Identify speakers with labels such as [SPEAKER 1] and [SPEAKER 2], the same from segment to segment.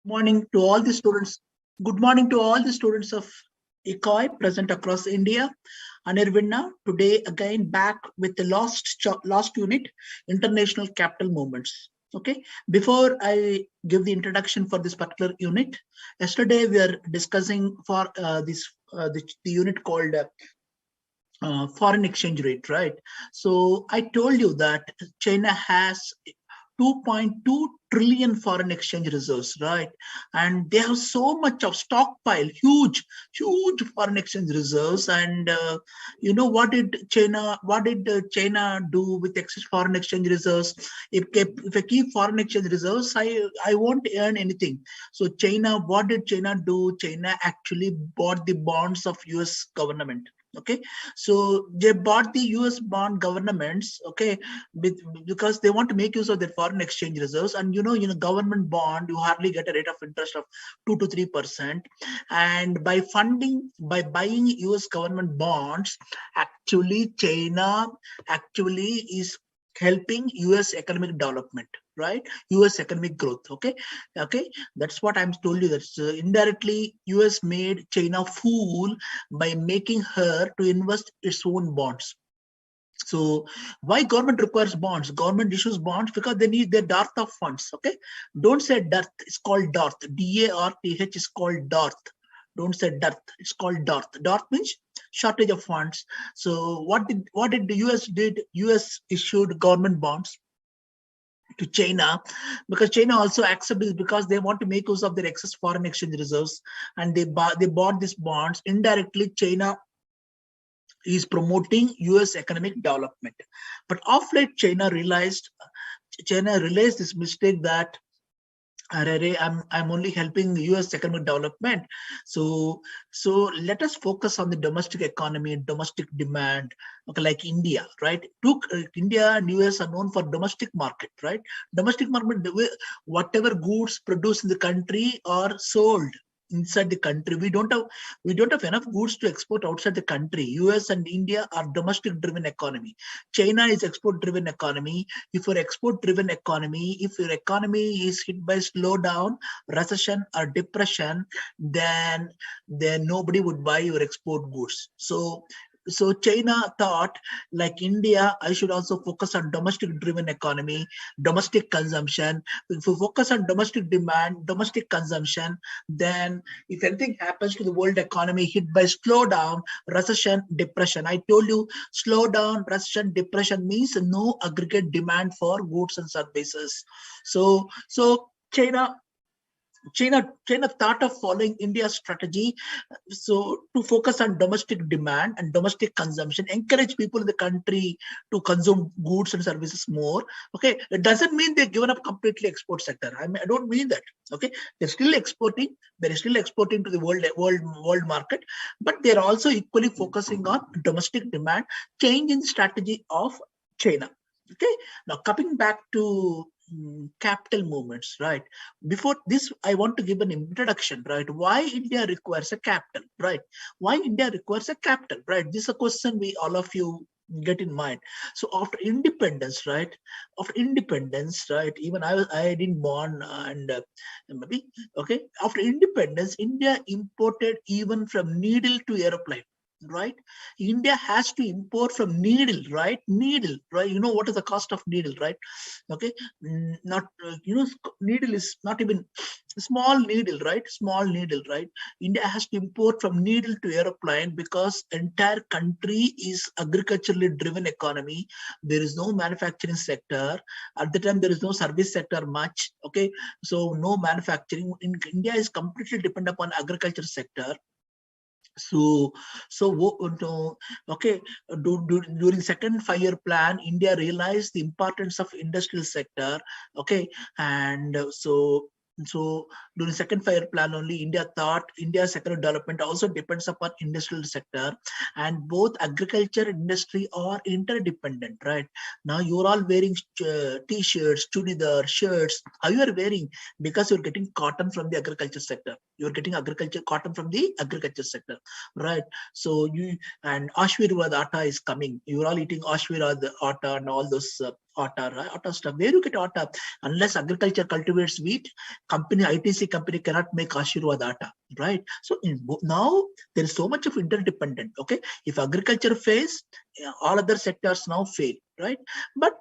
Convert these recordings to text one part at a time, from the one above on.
[SPEAKER 1] Morning to all the students. Good morning to all the students of ICAI present across India. Anirvinna, today again back with the last unit, International Capital Movements. Okay, before I give the introduction for this particular unit, yesterday we are discussing for the unit called foreign exchange rate, right? So I told you that China has 2.2 trillion foreign exchange reserves, right? And they have so much of stockpile, huge foreign exchange reserves. And you know what did China do with excess foreign exchange reserves? If I keep foreign exchange reserves, I won't earn anything. So China, what did China do? China actually bought the bonds of US government. Okay, so they bought the US bond governments, okay, because they want to make use of their foreign exchange reserves. And in a government bond, you hardly get a rate of interest of 2 to 3%. And by buying US government bonds, actually China actually is helping US economic development, right? US economic growth. Okay, that's what I'm told you. That's indirectly US made China fool by making her to invest its own bonds. So why government requires bonds? Government issues bonds because they need their dearth of funds. Okay, don't say dearth. It's called dearth. DARTH is called dearth. Don't say dearth. It's called dearth. Dearth means shortage of funds. So what did the US did? US issued government bonds to China, because China also accepted because they want to make use of their excess foreign exchange reserves, and they bought these bonds. Indirectly, China is promoting US economic development. But of late, China realized this mistake that I'm only helping US economic development. So let us focus on the domestic economy and domestic demand. Okay, like India, right? India and US are known for domestic market, right? Domestic market, whatever goods produced in the country are sold inside the country. We don't have enough goods to export outside the country. US and India are domestic driven economy. China is export driven economy. If your export driven economy, if your economy is hit by slowdown, recession or depression, then nobody would buy your export goods. So China thought, like India, I should also focus on domestic driven economy, domestic consumption. If you focus on domestic demand, domestic consumption, then if anything happens to the world economy hit by slowdown, recession, depression. I told you slowdown, recession, depression means no aggregate demand for goods and services. So China thought of following India's strategy, so to focus on domestic demand and domestic consumption, encourage people in the country to consume goods and services more. Okay, it doesn't mean they've given up completely export sector. I don't mean that. Okay, they're still exporting. They're still exporting to the world market, but they're also equally focusing on domestic demand. Change in strategy of China. Okay, now coming back to capital movements, right? Before this, I want to give an introduction, right? Why India requires a capital, right? Why India requires a capital, right? This is a question we all of you get in mind. So after independence, right? Even I didn't born, and maybe okay. After independence, India imported even from needle to aeroplane. Right, India has to import from needle, right? You know what is the cost of needle, right? Okay, not needle is not even small needle, right? India has to import from needle to aeroplane because entire country is agriculturally driven economy. There is no manufacturing sector at the time. There is no service sector much. Okay, so no manufacturing in India is completely dependent upon agriculture sector. So okay, during second 5-year plan, India realized the importance of industrial sector. Okay, and so during second 5-year plan only, India thought India's economic development also depends upon industrial sector, and both agriculture and industry are interdependent, right? Now you're all wearing t-shirts, chudidar, shirts. How you are wearing? Because you're getting cotton from the agriculture sector. You're getting cotton from the agriculture sector, right? So and Ashwirvad atta is coming. You're all eating Ashwirvad atta and all those Atta, right? Atta stuff. Where you get atta? Unless agriculture cultivates wheat, company ITC company cannot make Ashirwad atta, right? So now there is so much of interdependent. Okay, if agriculture fails, all other sectors now fail, right? But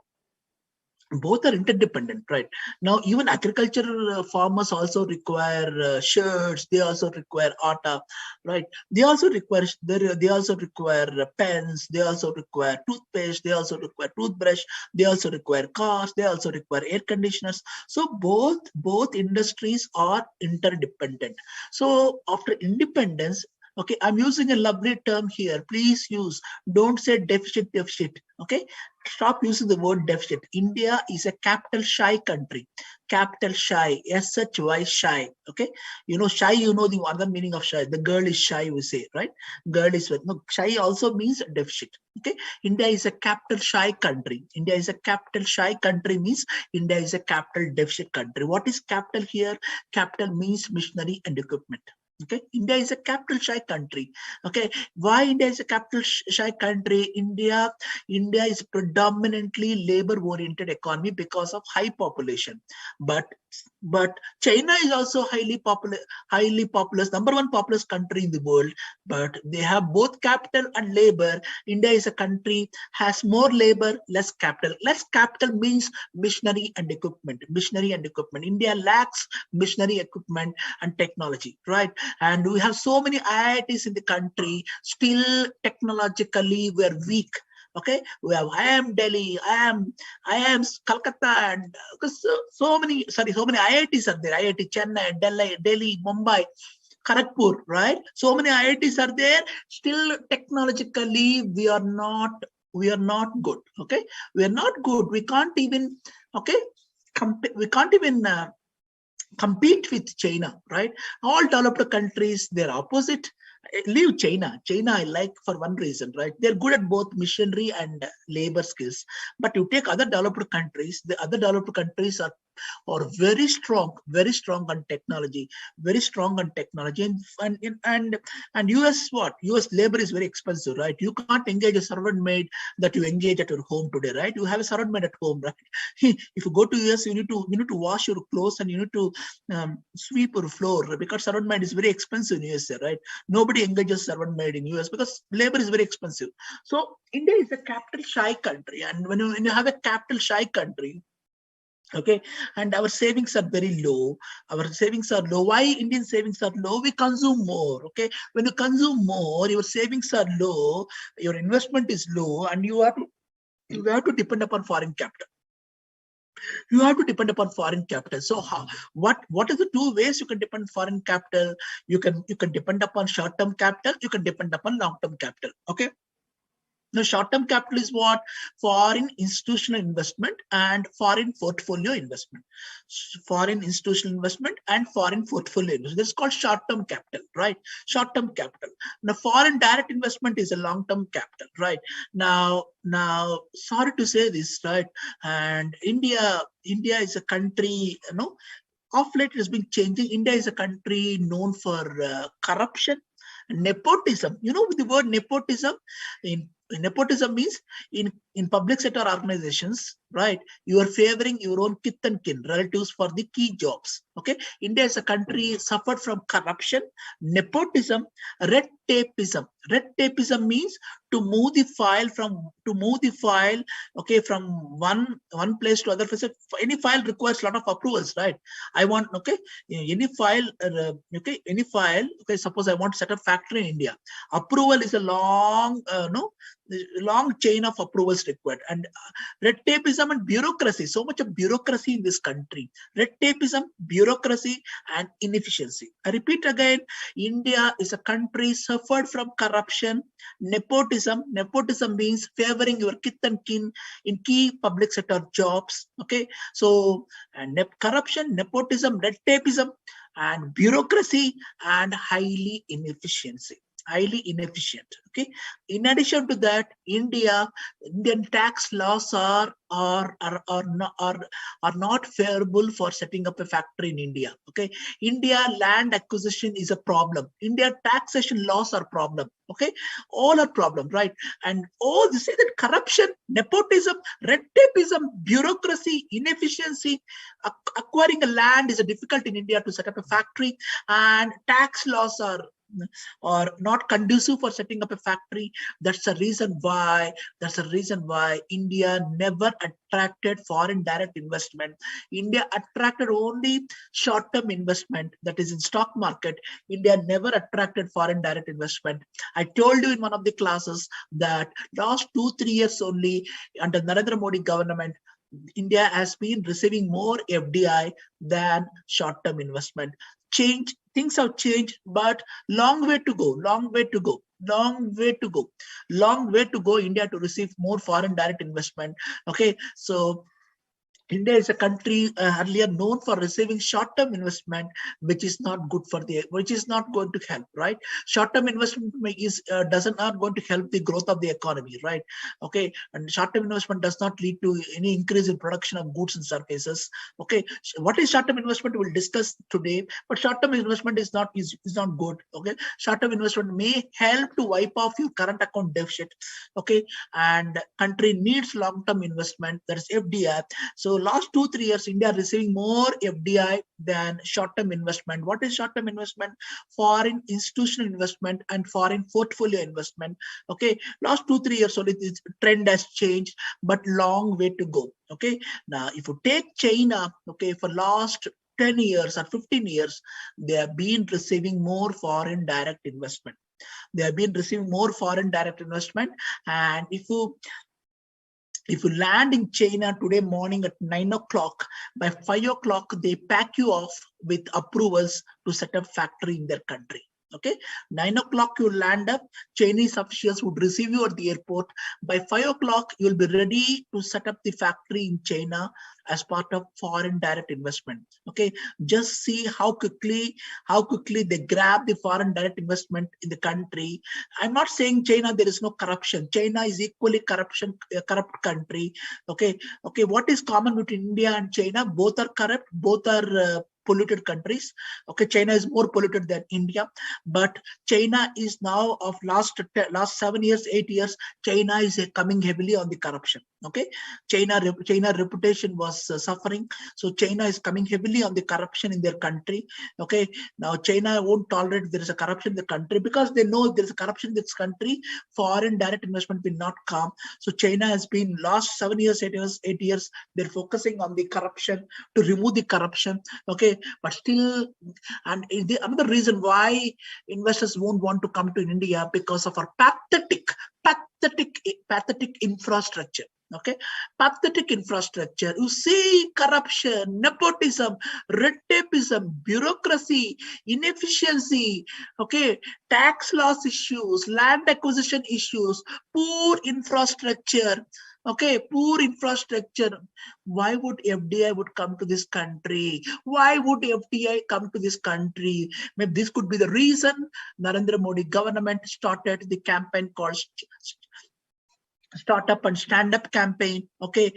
[SPEAKER 1] both are interdependent, right? Now even agriculture farmers also require shirts, they also require atta, right? They also require pens, they also require toothpaste, they also require toothbrush, they also require cars, they also require air conditioners. So both industries are interdependent. So after independence, okay, I'm using a lovely term here, please use, don't say deficit, okay? Stop using the word deficit. India is a capital shy country. Capital shy, SHY shy. Okay, you know shy. You know the other meaning of shy. The girl is shy. We say, right? Girl is no, shy also means deficit. Okay, India is a capital shy country. India is a capital shy country means India is a capital deficit country. What is capital here? Capital means machinery and equipment. Okay, India is a capital shy country. Okay, why India is a capital shy country? India is predominantly labor-oriented economy because of high population. But China is also highly populous, number one populous country in the world. But they have both capital and labor. India is a country has more labor, less capital. Less capital means machinery and equipment. Machinery and equipment. India lacks machinery, equipment, and technology, right? And we have so many IITs in the country. Still, technologically, we are weak. Okay, we have IIM Delhi, IIM Calcutta, and so many IITs are there. IIT Chennai, Delhi, Mumbai, Kharagpur, right? So many IITs are there. Still, technologically, we are not good. Okay, we are not good. We can't even compete with China, right? All developed countries, they're opposite. Leave China. China I like for one reason, right? They're good at both machinery and labor skills. But you take other developed countries, the other developed countries are very strong on technology, and US what? US labor is very expensive, right? You can't engage a servant maid that you engage at your home today, right? You have a servant maid at home, right? If you go to US, you need to wash your clothes and you need to sweep your floor because servant maid is very expensive in USA, right? Nobody engages servant maid in US because labor is very expensive. So India is a capital shy country, and when you have a capital shy country, okay, and our savings are very low. Why Indian savings are low? We consume more. Okay, when you consume more, your savings are low, your investment is low, and you have to depend upon foreign capital. So what is the two ways you can depend foreign capital? You can depend upon short-term capital, you can depend upon long-term capital. Okay. Now, short-term capital is what? Foreign institutional investment and foreign portfolio investment. Foreign institutional investment and foreign portfolio investment. This is called short-term capital, right? Short-term capital. Now, foreign direct investment is a long-term capital, right? Now, sorry to say this, right? And India is a country, of late it has been changing. India is a country known for corruption, nepotism. You know the word nepotism? Nepotism means in public sector organizations, right? You are favoring your own kith and kin, relatives for the key jobs. Okay, India is a country suffered from corruption, nepotism, red tapeism. Red tapeism means to move the file from okay, from one place to other place. Any file requires a lot of approvals, right? I want any file okay, suppose I want to set up factory in India. Approval is a long chain of approvals required, and red tapeism and bureaucracy. So much of bureaucracy in this country. Red tapeism, bureaucracy, and inefficiency. I repeat again, India is a country suffered from corruption, nepotism. Nepotism means favoring your kith and kin in key public sector jobs. Okay, so corruption, nepotism, red tapeism, and bureaucracy, and highly inefficiency. highly inefficient. Okay. In addition to that, Indian tax laws are not favorable for setting up a factory in India. Okay. India land acquisition is a problem. India taxation laws are problem. Okay. All are problem, right? And all they say that corruption, nepotism, red tapeism, bureaucracy, inefficiency, acquiring a land is a difficult in India to set up a factory, and tax laws are not conducive for setting up a factory. That's the reason why. India never attracted foreign direct investment. India attracted only short-term investment, that is in stock market. India never attracted foreign direct investment. I told you in one of the classes that last 2-3 years only under Narendra Modi government, India has been receiving more FDI than short-term investment. Things have changed, but long way to go. India to receive more foreign direct investment. Okay, so India is a country earlier known for receiving short-term investment, which is not good which is not going to help, right? Short-term investment is not going to help the growth of the economy, right? Okay, and short-term investment does not lead to any increase in production of goods and services. Okay, what is short-term investment? We'll discuss today, but short-term investment is not good. Okay, short-term investment may help to wipe off your current account deficit. Okay, and country needs long-term investment, that is FDI. So last 2-3 years, India receiving more FDI than short-term investment. What is short-term investment? Foreign institutional investment and foreign portfolio investment. Okay, last 2-3 years only this trend has changed, but long way to go. Okay, now if you take China, okay, for last 10 years or 15 years, they have been receiving more foreign direct investment. And if you land in China today morning at 9 o'clock, by 5 o'clock, they pack you off with approvals to set up factory in their country. Okay, 9 o'clock you land up, Chinese officials would receive you at the airport. By 5 o'clock, you'll be ready to set up the factory in China as part of foreign direct investment. Okay, just see how quickly they grab the foreign direct investment in the country. I'm not saying China there is no corruption. China is equally corrupt country. Okay, what is common between India and China? Both are corrupt, both are polluted countries. Okay, China is more polluted than India, but China is now of last 7 years, 8 years, China is coming heavily on the corruption. Okay, China reputation was suffering, so China is coming heavily on the corruption in their country. Okay, now China won't tolerate there is a corruption in the country, because they know if there is a corruption in this country, foreign direct investment will not come. So China has been last 7 years, 8 years, they're focusing on the corruption, to remove the corruption. Okay, but still, and another reason why investors won't want to come to India, because of our pathetic infrastructure. Okay, pathetic infrastructure. You see corruption, nepotism, red tapeism, bureaucracy, inefficiency. Okay, tax laws issues, land acquisition issues, poor infrastructure. Okay, poor infrastructure. Why would FDI would come to this country? Why would FDI come to this country? Maybe this could be the reason Narendra Modi government started the campaign called Startup and Stand Up campaign. Okay,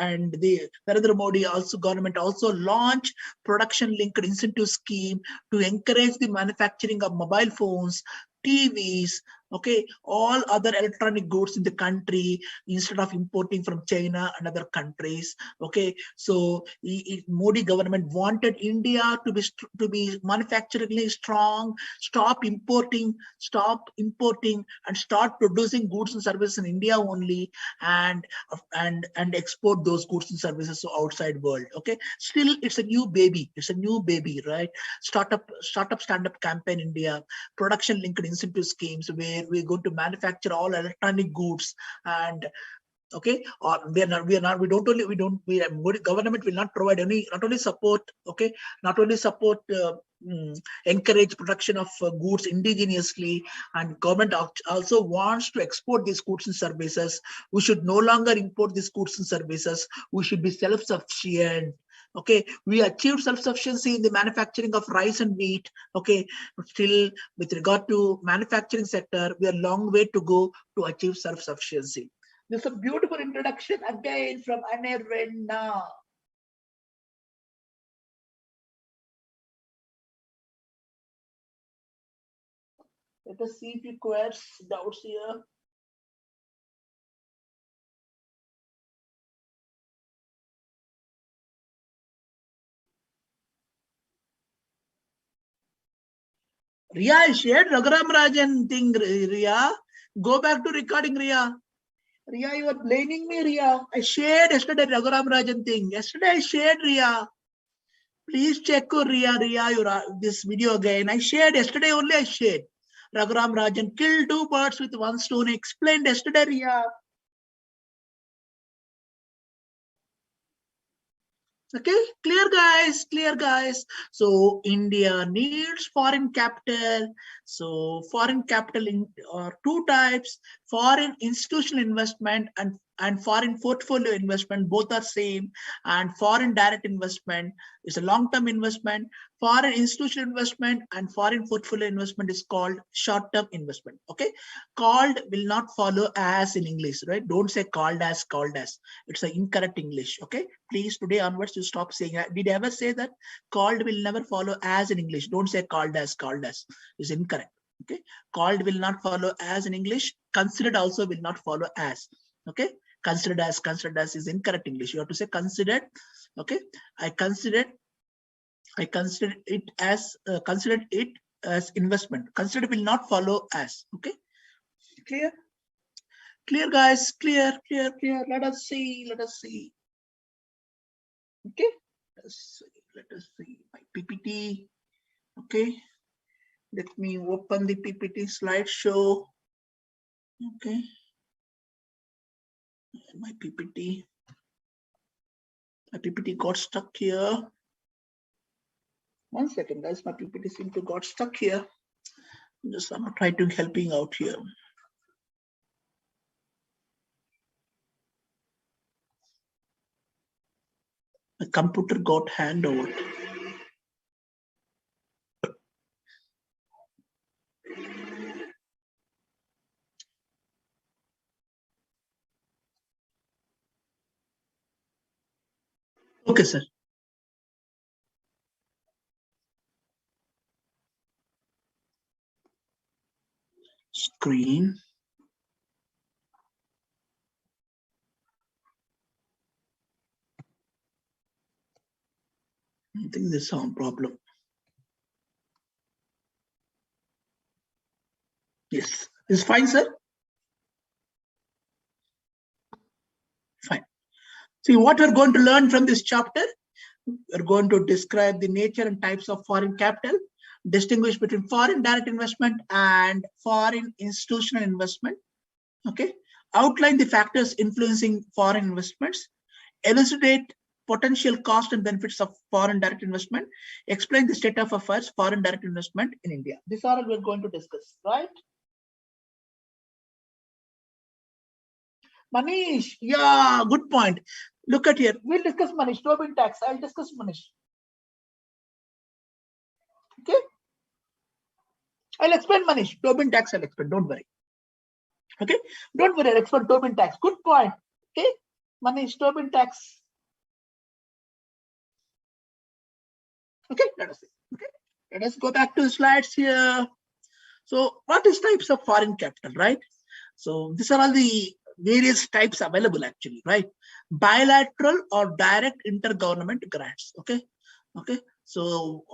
[SPEAKER 1] and the Narendra Modi government also launched production linked incentive scheme to encourage the manufacturing of mobile phones, TVs, okay, all other electronic goods in the country instead of importing from China and other countries. Okay, so Modi government wanted India to be manufacturingly strong, stop importing and start producing goods and services in India only, and export those goods and services to outside world. Okay, still it's a new baby, right? Startup Stand Up campaign India, production linked incentive schemes where we're going to manufacture all electronic goods, and okay, or government will not provide encourage production of goods indigenously, and government also wants to export these goods and services. We should no longer import these goods and services. We should be self-sufficient. Okay, we achieved self-sufficiency in the manufacturing of rice and wheat. Okay, still with regard to manufacturing sector, we are a long way to go to achieve self-sufficiency. This is a beautiful introduction again from Anirvenna. Let us see if you requires doubts here. Ria, I shared Raghuram Rajan thing, Ria. Go back to recording, Ria. Ria, you are blaming me, Ria. I shared yesterday Raghuram Rajan thing. Yesterday I shared, Ria. Please check, Ria, this video again. I shared yesterday only. I shared. Raghuram Rajan killed 2 birds with 1 stone. I explained yesterday, Ria. Okay, clear guys. So India needs foreign capital. So foreign capital are 2 types: foreign institutional investment and foreign portfolio investment. Both are same. And foreign direct investment is a long-term investment. Foreign institutional investment and foreign portfolio investment is called short-term investment. Okay, called will not follow as in English, right? Don't say called as. It's an incorrect English. Okay, please, today onwards you stop saying that. Did I ever say that? Called will never follow as in English. Don't say called as. Is incorrect. Okay, called will not follow as in English. Considered also will not follow as. Okay, considered as is incorrect English. You have to say considered. Okay, I considered it as investment. Considered will not follow as. Okay, clear guys, clear. Let us see. Okay, let us see my PPT. Okay, let me open the PPT slideshow. Okay, my PPT got stuck here. 1 second, guys. My PPT seemed to got stuck here. Just I'm trying to helping out here. My computer got hand over. Okay, sir. Screen. I think there's some problem. Yes, it's fine, sir. Fine. See, what we're going to learn from this chapter, we're going to describe the nature and types of foreign capital, distinguish between foreign direct investment and foreign institutional investment. Okay, outline the factors influencing foreign investments, elucidate potential cost and benefits of foreign direct investment, explain the state of affairs foreign direct investment in India. These are all we're going to discuss, right? Manish, yeah, good point. Look at here. We'll discuss Manish. Tobin tax. I'll discuss Manish. Okay. I'll explain Manish. Tobin tax, I'll explain. Don't worry. Okay. Don't worry. I'll explain Tobin tax. Good point. Okay. Manish, Tobin tax. Okay. Let us see. Okay. Let us go back to the slides here. So what is types of foreign capital, right? So these are all the various types available actually, right? Bilateral or direct intergovernment grants. Okay. So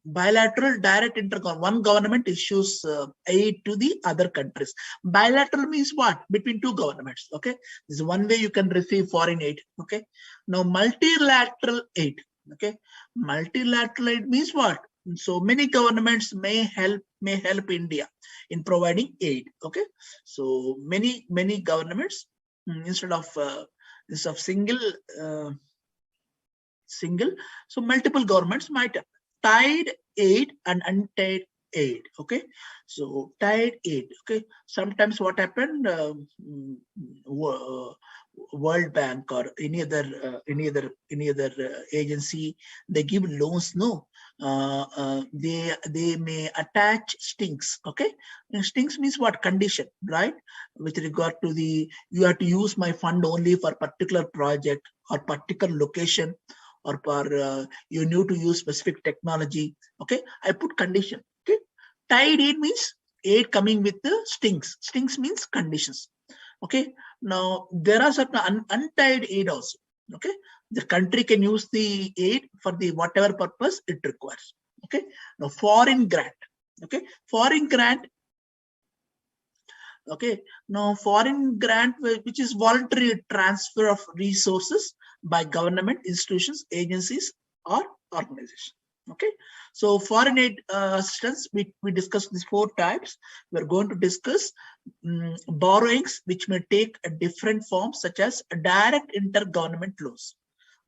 [SPEAKER 1] bilateral direct intergovernment, one government issues aid to the other countries. Bilateral means what? Between 2 governments. Okay, this is one way you can receive foreign aid. Okay, now multilateral aid. Okay, multilateral aid means what? So many governments may help India in providing aid. Okay, so many governments instead of single, so multiple governments might have tied aid and untied aid. Okay, so tied aid. Okay, sometimes what happened, World Bank or any other agency, they give loans. No, they may attach strings. Okay, and strings means what? Condition, right? With regard to you have to use my fund only for particular project or particular location, or for you need to use specific technology. Okay, I put condition. Okay, tied aid means aid coming with the strings. Strings means conditions. Okay, now there are certain untied aid also. Okay, the country can use the aid for the whatever purpose it requires. Okay, now foreign grant. Okay, foreign grant. Okay, now foreign grant, which is voluntary transfer of resources by government, institutions, agencies, or organizations. Okay, so foreign aid assistance, we discussed these 4 types. We're going to discuss borrowings, which may take a different form, such as direct intergovernment loans.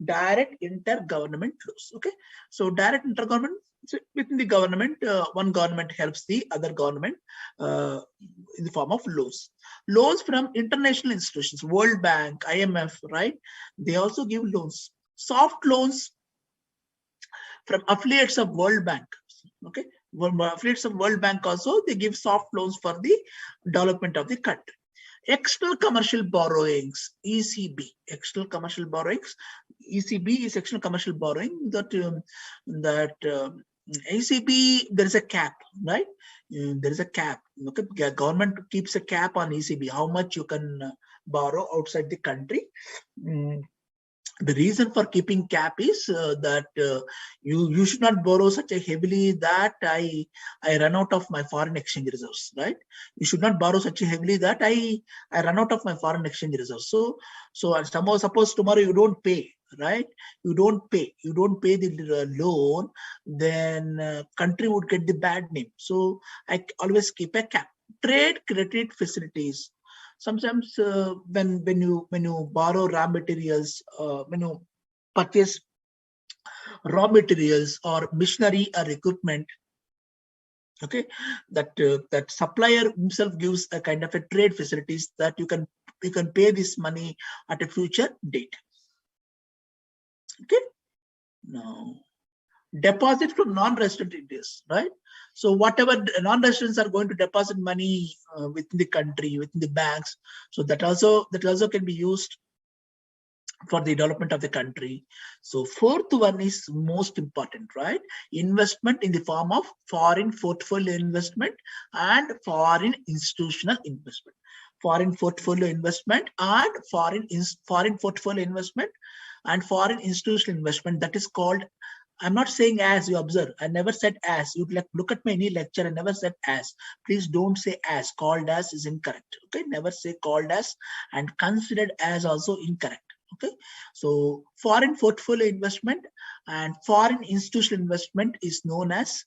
[SPEAKER 1] Direct intergovernment loans. Okay, so direct intergovernment, so within the government, one government helps the other government in the form of loans. Loans from international institutions, World Bank, IMF, right? They also give loans. Soft loans from affiliates of World Bank. Okay, affiliates of World Bank also, they give soft loans for the development of the country. External commercial borrowings, ECB. External commercial borrowings, ECB is external commercial borrowing. ECB, there is a cap, right? There is a cap. Okay, government keeps a cap on ECB, how much you can borrow outside the country. The reason for keeping cap is that you should not borrow such a heavily that I run out of my foreign exchange reserves, right? You should not borrow such a heavily that I run out of my foreign exchange reserves. So suppose tomorrow you don't pay, right? You don't pay the loan, then country would get the bad name. So I always keep a cap. Trade credit facilities. Sometimes when you borrow raw materials, when you purchase raw materials or machinery or equipment, okay, that supplier himself gives a kind of a trade facilities that you can pay this money at a future date. Okay, now deposit from non-resident Indians, right? So whatever non-residents are going to deposit money within the country, within the banks, so that also can be used for the development of the country. So 4th one is most important, right? Investment in the form of foreign portfolio investment and foreign institutional investment. Foreign portfolio investment and foreign portfolio investment and foreign institutional investment. That is called, I'm not saying as, you observe, I never said as. You look at my any lecture, I never said as. Please don't say as. Called as is incorrect. Okay, never say called as, and considered as also incorrect. Okay, so foreign portfolio investment and foreign institutional investment is known as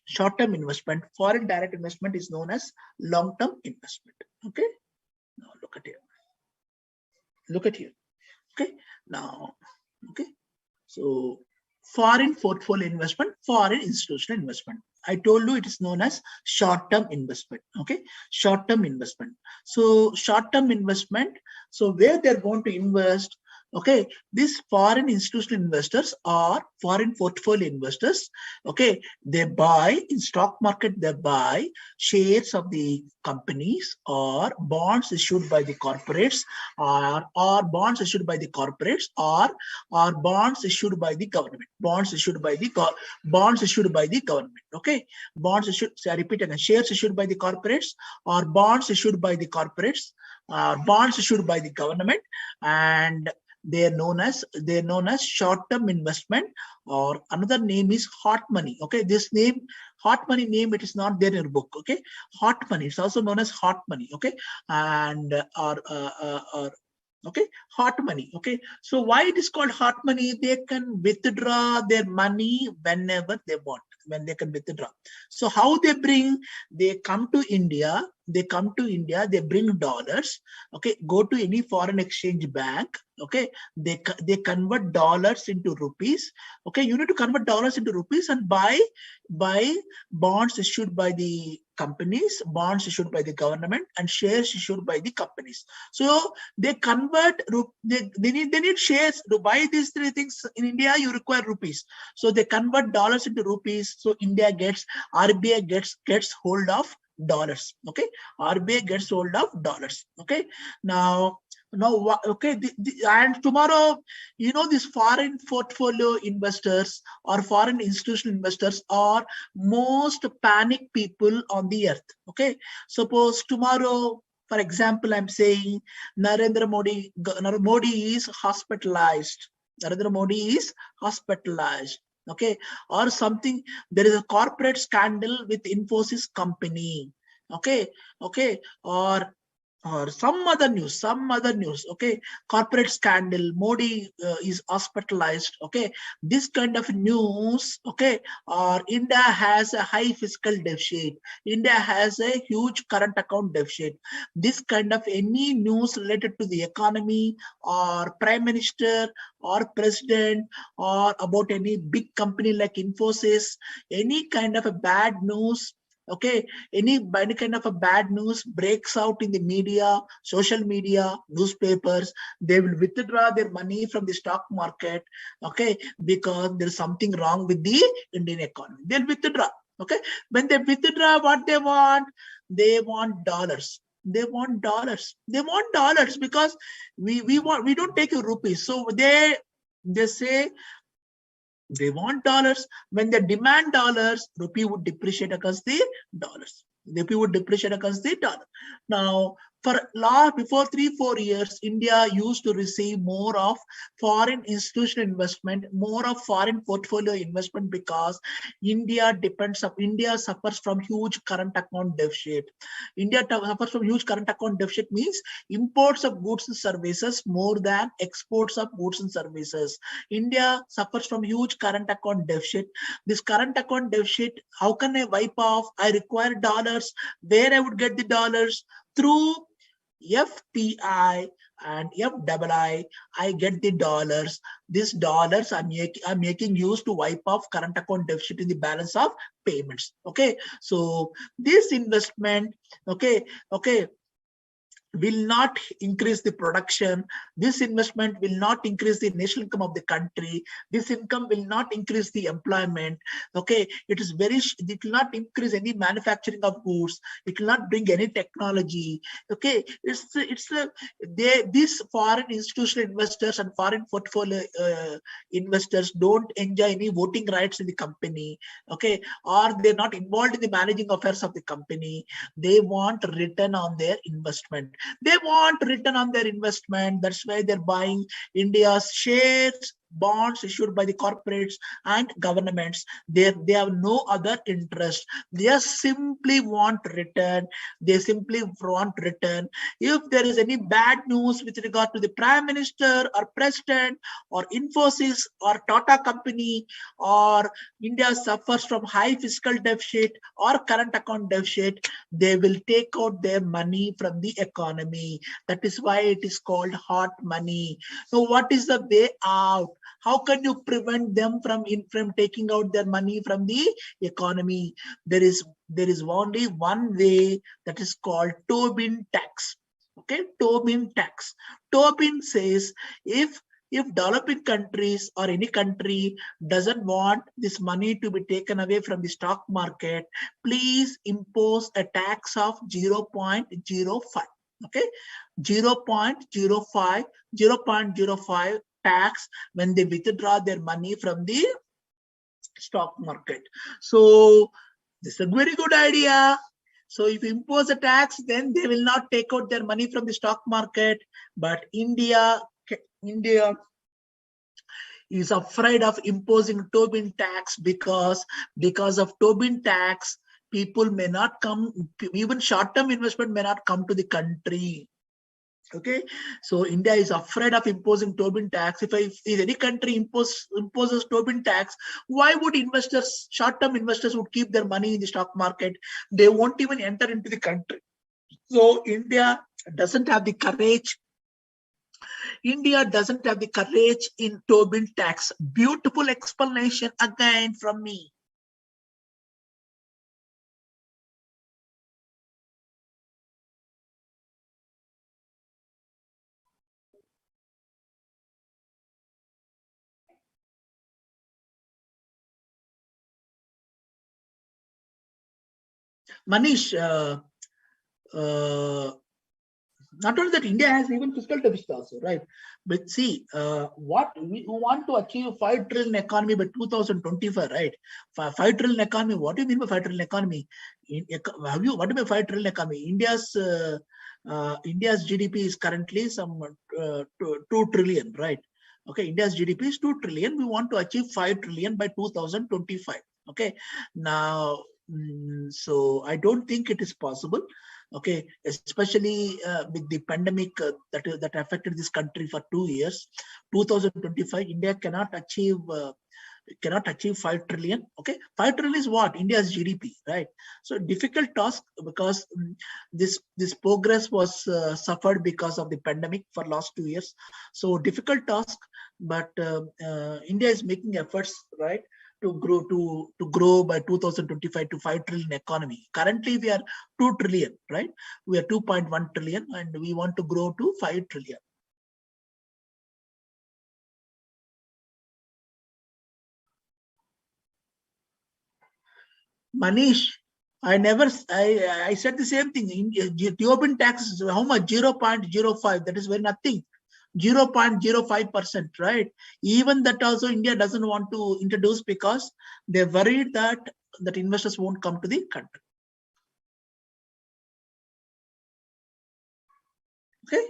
[SPEAKER 1] short-term investment. Foreign direct investment is known as long-term investment. Okay, now look at here. Look at here. Okay, now, okay, so foreign portfolio investment, foreign institutional investment. I told you it is known as short-term investment. Okay, short-term investment. So short-term investment, so where they're going to invest, okay, these foreign institutional investors or foreign portfolio investors, okay, they buy in stock market, they buy shares of the companies or bonds issued by the corporates, or bonds issued by the corporates, or bonds issued by the government. Bonds issued by the government. Okay, bonds issued, I repeat again, shares issued by the corporates or bonds issued by the corporates, bonds issued by the government, and they're known as short-term investment, or another name is hot money. Okay, this name, hot money name, it is not there in your book. Okay, hot money, it's also known as hot money. Okay, and okay, hot money. Okay, so why it is called hot money? They can withdraw their money whenever they want, when they can withdraw. So how they bring? They come to India, they come to India, they bring dollars, okay, go to any foreign exchange bank, okay, they convert dollars into rupees, okay, you need to convert dollars into rupees and buy bonds issued by the companies, bonds issued by the government, and shares issued by the companies. So they convert, they need shares to buy these three things. In India, you require rupees. So they convert dollars into rupees. So India gets, RBI gets hold of dollars. Okay, RBI gets hold of dollars. Okay, now okay, and tomorrow, you know, these foreign portfolio investors or foreign institutional investors are most panic people on the earth. Okay, suppose tomorrow, for example, I'm saying Narendra Modi is hospitalized. Narendra Modi is hospitalized. Okay, or something, there is a corporate scandal with Infosys company. Okay, or some other news, okay, corporate scandal, Modi is hospitalized, okay, this kind of news, okay, or India has a high fiscal deficit, India has a huge current account deficit, this kind of any news related to the economy or prime minister or president or about any big company like Infosys, any kind of a bad news, okay, any kind of a bad news breaks out in the media, social media, newspapers, they will withdraw their money from the stock market, okay, because there's something wrong with the Indian economy. They'll withdraw, okay. When they withdraw, what they want dollars. They want dollars because we don't take rupees. So they say they want dollars. When they demand dollars, rupee would depreciate against the dollars. The rupee would depreciate against the dollar. Now, before 3-4 years, India used to receive more of foreign institutional investment, more of foreign portfolio investment because India suffers from huge current account deficit. India suffers from huge current account deficit means imports of goods and services more than exports of goods and services. India suffers from huge current account deficit. This current account deficit, how can I wipe off? I require dollars. Where I would get the dollars? Through FPI and FII, I get the dollars. These dollars I'm making use to wipe off current account deficit in the balance of payments. Okay, so this investment, okay, will not increase the production. This investment will not increase the national income of the country. This income will not increase the employment. Okay, it will not increase any manufacturing of goods. It will not bring any technology. Okay, these foreign institutional investors and foreign portfolio investors don't enjoy any voting rights in the company. Okay, or they're not involved in the managing affairs of the company. They want return on their investment. They want return on their investment. That's why they're buying India's shares, bonds issued by the corporates and governments. They have no other interest. They just simply want return. They simply want return. If there is any bad news with regard to the Prime Minister or President or Infosys or Tata Company, or India suffers from high fiscal deficit or current account deficit, they will take out their money from the economy. That is why it is called hot money. So what is the way out? How can you prevent them from taking out their money from the economy? There is only one way, that is called Tobin tax. Okay, Tobin tax. Tobin says if developing countries or any country doesn't want this money to be taken away from the stock market, please impose a tax of 0.05. Okay, 0.05 tax when they withdraw their money from the stock market. So this is a very good idea. So if you impose a tax, then they will not take out their money from the stock market. But India is afraid of imposing Tobin tax because of Tobin tax, people may not come, even short-term investment may not come to the country. Okay, so India is afraid of imposing Tobin tax. If any country imposes Tobin tax, why would short-term investors would keep their money in the stock market? They won't even enter into the country. So India doesn't have the courage. India doesn't have the courage in Tobin tax. Beautiful explanation again from me. Manish, not only that, India has even fiscal deficit also, right? But see, what we want to achieve 5 trillion economy by 2025, right? 5 trillion economy. What do you mean by 5 trillion economy? What do you mean by 5 trillion economy? India's GDP is currently some 2 trillion, right? Okay, India's GDP is 2 trillion. We want to achieve 5 trillion by 2025. Okay, now, so I don't think it is possible. Okay, especially with the pandemic that affected this country for 2 years. 2025, India cannot achieve 5 trillion. Okay, 5 trillion is what? India's GDP, right? So difficult task, because this progress was suffered because of the pandemic for last 2 years. So difficult task, but India is making efforts, right, to grow by 2025 to 5 trillion economy. Currently we are 2 trillion, right? We are 2.1 trillion, and we want to grow to 5 trillion. Manish, I said the same thing. Tobin tax is how much? 0.05. That is very nothing. 0.05%, right? Even that also India doesn't want to introduce, because they're worried that investors won't come to the country. Okay.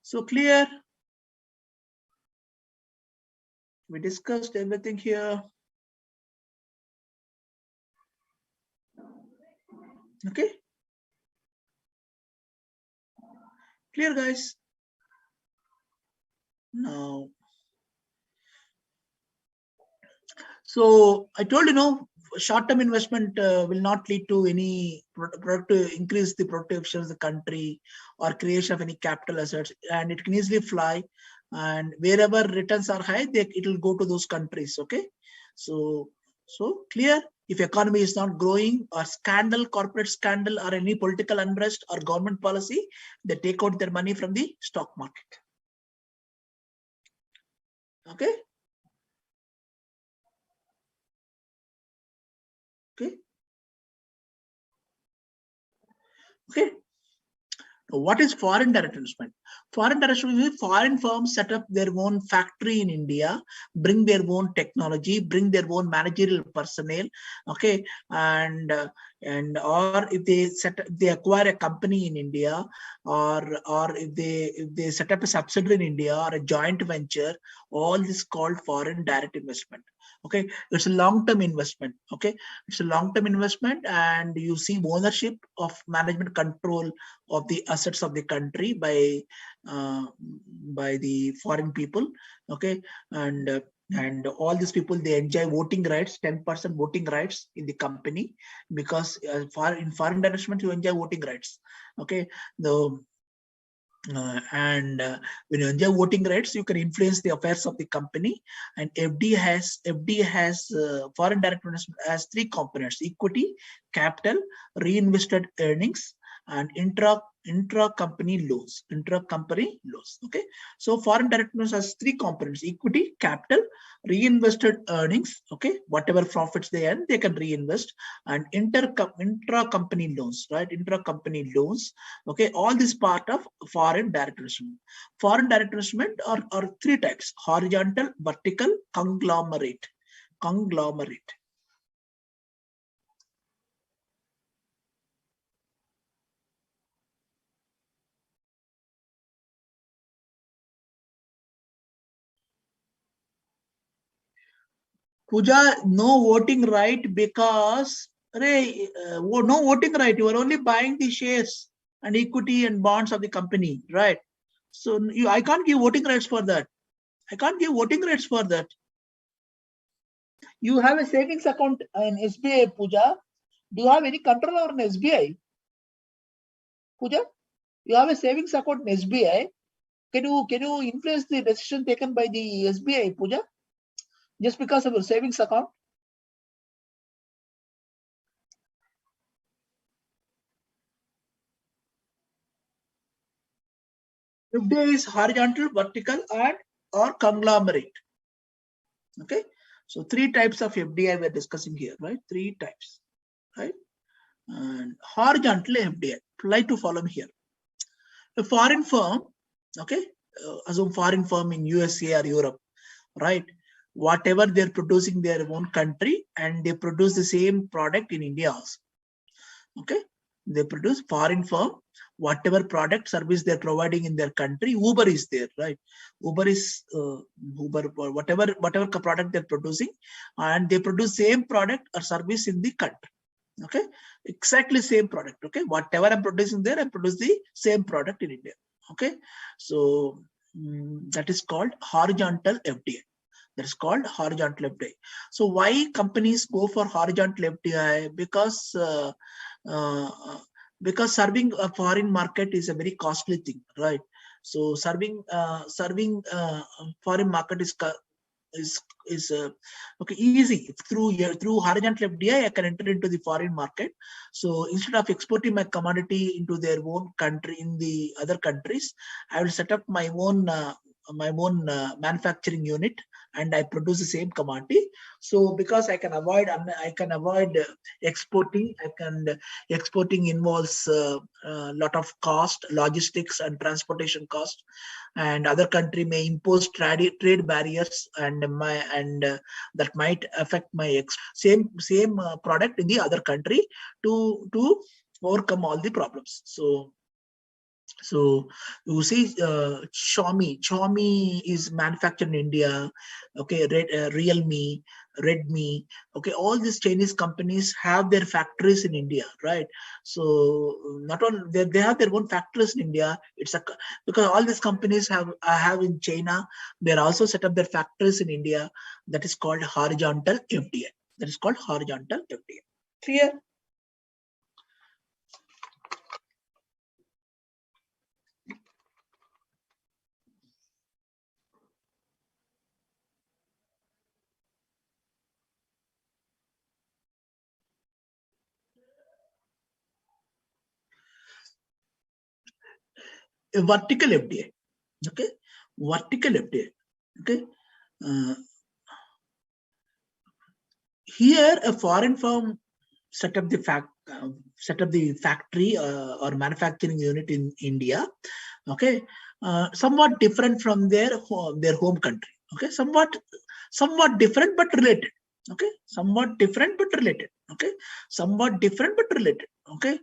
[SPEAKER 1] So clear. We discussed everything here. Okay. Clear, guys. Now, so I told short-term investment will not lead to any productive increase the productive efficiency of the country or creation of any capital assets, and it can easily fly. And wherever returns are high, it will go to those countries. Okay, so clear. If economy is not growing, or scandal, corporate scandal, or any political unrest or government policy, they take out their money from the stock market. Okay. Okay. Okay. What is foreign direct investment? Foreign direct investment, foreign firms set up their own factory in India, bring their own technology, bring their own managerial personnel. Okay, and or if they acquire a company in India, or if they set up a subsidiary in India or a joint venture, all this called foreign direct investment. Okay, it's a long-term investment. Okay, it's a long-term investment, and you see ownership of management control of the assets of the country by the foreign people. Okay, and all these people, they enjoy voting rights, 10% voting rights in the company, because in foreign investment you enjoy voting rights. Okay, the when you enjoy voting rights, you can influence the affairs of the company. And FD has foreign direct investment has three components: equity, capital, reinvested earnings, and intra-company loans. Okay, so foreign direct investment has three components: equity, capital, reinvested earnings. Okay, whatever profits they earn, they can reinvest, and intra-company loans, right? Intra-company loans. Okay, all this part of foreign direct investment. Foreign direct investment are three types: horizontal, vertical, conglomerate. Puja, no voting right, because no voting right. You are only buying the shares and equity and bonds of the company, right? So I can't give voting rights for that. I can't give voting rights for that. You have a savings account in SBI, Puja. Do you have any control over an SBI? Pooja, you have a savings account in SBI. Can you influence the decision taken by the SBI, Pooja? Just because of your savings account? FDI is horizontal, vertical, and or conglomerate. Okay. So 3 types of FDI we're discussing here, right? 3 types, right? And horizontal FDI. Like to follow me here. A foreign firm, okay, assume foreign firm in USA or Europe, right? Whatever they're producing their own country, and they produce the same product in India also. Okay, they produce foreign firm, whatever product service they're providing in their country. Uber is there, right? Uber is Uber, whatever product they're producing, and they produce same product or service in the country. Okay, exactly same product. Okay, whatever I'm producing there, I produce the same product in India. Okay, so that is called horizontal FDI. That is called horizontal FDI. So why companies go for horizontal FDI? Because serving a foreign market is a very costly thing, right? So serving foreign market is okay, easy. Through horizontal FDI, I can enter into the foreign market. So instead of exporting my commodity into their own country in the other countries, I will set up my own manufacturing unit, and I produce the same commodity. So because I can avoid exporting, exporting involves a lot of cost, logistics and transportation cost, and other country may impose trade barriers, and that might affect my same product in the other country to overcome all the problems. So you see, Xiaomi is manufactured in India. Okay, Realme, Redmi. Okay, all these Chinese companies have their factories in India, right? So not only they have their own factories in India. Because all these companies have in China. They're also set up their factories in India. That is called horizontal FDI. That is called horizontal FDI. Clear? A vertical FDI. Okay, vertical FDI. Okay, here a foreign firm set up the factory or manufacturing unit in India. Okay, somewhat different from their home country. Okay, somewhat different but related. Okay, somewhat different but related. Okay, somewhat different but related. Okay,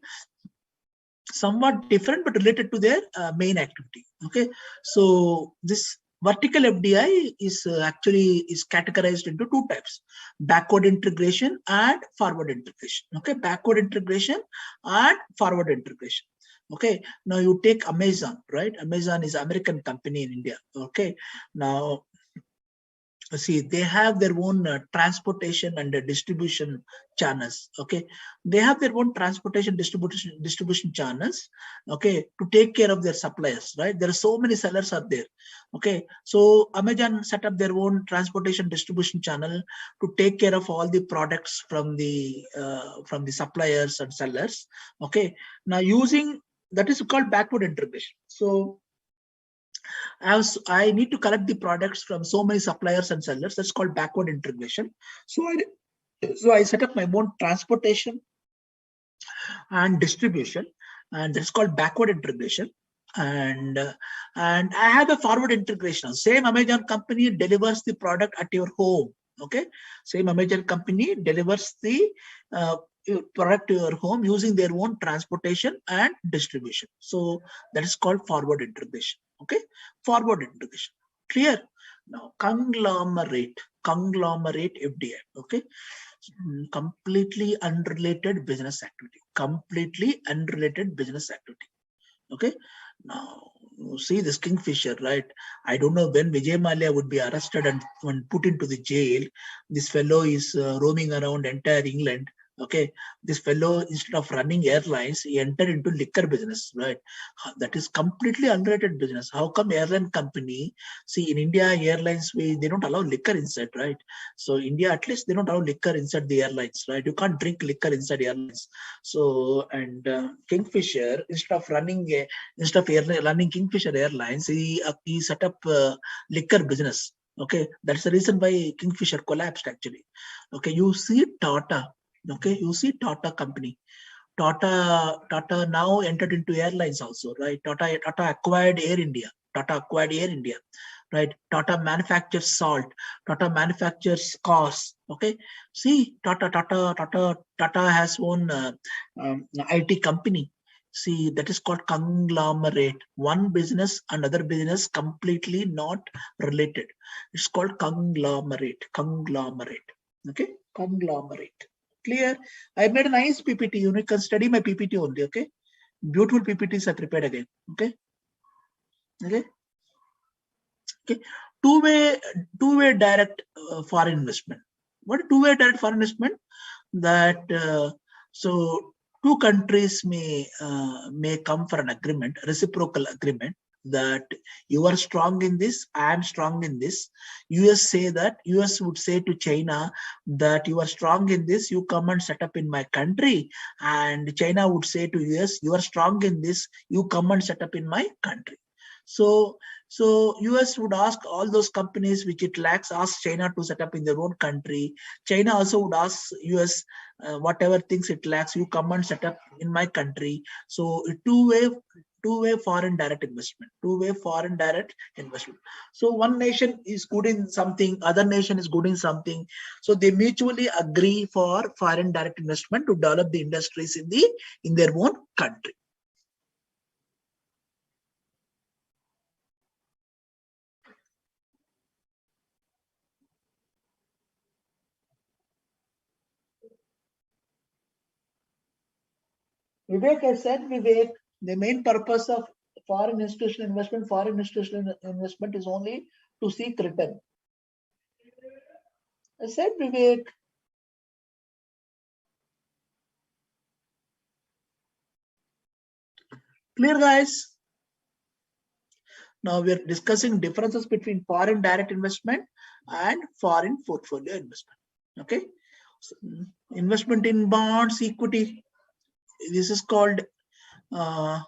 [SPEAKER 1] somewhat different but related to their main activity. Okay, so this vertical FDI is actually categorized into 2 types: backward integration and forward integration. Okay, backward integration and forward integration. Okay, now you take Amazon, right? Amazon is an American company in India. Okay, now see, they have their own transportation and distribution channels. Okay, they have their own transportation distribution channels. Okay, to take care of their suppliers, right? There are so many sellers out there. Okay, so Amazon set up their own transportation distribution channel to take care of all the products from the suppliers and sellers. Okay, now using that is called backward integration. So as I need to collect the products from so many suppliers and sellers, that's called backward integration. So I set up my own transportation and distribution, and that's called backward integration. And I have a forward integration. Same Amazon company delivers the product at your home. Okay, same Amazon company delivers the product to your home using their own transportation and distribution. So that is called forward integration. Okay, forward integration. Clear? Now conglomerate FDI. Okay, completely unrelated business activity. Completely unrelated business activity. Okay, now you see this Kingfisher, right? I don't know when Vijay Mallya would be arrested and put into the jail. This fellow is roaming around entire England. Okay, this fellow, instead of running airlines, he entered into liquor business, right? That is completely unrelated business. How come airline company? See, in India, airlines they don't allow liquor inside, right? So India, at least they don't allow liquor inside the airlines, right? You can't drink liquor inside airlines. So and Kingfisher, instead of running Kingfisher Airlines, he set up liquor business. Okay, that's the reason why Kingfisher collapsed actually. Okay, you see Tata. Okay, you see Tata company. Tata now entered into airlines also, right? Tata acquired Air India. Tata acquired Air India, right? Tata manufactures salt. Tata manufactures cars. Okay, see Tata has one IT company. See, that is called conglomerate. One business, another business, completely not related. It's called conglomerate. Conglomerate. Okay, conglomerate. Clear? I made a nice PPT. You can study my PPT only. Okay, beautiful PPTs are prepared again. Okay, okay, okay. Two-way direct foreign investment. What two-way direct foreign investment? That so two countries may come for an agreement, reciprocal agreement, that you are strong in this, I am strong in this. US would say to China that you are strong in this, you come and set up in my country, and China would say to US, you are strong in this, you come and set up in my country. So US would ask all those companies which it lacks, ask China to set up in their own country. China also would ask US whatever things it lacks, you come and set up in my country. So two-way foreign direct investment. Two-way foreign direct investment. So one nation is good in something, other nation is good in something. So they mutually agree for foreign direct investment to develop the industries in their own country. Vivek has said, Vivek, the main purpose of foreign institutional investment is only to seek return. I said, Vivek. Clear, guys? Now we are discussing differences between foreign direct investment and foreign portfolio investment. Okay. So, investment in bonds, equity. This is called FPI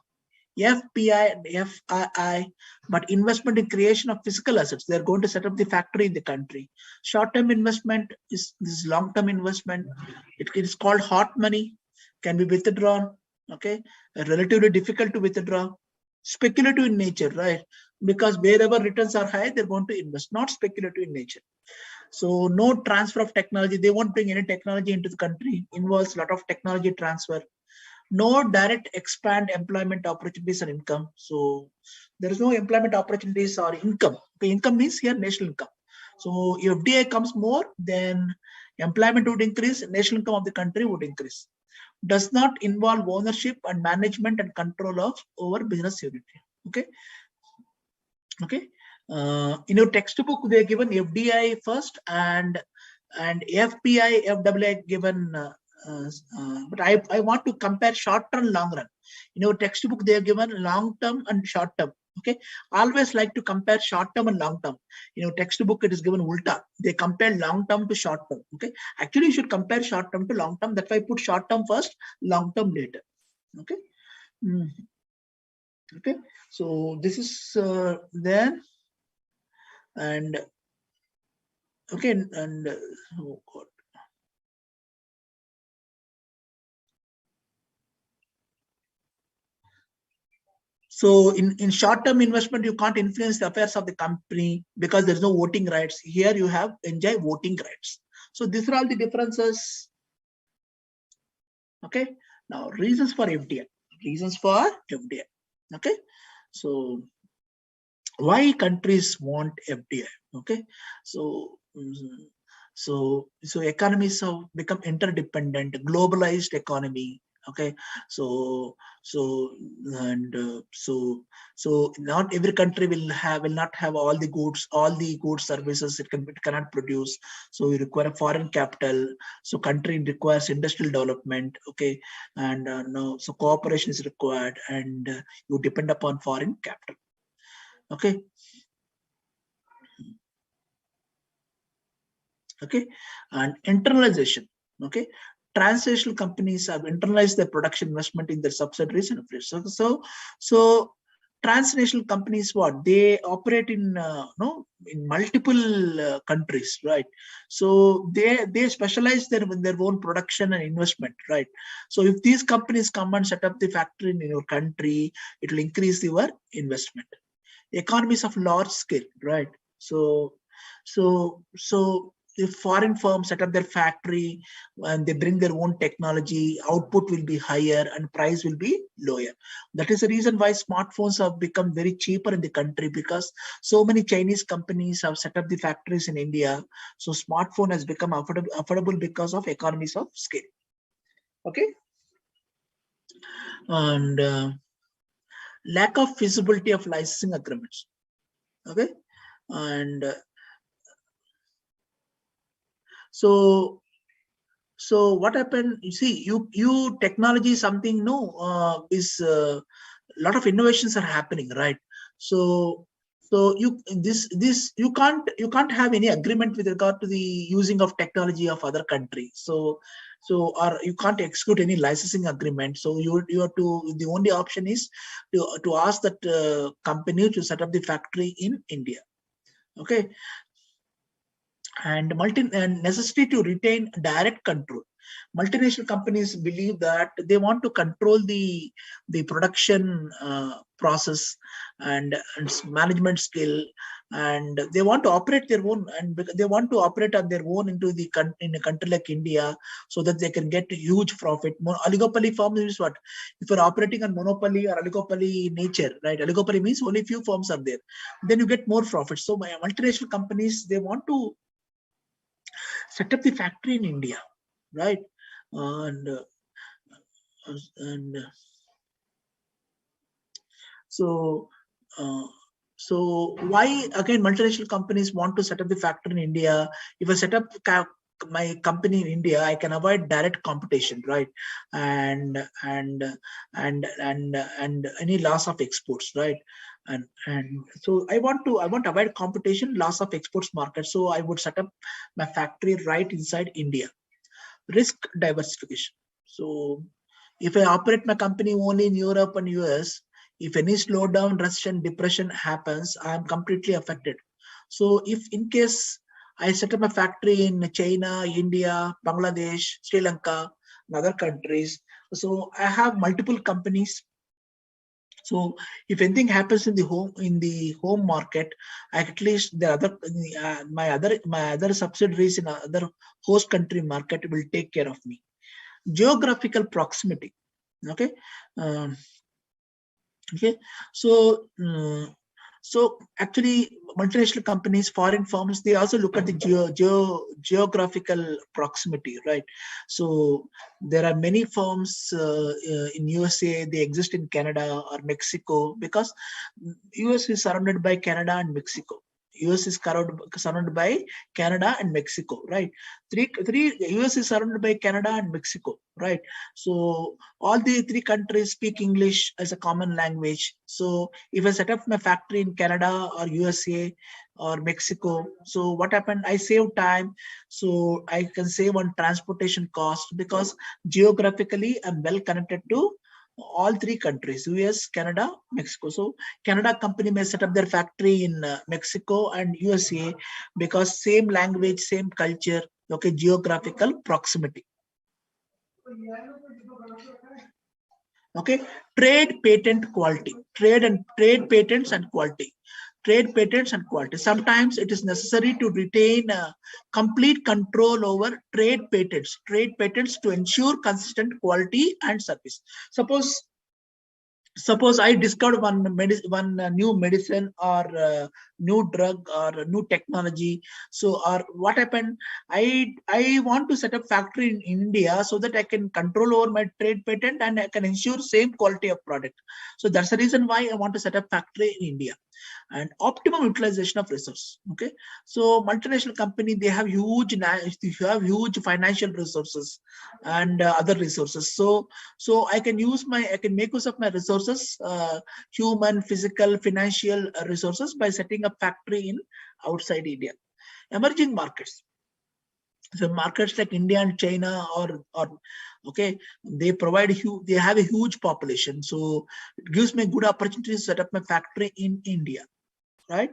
[SPEAKER 1] and FII, but investment in creation of physical assets. They're going to set up the factory in the country. Short-term investment is this long-term investment. It is called hot money, can be withdrawn. Okay, relatively difficult to withdraw. Speculative in nature, right? Because wherever returns are high, they're going to invest, not speculative in nature. So no transfer of technology. They won't bring any technology into the country. Involves a lot of technology transfer. No direct expand employment opportunities or income. So there is no employment opportunities or income. Okay, income means here national income. So if FDI comes more, then employment would increase, national income of the country would increase. Does not involve ownership and management and control of over business unit. Okay. Okay. In your textbook, they are given FDI first and FPI, FWI given. But I want to compare short term, long run. In your textbook, they are given long term and short term. Okay. Always like to compare short term and long term. In your textbook, it is given ulta. They compare long term to short term. Okay. Actually, you should compare short term to long term. That's why I put short term first, long term later. Okay. Okay. So this is there. And okay, and oh God. So in short-term investment, you can't influence the affairs of the company because there's no voting rights. Here you have enjoy voting rights. So these are all the differences. Okay. Now reasons for FDI. Reasons for FDI. Okay. So why countries want FDI? Okay. So so economies have become interdependent, globalized economy. Okay, so so not every country will not have all the goods services it cannot produce. So you require a foreign capital. So country requires industrial development. Okay, and no, so cooperation is required, and you depend upon foreign capital. Okay. Okay, and internalization. Okay, transnational companies have internalized their production investment in their subsidiaries and affiliates. So transnational companies, what they operate in no, in multiple countries, right? So they specialize in their own production and investment, right? So if these companies come and set up the factory in your country, it will increase your investment. Economies of large scale, right? So if foreign firms set up their factory and they bring their own technology, output will be higher and price will be lower. That is the reason why smartphones have become very cheaper in the country, because so many Chinese companies have set up the factories in India. So smartphone has become affordable because of economies of scale. Okay, and lack of feasibility of licensing agreements. Okay, and so what happened, you see, you technology is something, no, is lot of innovations are happening, right? So you this you can't have any agreement with regard to the using of technology of other countries. So or you can't execute any licensing agreement. So you have to, the only option is to ask that company to set up the factory in India. Okay, and necessity to retain direct control. Multinational companies believe that they want to control the production process and management skill, and they want to operate their own, and they want to operate on their own in a country like India, so that they can get huge profit. Oligopoly firms is what? If you're operating on monopoly or oligopoly nature, right? Oligopoly means only few firms are there, then you get more profit. So multinational companies, they want to set up the factory in India, right? And and so uh, so why again multinational companies want to set up the factory in India? If I set up my company in India, I can avoid direct competition, right? And any loss of exports, right? And so I want to avoid competition, loss of exports market. So I would set up my factory right inside India. Risk diversification. So if I operate my company only in Europe and US, if any slowdown, recession, depression happens, I am completely affected. So if in case I set up a factory in China, India, Bangladesh, Sri Lanka, and other countries, so I have multiple companies. So if anything happens in the home market, at least the other my other subsidiaries in other host country market will take care of me. Geographical proximity. Okay. Um, okay. So so actually multinational companies, foreign firms, they also look at the geographical proximity, right? So there are many firms in USA, they exist in Canada or Mexico, because US is surrounded by Canada and Mexico. US is surrounded by Canada and Mexico, right? Three US is surrounded by Canada and Mexico, right? So all the three countries speak English as a common language. So if I set up my factory in Canada or USA or Mexico, so what happened? I save time, so I can save on transportation cost, because geographically I'm well connected to all three countries: US, Canada, Mexico. So Canada company may set up their factory in Mexico and USA, because same language, same culture. Okay, geographical proximity. Okay, trade patent quality, trade patents and quality. Trade patents and quality. Sometimes it is necessary to retain complete control over trade patents to ensure consistent quality and service. Suppose I discovered one new medicine or new drug or new technology. So, or what happened? I want to set up factory in India so that I can control over my trade patent and I can ensure same quality of product. So that's the reason why I want to set up factory in India. And optimum utilization of resource. Okay, so multinational company, they have huge financial resources and other resources. So I can make use of my resources, human, physical, financial resources by setting up factory in outside India. Emerging markets. So markets like India and China or okay, they they have a huge population. So it gives me good opportunity to set up my factory in India, right?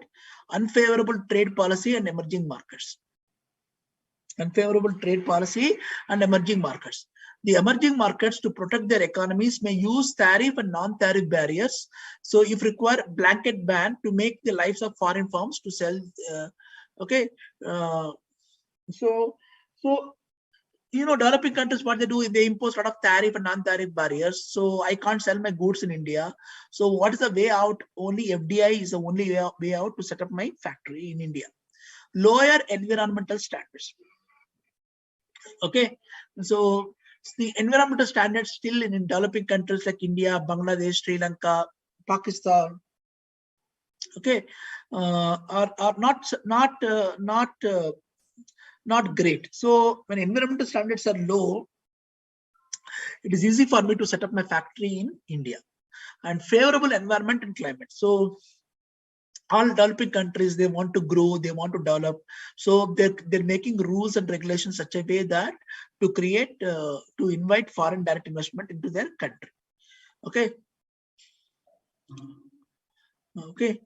[SPEAKER 1] Unfavorable trade policy and emerging markets. Unfavorable trade policy and emerging markets. The emerging markets, to protect their economies, may use tariff and non-tariff barriers. So if require blanket ban to make the lives of foreign firms to sell, okay. So developing countries, what they do is they impose a lot of tariff and non-tariff barriers. So I can't sell my goods in India. So what is the way out? Only FDI is the only way out to set up my factory in India. Lower environmental standards. Okay, so the environmental standards still in developing countries like India, Bangladesh, Sri Lanka, Pakistan, okay, are not great. So when environmental standards are low, it is easy for me to set up my factory in India. And favorable environment and climate. So all developing countries, they want to grow, they want to develop. So they're making rules and regulations such a way that to create, to invite foreign direct investment into their country. Okay. Okay.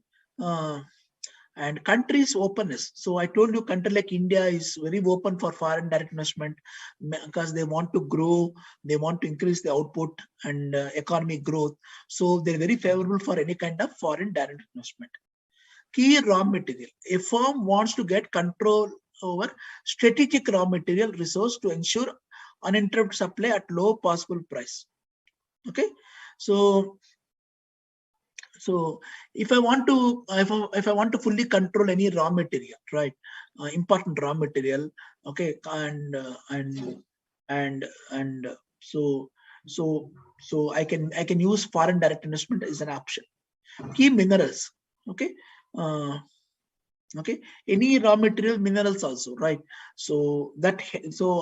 [SPEAKER 1] And countries' openness. So I told you, country like India is very open for foreign direct investment because they want to grow, they want to increase the output and economic growth. So they're very favorable for any kind of foreign direct investment. Key raw material. A firm wants to get control over strategic raw material resource to ensure uninterrupted supply at low possible price. Okay, so if I want to fully control any raw material, right, important raw material, okay, and so I can use foreign direct investment as an option. Key minerals. Okay, okay, any raw material, minerals also, right? So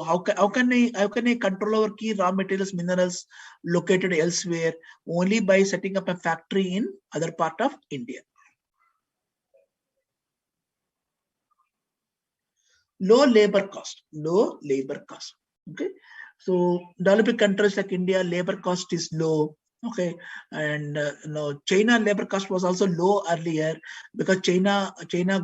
[SPEAKER 1] how can I control our key raw materials, minerals located elsewhere? Only by setting up a factory in other part of India. Low labor cost. Okay, so developing countries like India, labor cost is low. Okay, and China labor cost was also low earlier because China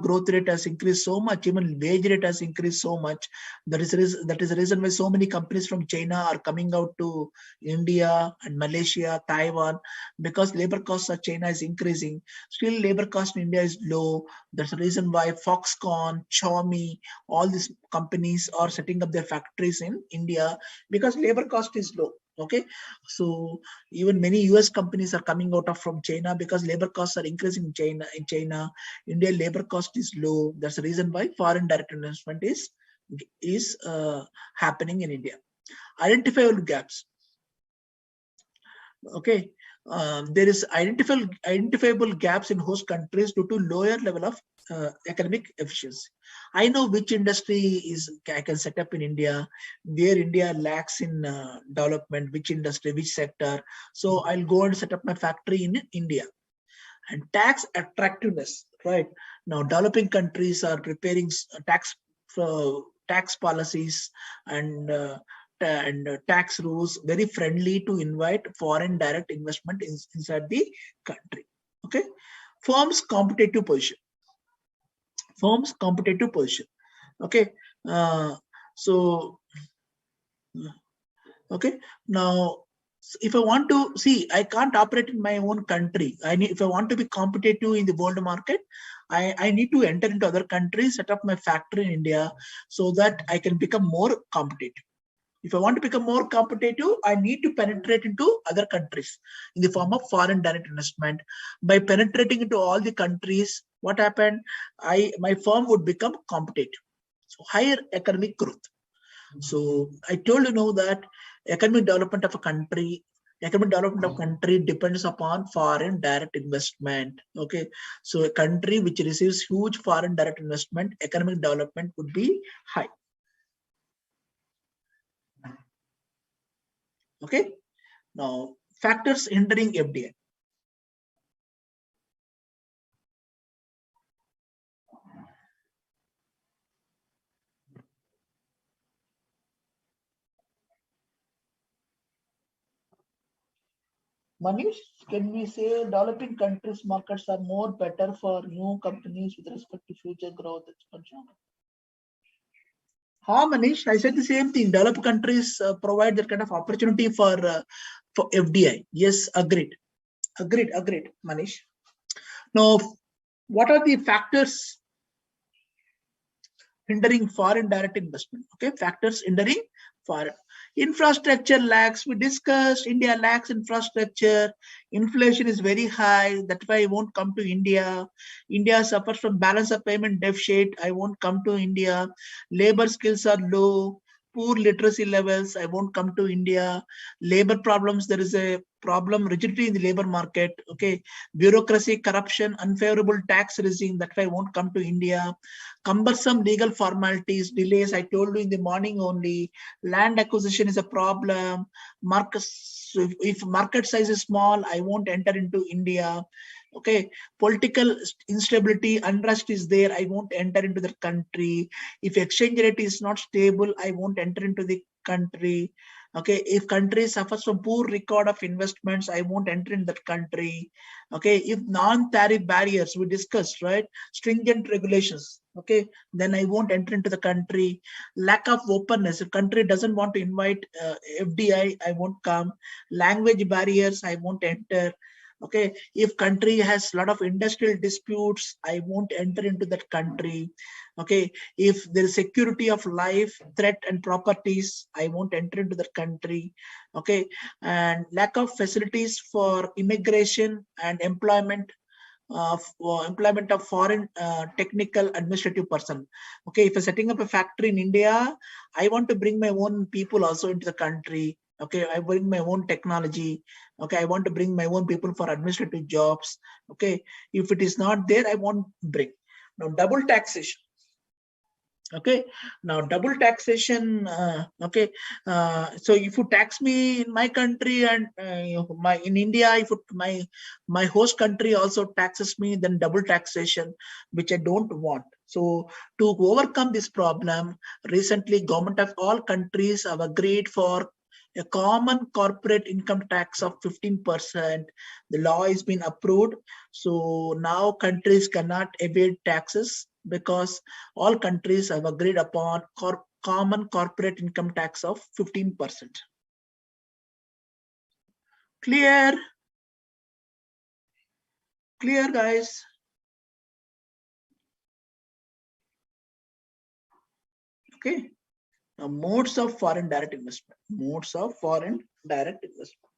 [SPEAKER 1] growth rate has increased so much, even wage rate has increased so much. That is the reason why so many companies from China are coming out to India and Malaysia, Taiwan, because labor costs of China is increasing. Still labor cost in India is low. That's the reason why Foxconn, Xiaomi, all these companies are setting up their factories in India because labor cost is low. Okay, so even many US companies are coming out of from China because labor costs are increasing in China. India labor cost is low. That's the reason why foreign direct investment is happening in India. Identifiable gaps. Okay, there is identifiable gaps in host countries due to lower level of economic efficiency. I know which industry I can set up in India, where India lacks in development, which industry, which sector. So I'll go and set up my factory in India. And tax attractiveness, right? Now developing countries are preparing tax policies and tax rules very friendly to invite foreign direct investment inside the country. Okay, firms competitive position. Okay, okay, now if I want to see, I can't operate in my own country. If I want to be competitive in the world market, I need to enter into other countries, set up my factory in India so that I can become more competitive. If I want to become more competitive, I need to penetrate into other countries in the form of foreign direct investment. By penetrating into all the countries, what happened? My firm would become competitive. So higher economic growth. So I told you know that economic development of a country depends upon foreign direct investment. Okay, so a country which receives huge foreign direct investment, economic development would be high. Okay, now factors hindering FDI. Manish, can we say developing countries markets are more better for new companies with respect to future growth expansion? Manish, I said the same thing. Developed countries provide that kind of opportunity for FDI. Yes, agreed. Agreed, Manish. Now, what are the factors hindering foreign direct investment? Okay, factors hindering foreign. Infrastructure lacks. We discussed India lacks infrastructure. Inflation is very high. That's why I won't come to India. India suffers from balance of payment deficit. I won't come to India. Labor skills are low. Poor literacy levels. I won't come to India. Labor problems. There is a problem, rigidity in the labor market. Okay, bureaucracy, corruption, unfavorable tax regime. That's why I won't come to India. Cumbersome legal formalities, delays. I told you in the morning only. Land acquisition is a problem. If market size is small, I won't enter into India. Okay, political instability, unrest is there. I won't enter into the country. If exchange rate is not stable, I won't enter into the country. Okay, if country suffers from poor record of investments, I won't enter in that country. Okay, if non-tariff barriers we discussed, right? Stringent regulations. Okay, then I won't enter into the country. Lack of openness. If country doesn't want to invite FDI, I won't come. Language barriers, I won't enter. Okay, if country has a lot of industrial disputes, I won't enter into that country. Okay, if there is security of life, threat and properties, I won't enter into that country. Okay, and lack of facilities for immigration and employment of foreign technical administrative person. Okay, if I'm setting up a factory in India, I want to bring my own people also into the country. Okay, I bring my own technology. Okay, I want to bring my own people for administrative jobs. Okay, if it is not there, I won't bring. Now, double taxation. Okay, now double taxation. Okay, so if you tax me in my country and in India, if my host country also taxes me, then double taxation, which I don't want. So to overcome this problem, recently government of all countries have agreed for a common corporate income tax of 15%. The law has been approved. So now countries cannot evade taxes because all countries have agreed upon common corporate income tax of 15%. Clear? Clear, guys? Okay. Now, modes of foreign direct investment. Modes of foreign direct investment.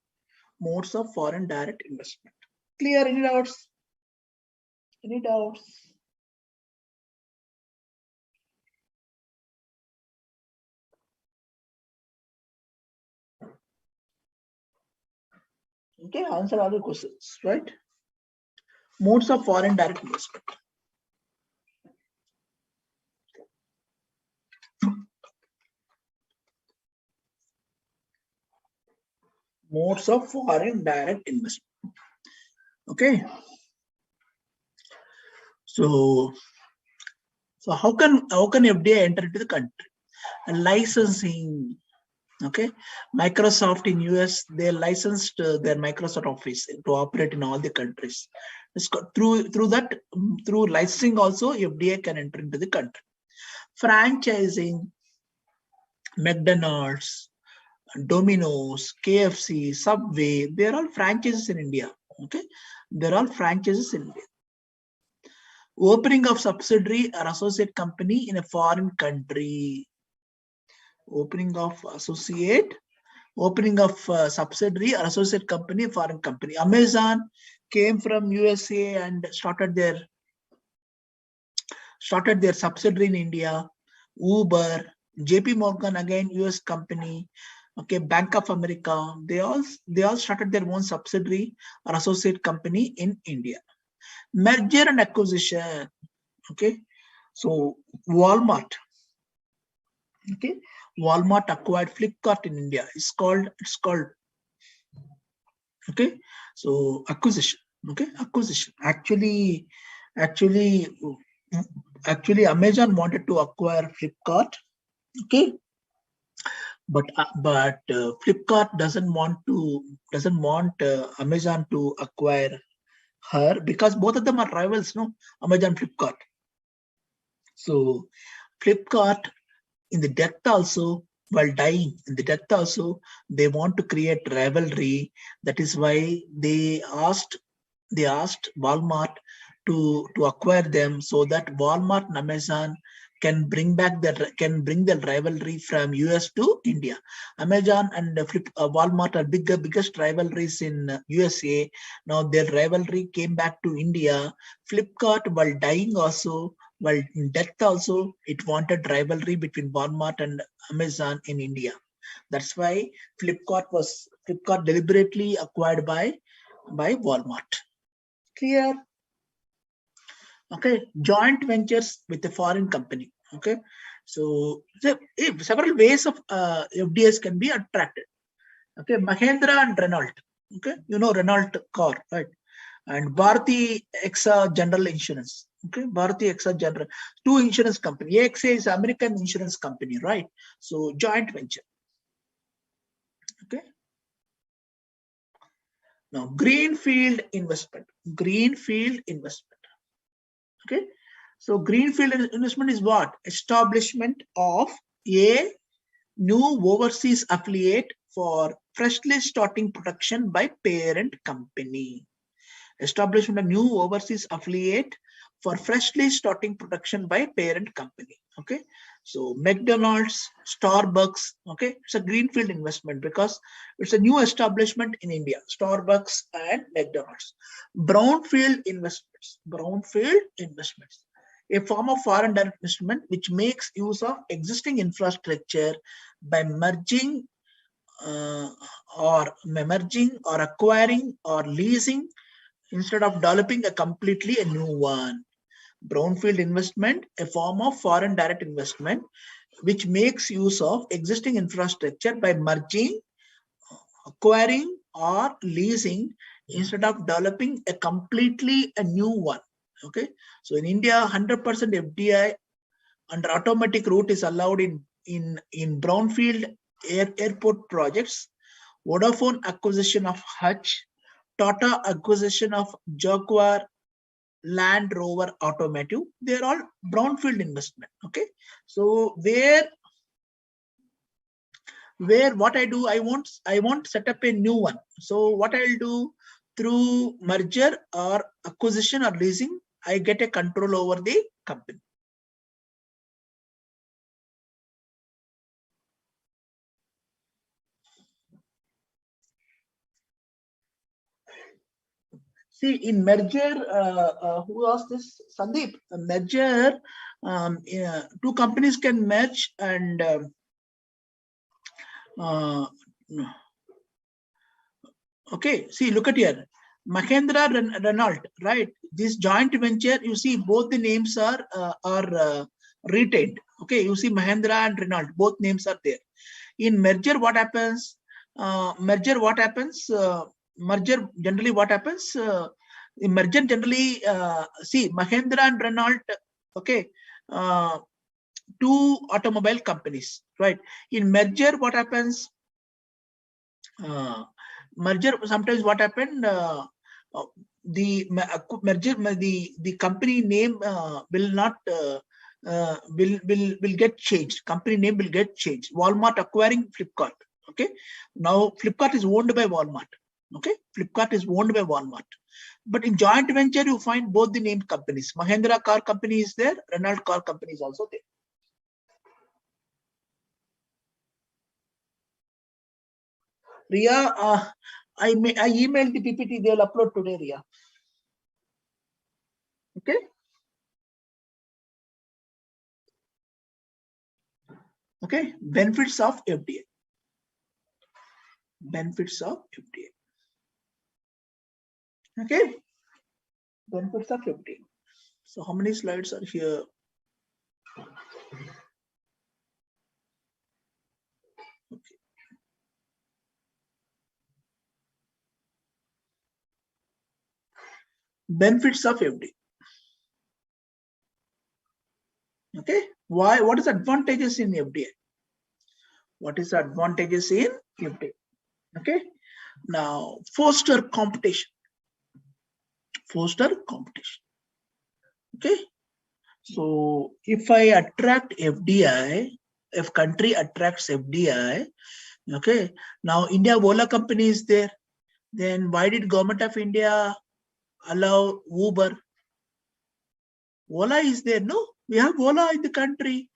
[SPEAKER 1] Modes of foreign direct investment. Clear? Any doubts? Any doubts? Okay, answer all the questions, right? Modes of foreign direct investment. Modes of foreign direct investment. Okay. So how can FDI enter into the country? Licensing. Okay, Microsoft in US, they licensed their Microsoft Office to operate in all the countries. Through licensing also, FDI can enter into the country. Franchising, McDonald's, Domino's, KFC, Subway, they're all franchises in India. Okay, they're all franchises in India. Opening of subsidiary or associate company in a foreign country. Opening of associate, opening of subsidiary or associate company, foreign company. Amazon came from USA and started their subsidiary in India. Uber, JP Morgan, again US company. Okay, Bank of America, they all started their own subsidiary or associate company in India. Merger and acquisition. Okay, so Walmart. Okay, Walmart acquired Flipkart in India. It's called okay. So acquisition. Okay, acquisition. Actually, Amazon wanted to acquire Flipkart. Okay, but Flipkart doesn't want Amazon to acquire her because both of them are rivals, no? Amazon, Flipkart. So Flipkart, in the death also, while dying, in the death also, they want to create rivalry. That is why they asked Walmart to acquire them, so that Walmart and Amazon can bring the rivalry from US to India. Amazon and Walmart are biggest rivalries in USA. Now their rivalry came back to India. Flipkart, while dying also, while in death also, it wanted rivalry between Walmart and Amazon in India. That's why Flipkart deliberately acquired by Walmart. Clear? Okay, joint ventures with a foreign company. Okay, so several ways of FDIs can be attracted. Okay, Mahindra and Renault. Okay, you know Renault car, right? And Bharti Exa General Insurance. Okay, Bharti Exa General, two insurance company. AXA is American insurance company, right? So joint venture. Okay. Now greenfield investment. Greenfield investment. Okay. So greenfield investment is what? Establishment of a new overseas affiliate for freshly starting production by parent company. Establishment of new overseas affiliate for freshly starting production by parent company. Okay, so McDonald's, Starbucks. Okay, it's a greenfield investment because it's a new establishment in India. Starbucks and McDonald's. Brownfield investments. Brownfield investments, a form of foreign direct investment which makes use of existing infrastructure by merging or acquiring or leasing instead of developing a new one. Brownfield investment, a form of foreign direct investment, which makes use of existing infrastructure by merging, acquiring, or leasing instead of developing a new one. Okay, so in India, 100% FDI under automatic route is allowed in brownfield airport projects. Vodafone acquisition of Hutch, Tata acquisition of Jaguar Land Rover Automotive, they're all brownfield investment. Okay, so where what I do, I won't set up a new one. So what I'll do, through merger or acquisition or leasing, I get a control over the company. See, in merger, who asked this? Sandeep. A merger, two companies can merge and okay, see, look at here. Mahindra Renault, right? This joint venture, you see both the names are retained. Okay, you see Mahindra and Renault, both names are there. In merger, what happens? Merger generally what happens? In merger generally, see Mahindra and Renault, okay, two automobile companies, right? In merger, what happens? Merger, sometimes what happened, the merger, the company name will not will get changed. Company name will get changed. Walmart acquiring Flipkart. Okay, now Flipkart is owned by Walmart. Okay, Flipkart is owned by Walmart. But in joint venture, you find both the named companies. Mahindra car company is there, Renault car company is also there. Ria, I emailed the PPT. They will upload today, Ria. Okay. Okay. Benefits of FDI. Benefits of FDI. Okay. Benefits of FDI. So how many slides are here? Okay. Benefits of FDI. Okay. Why? What is advantages in FDI? What is the advantages in FDI? Okay. Now, foster competition. Foster competition. Okay. So if I attract FDI, if country attracts FDI, okay. Now India Ola company is there. Then why did government of India allow Uber? Ola is there, no? We have Ola in the country.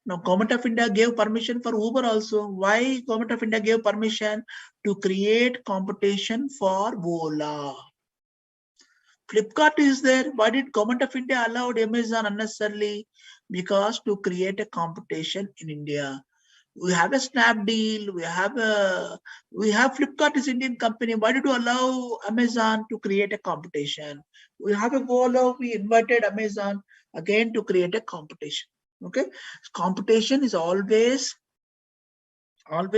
[SPEAKER 1] Now government of India gave permission for Uber also. Why government of India gave permission? To create competition for Ola. Flipkart is there. Why did government of India allowed Amazon unnecessarily? Because to create a competition in India. We have a Snapdeal. We have Flipkart is Indian company. Why did you allow Amazon to create a competition? We have a Volo. We invited Amazon again to create a competition. Okay, competition is always good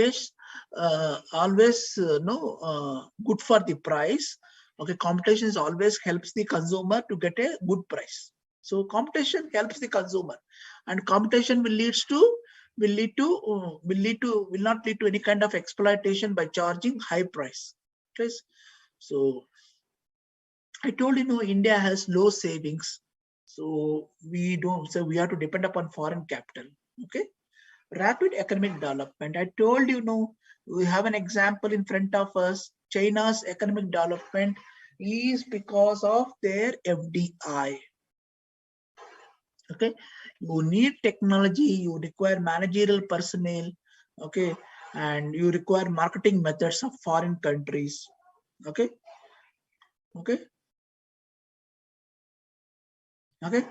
[SPEAKER 1] for the price. Okay, competition is always helps the consumer to get a good price. So competition helps the consumer, and competition will not lead to any kind of exploitation by charging high price. Okay, so I told you, India has low savings, so we have to depend upon foreign capital. Okay. Rapid economic development. I told you, we have an example in front of us. China's economic development is because of their FDI. Okay, you need technology, you require managerial personnel, okay, and you require marketing methods of foreign countries. Okay, okay, okay.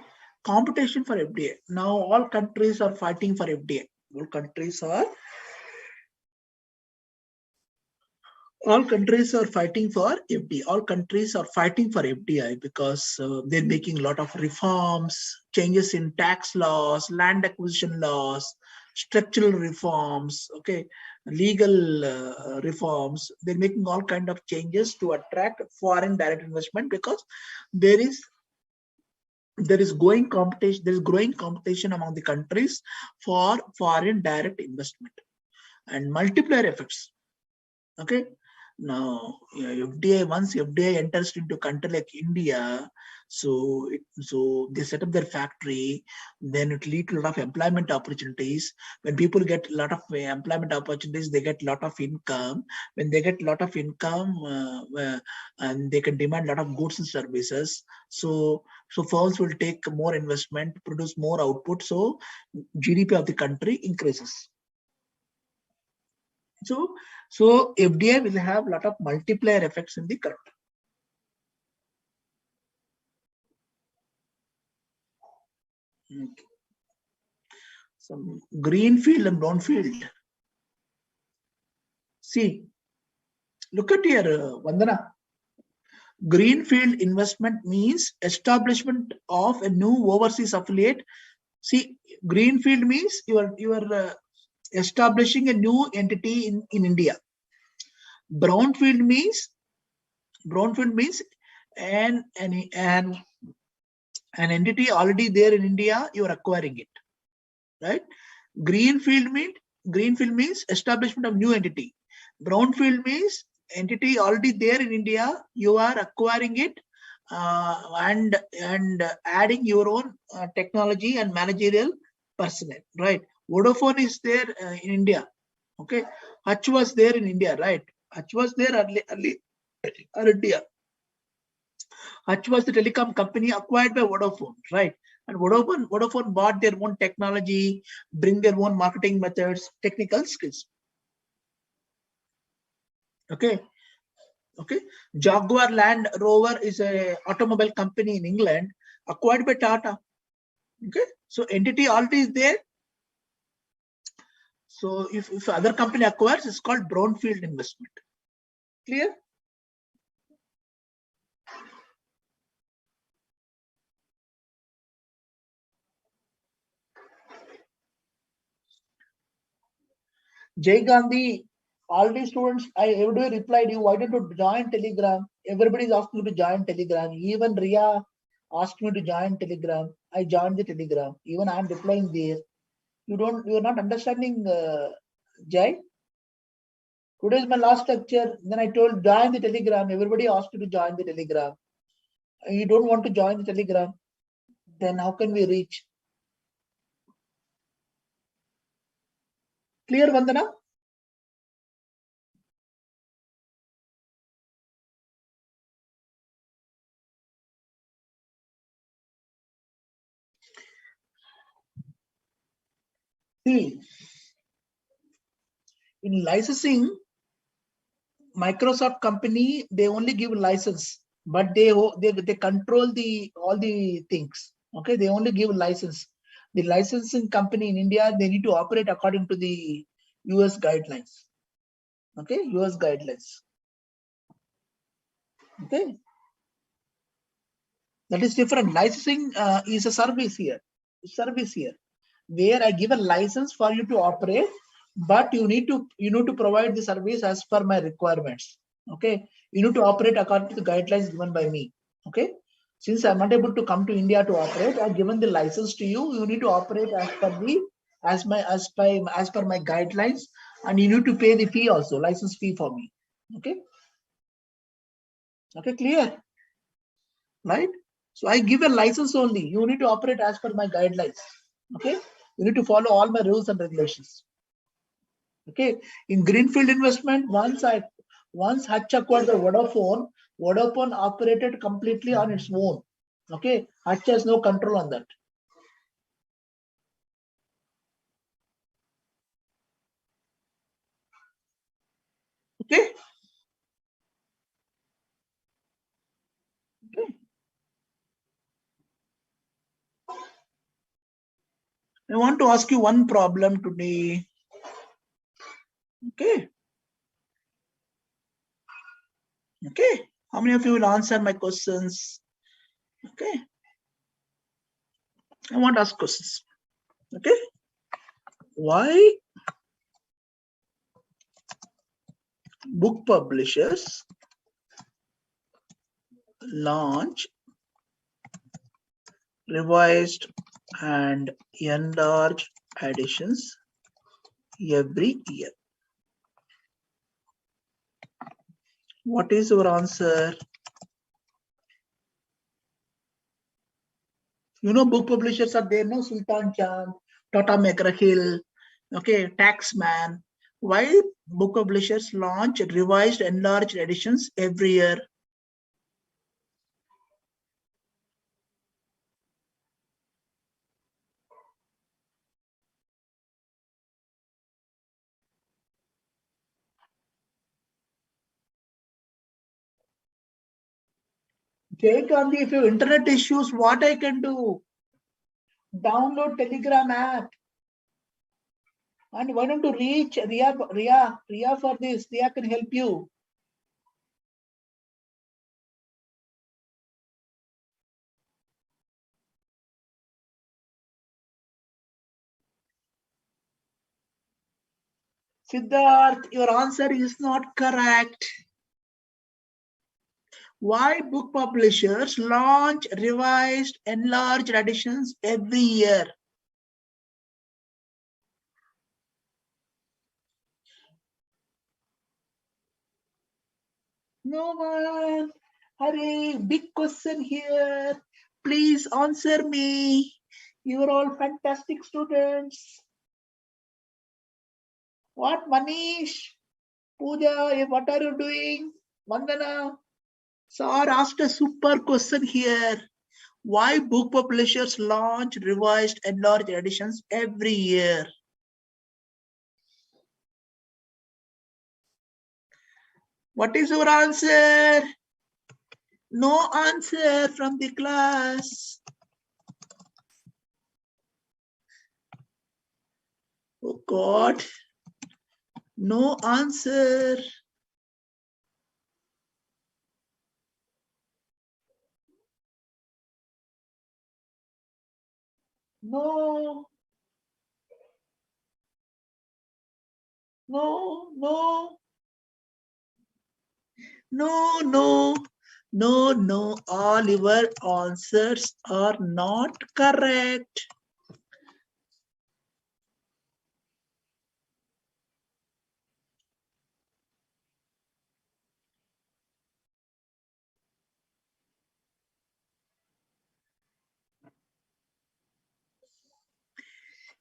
[SPEAKER 1] Competition for FDI. Now all countries are fighting for FDI. All countries are fighting for FDI. All countries are fighting for FDI because they're making a lot of reforms, changes in tax laws, land acquisition laws, structural reforms, okay, legal reforms. They're making all kind of changes to attract foreign direct investment because there is growing competition among the countries for foreign direct investment and multiplier effects. Okay. Now, once FDI enters into country like India, so they set up their factory, then it leads to a lot of employment opportunities. When people get a lot of employment opportunities, they get a lot of income. When they get a lot of income, and they can demand a lot of goods and services. So firms will take more investment, produce more output. So GDP of the country increases. So FDI will have a lot of multiplier effects in the country. Okay. Some greenfield and brownfield. See, look at here, Vandana. Greenfield investment means establishment of a new overseas affiliate. See, greenfield means you are establishing a new entity in India. Brownfield means an entity already there in India, you are acquiring it, right? Greenfield means establishment of new entity. Brownfield means entity already there in India, you are acquiring it and adding your own technology and managerial personnel, right? Vodafone is there in India. Okay, Hutch was there in India, right? Hutch was there earlier. Hutch was the telecom company acquired by Vodafone, right? And Vodafone bought their own technology, bring their own marketing methods, technical skills. Okay. Okay. Jaguar Land Rover is a automobile company in England acquired by Tata. Okay. So entity already is there. So if other company acquires, it's called brownfield investment. Clear? Jay Gandhi, all these students, I everybody replied you, why don't you join Telegram? Everybody is asking me to join Telegram. Even Ria asked me to join Telegram. I joined the Telegram. Even I am replying there. You're not understanding, Jay? Today is my last lecture. Then I told join the Telegram. Everybody asked you to join the Telegram. You don't want to join the Telegram. Then how can we reach? Clear, Vandana? See, in licensing, Microsoft company, they only give license, but they control the all the things. Okay, they only give license. The licensing company in India, they need to operate according to the US guidelines. Okay, US guidelines. Okay, that is different. Licensing is a service here. Service here, where I give a license for you to operate, but you need to provide the service as per my requirements. Okay, you need to operate according to the guidelines given by me. Okay, since I'm not able to come to India to operate, I've given the license to you. You need to operate as per my guidelines, and you need to pay the fee also, license fee for me. Okay, okay, clear, right? So I give a license only. You need to operate as per my guidelines. Okay, you need to follow all my rules and regulations. Okay, in greenfield investment, once Hutch acquired the Vodafone operated completely on its own. Okay, Hutch has no control on that. Okay, okay. I want to ask you one problem today. Okay, okay. How many of you will answer my questions? Okay, I want to ask questions. Okay, why book publishers launch revised and enlarged editions every year? What is your answer? You know, book publishers are there, no? Sultan Chand, Tata McGraw-Hill, okay, Taxman. Why book publishers launch revised, enlarged editions every year? Jay Gandhi, if you have internet issues, what I can do? Download Telegram app. And why don't you reach Ria for this? Ria can help you. Siddharth, your answer is not correct. Why book publishers launch revised, enlarged editions every year? No one. Hurry, big question here. Please answer me. You are all fantastic students. What, Manish? Pooja, what are you doing? Vandana? Sir asked a super question here. Why book publishers launch revised, enlarged editions every year? What is your answer? No answer from the class. Oh God. No answer. No. No, no. No, no. No, no. All your answers are not correct.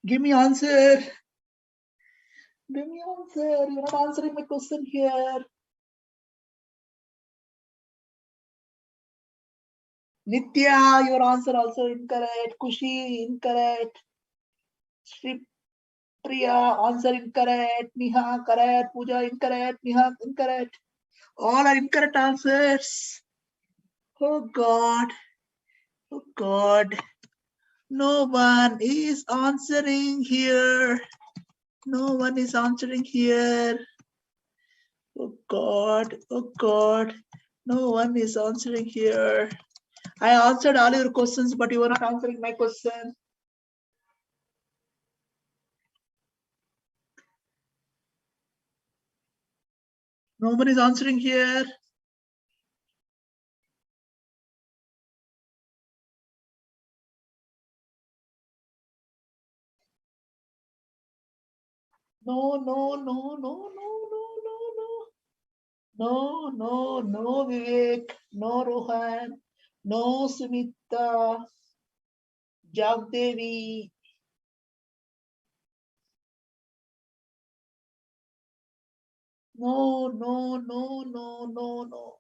[SPEAKER 1] Give me answer. Give me answer. You're not answering my question here. Nitya, your answer also incorrect. Kushi, incorrect. Sri Priya, answer incorrect. Neha, correct. Pooja, incorrect. Neha, incorrect. All are incorrect answers. Oh God. Oh God. No one is answering here. No one is answering here. Oh God. Oh God. No one is answering here. I answered all your questions, but you are not answering my question. No one is answering here. No, no, no, no, no, no, no, no. No, no, no, Vivek, no, Rohan, no, Sumita, Jagdevi. No, no, no, no, no, no.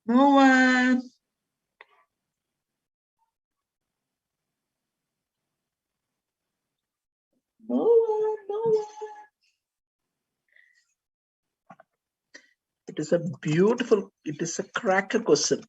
[SPEAKER 1] No one. No one, no one. It is a beautiful, it is a cracker question.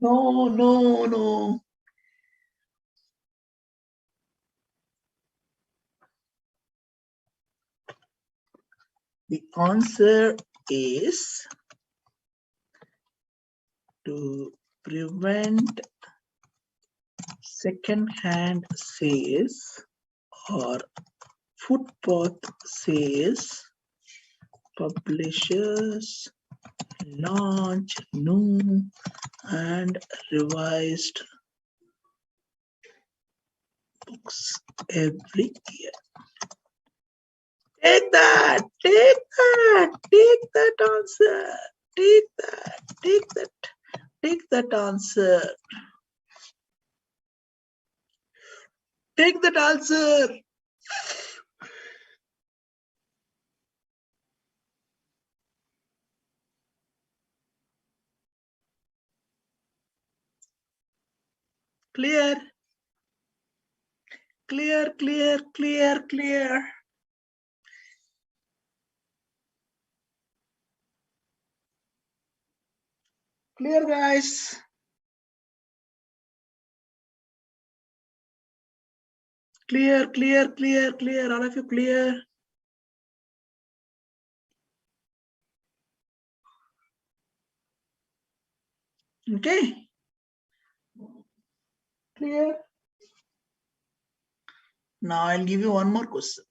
[SPEAKER 1] No, no, no. The answer is to prevent second-hand sales or footpath sales. Publishers launch new and revised books every year. Take that, take that, take that answer, take that, take that, take that answer, take that answer. Clear, clear, clear, clear, clear. Clear, guys. Clear, clear, clear, clear. All of you clear. Okay. Clear. Now I'll give you one more question.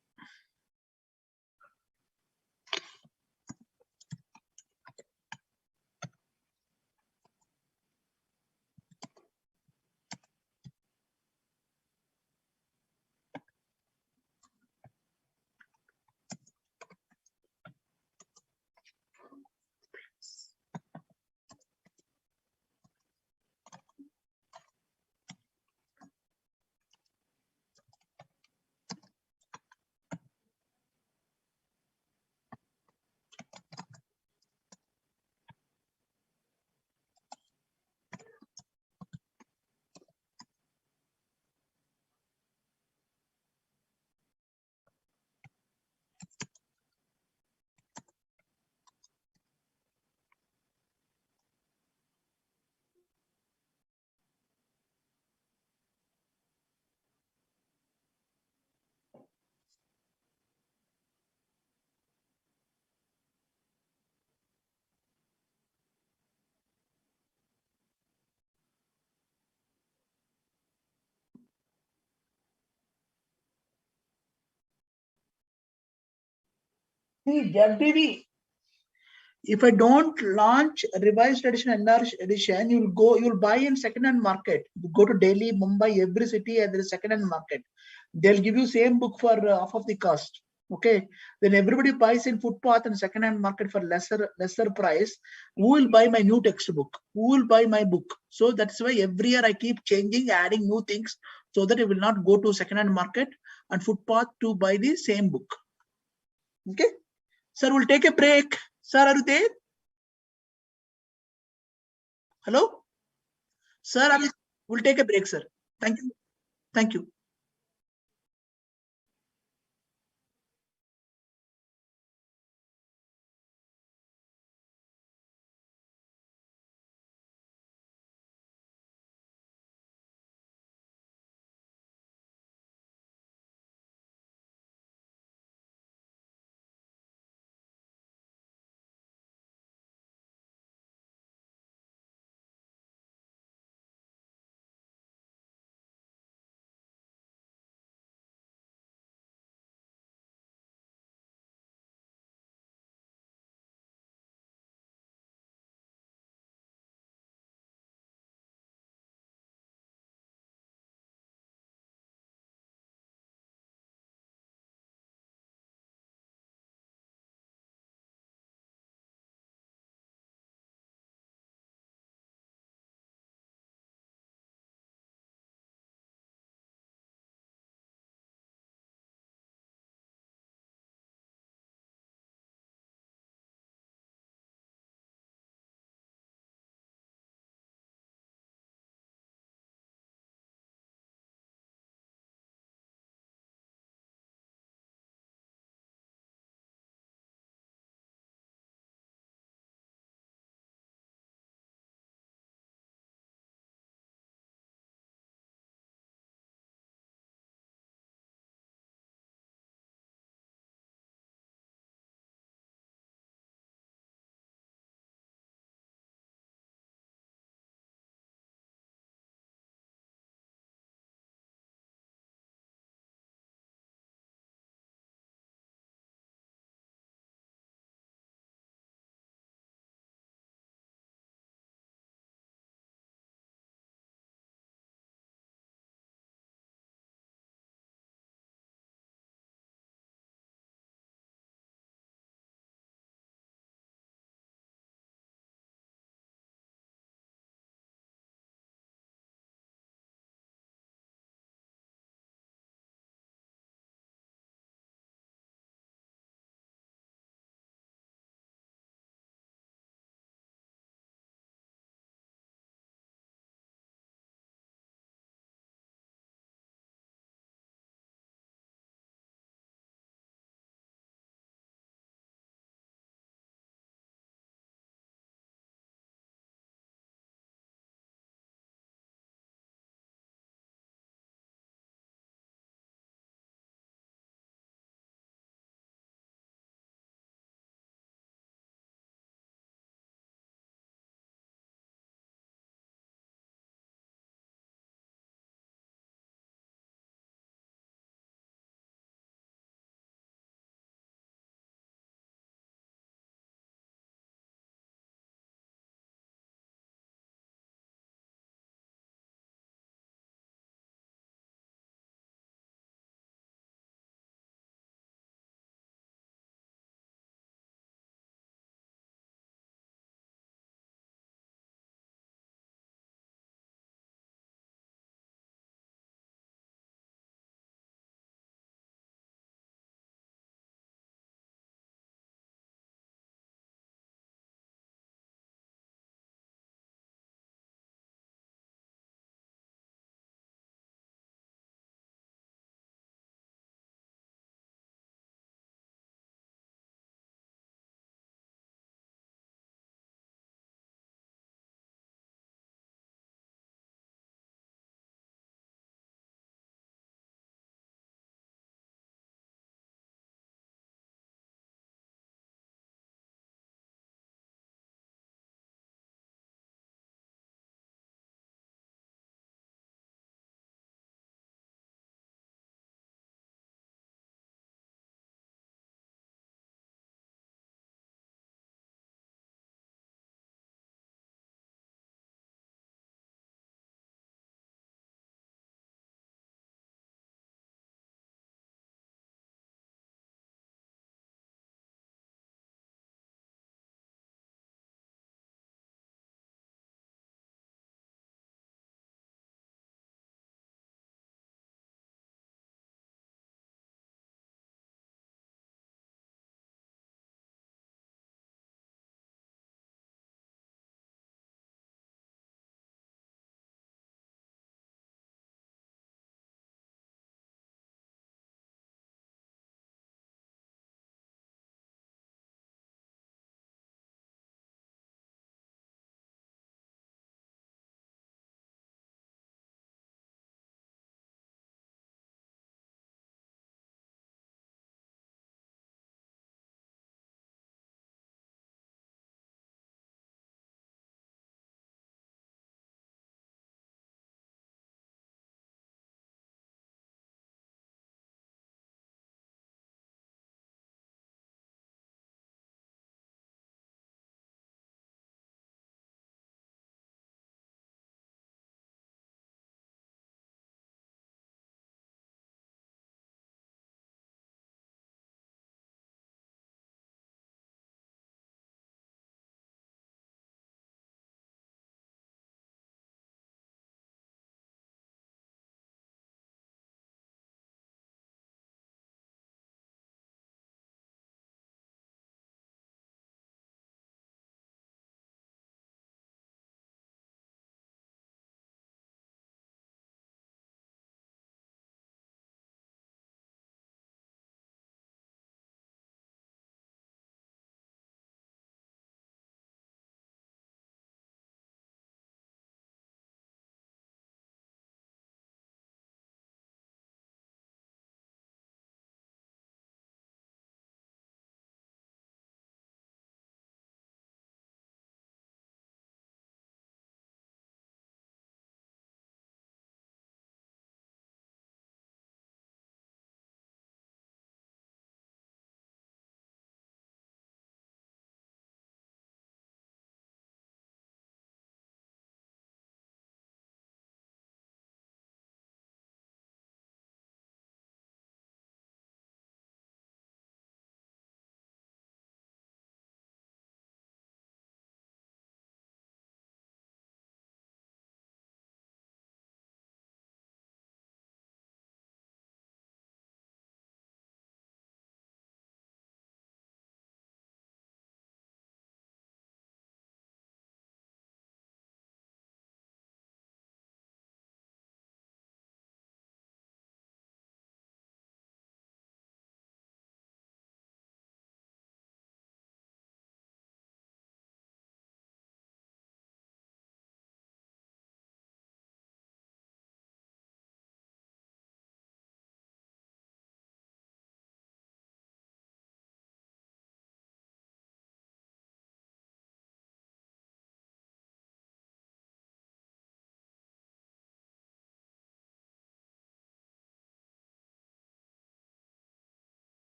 [SPEAKER 1] See, FDV. If I don't launch a revised edition, enlarged edition, you'll buy in second-hand market. You go to Delhi, Mumbai, every city, and there is second-hand market. They'll give you same book for half of the cost. Okay, then everybody buys in footpath and second-hand market for lesser price. Who will buy my new textbook? Who will buy my book? So that's why every year I keep changing, adding new things, so that it will not go to second-hand market and footpath to buy the same book. Okay, sir, we'll take a break. Sir, are you there? Hello? Sir, we'll take a break, sir. Thank you. Thank you.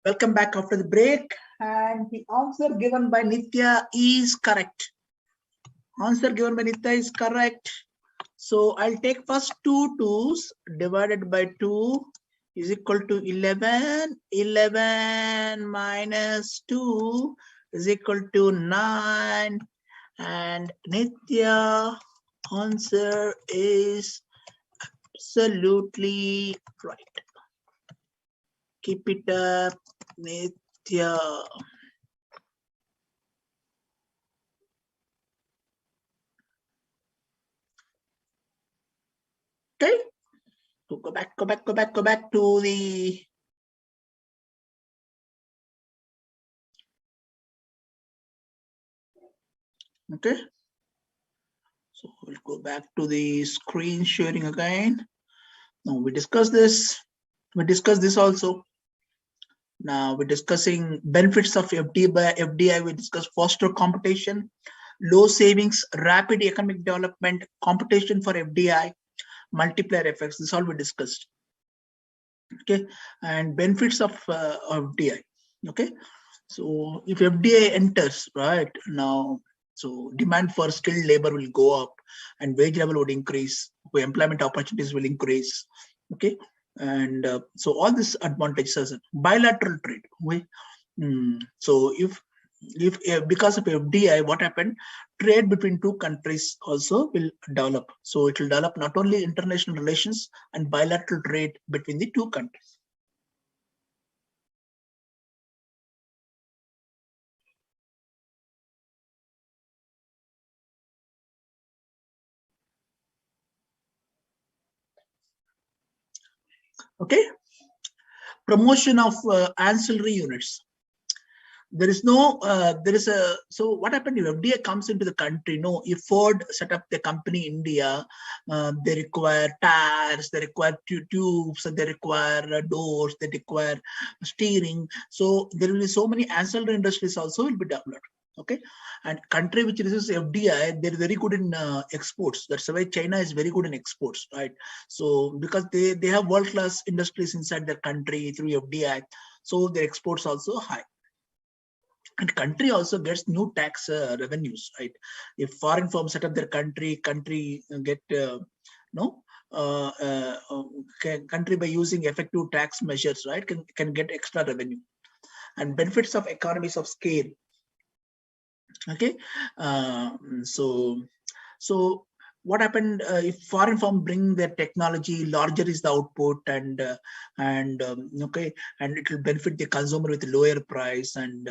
[SPEAKER 1] Welcome back after the break. And the answer given by Nitya is correct. Answer given by Nitya is correct. So I'll take first two 2's divided by 2 is equal to 11. 11 minus 2 is equal to 9. And Nitya answer is absolutely right. Keep it up, Nitya. Okay. So go back to the okay. So we'll go back to the screen sharing again. Now we discussed this. We discussed this also. Now we're discussing benefits of FDI. We discussed foster competition, low savings, rapid economic development, competition for FDI, multiplier effects. This all we discussed. Okay, and benefits of FDI. Okay, so if FDI enters right now, so demand for skilled labor will go up, and wage level would increase. Employment opportunities will increase. Okay, and so all these advantages. Bilateral trade. So if because of FDI, what happened? Trade between two countries also will develop. So it will develop not only international relations and bilateral trade between the two countries. Okay, promotion of ancillary units. There is no so what happened if FDI comes into the country? No, if Ford set up the company in India, they require tires, they require tubes, they require doors, they require steering. So there will be so many ancillary industries also will be developed. Okay, and country which uses FDI, they're very good in exports. That's why China is very good in exports, right? So because they have world-class industries inside their country through FDI, so their exports also high. And country also gets new tax revenues, right? If foreign firms set up their country get no country by using effective tax measures, right, can get extra revenue. And benefits of economies of scale. Okay, so what happened if foreign firm bring their technology, larger is the output, and okay, and it will benefit the consumer with lower price, and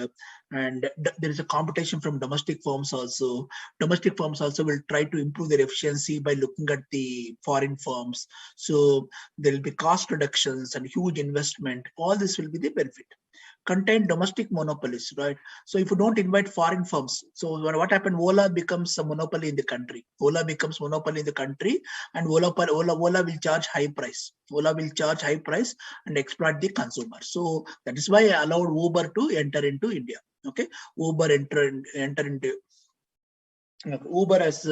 [SPEAKER 1] there is a competition from domestic firms also. Domestic firms also will try to improve their efficiency by looking at the foreign firms. So there will be cost reductions and huge investment. All this will be the benefit. Contain domestic monopolies, right? So if you don't invite foreign firms, so what happened? Ola becomes a monopoly in the country. Ola becomes monopoly in the country, and Ola will charge high price. Ola will charge high price and exploit the consumer. So that is why I allowed Uber to enter into India. Okay, Uber enter into Uber as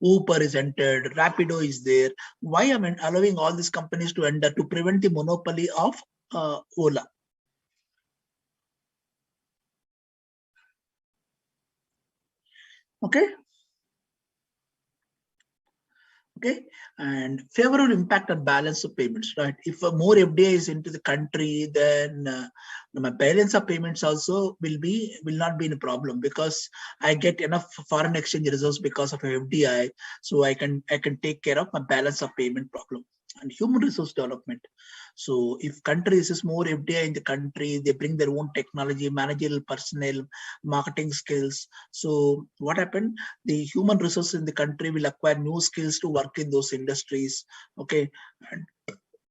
[SPEAKER 1] Uber is entered, Rapido is there. Why am I allowing all these companies to enter to prevent the monopoly of Ola? Okay. Okay, and favorable impact on balance of payments, right? If more FDI is into the country, then my balance of payments also will not be in a problem, because I get enough foreign exchange reserves because of FDI, so I can take care of my balance of payment problem. And human resource development. So if country uses more FDI in the country, they bring their own technology, managerial personnel, marketing skills. So what happened? The human resources in the country will acquire new skills to work in those industries. Okay, and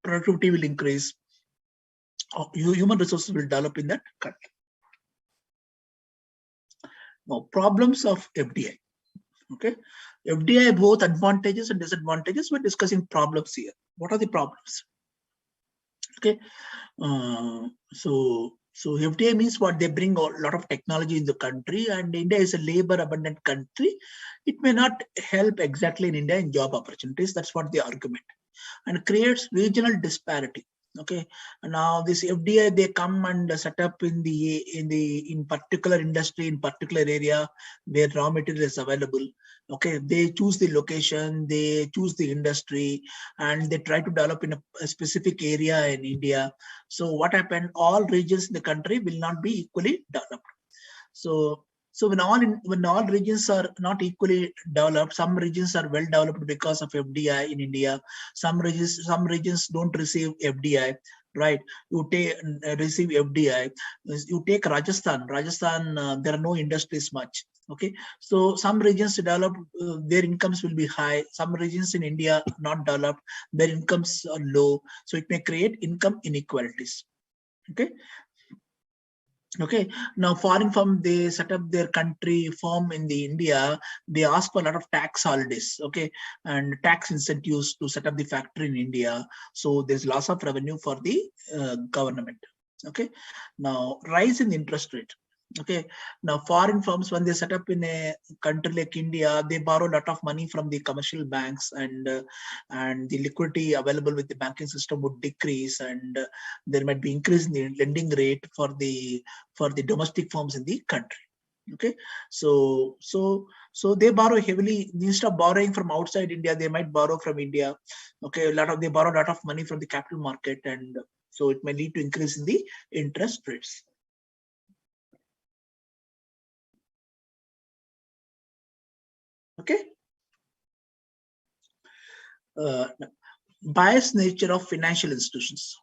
[SPEAKER 1] productivity will increase. Human resources will develop in that country. Now, problems of FDI. Okay, FDI both advantages and disadvantages. We're discussing problems here. What are the problems? Okay, so FDI means what? They bring a lot of technology in the country, and India is a labor abundant country. It may not help exactly in India in job opportunities. That's what the argument. And creates regional disparity. Okay, now this FDI, they come and set up in particular industry, in particular area where raw material is available. Okay, they choose the location, they choose the industry, and they try to develop in a specific area in India. So what happened? All regions in the country will not be equally developed. So when all regions are not equally developed, some regions are well developed because of FDI in India. Some regions don't receive FDI. Right, you take receive FDI. You take Rajasthan. Rajasthan, there are no industries much. Okay, so some regions developed, their incomes will be high. Some regions in India not developed, their incomes are low. So it may create income inequalities. Okay, okay, now foreign firm, they set up their country firm in the India, they ask for a lot of tax holidays, okay, and tax incentives to set up the factory in India. So there's loss of revenue for the government. Okay, now rise in interest rate. Okay, now foreign firms, when they set up in a country like India, they borrow a lot of money from the commercial banks, and the liquidity available with the banking system would decrease, and there might be increase in the lending rate for the domestic firms in the country. Okay, so they borrow heavily. Instead of borrowing from outside India, they might borrow from India. Okay, they borrow a lot of money from the capital market, and so it may lead to increase in the interest rates. Okay, biased nature of financial institutions.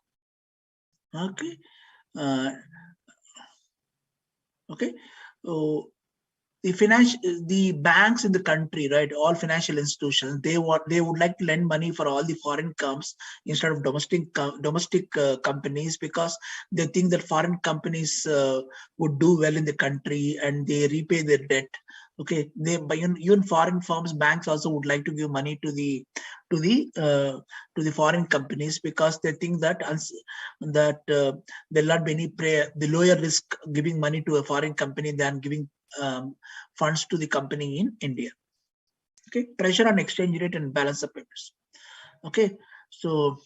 [SPEAKER 1] Okay, uh, okay. So the banks in the country, right, all financial institutions, they would like to lend money for all the foreign comes instead of domestic companies, because they think that foreign companies would do well in the country and they repay their debt. Okay, even foreign firms, banks also would like to give money to the uh, to the foreign companies, because they think that there'll not be the lower risk giving money to a foreign company than giving funds to the company in India. Okay, pressure on exchange rate and balance of payments. Okay, so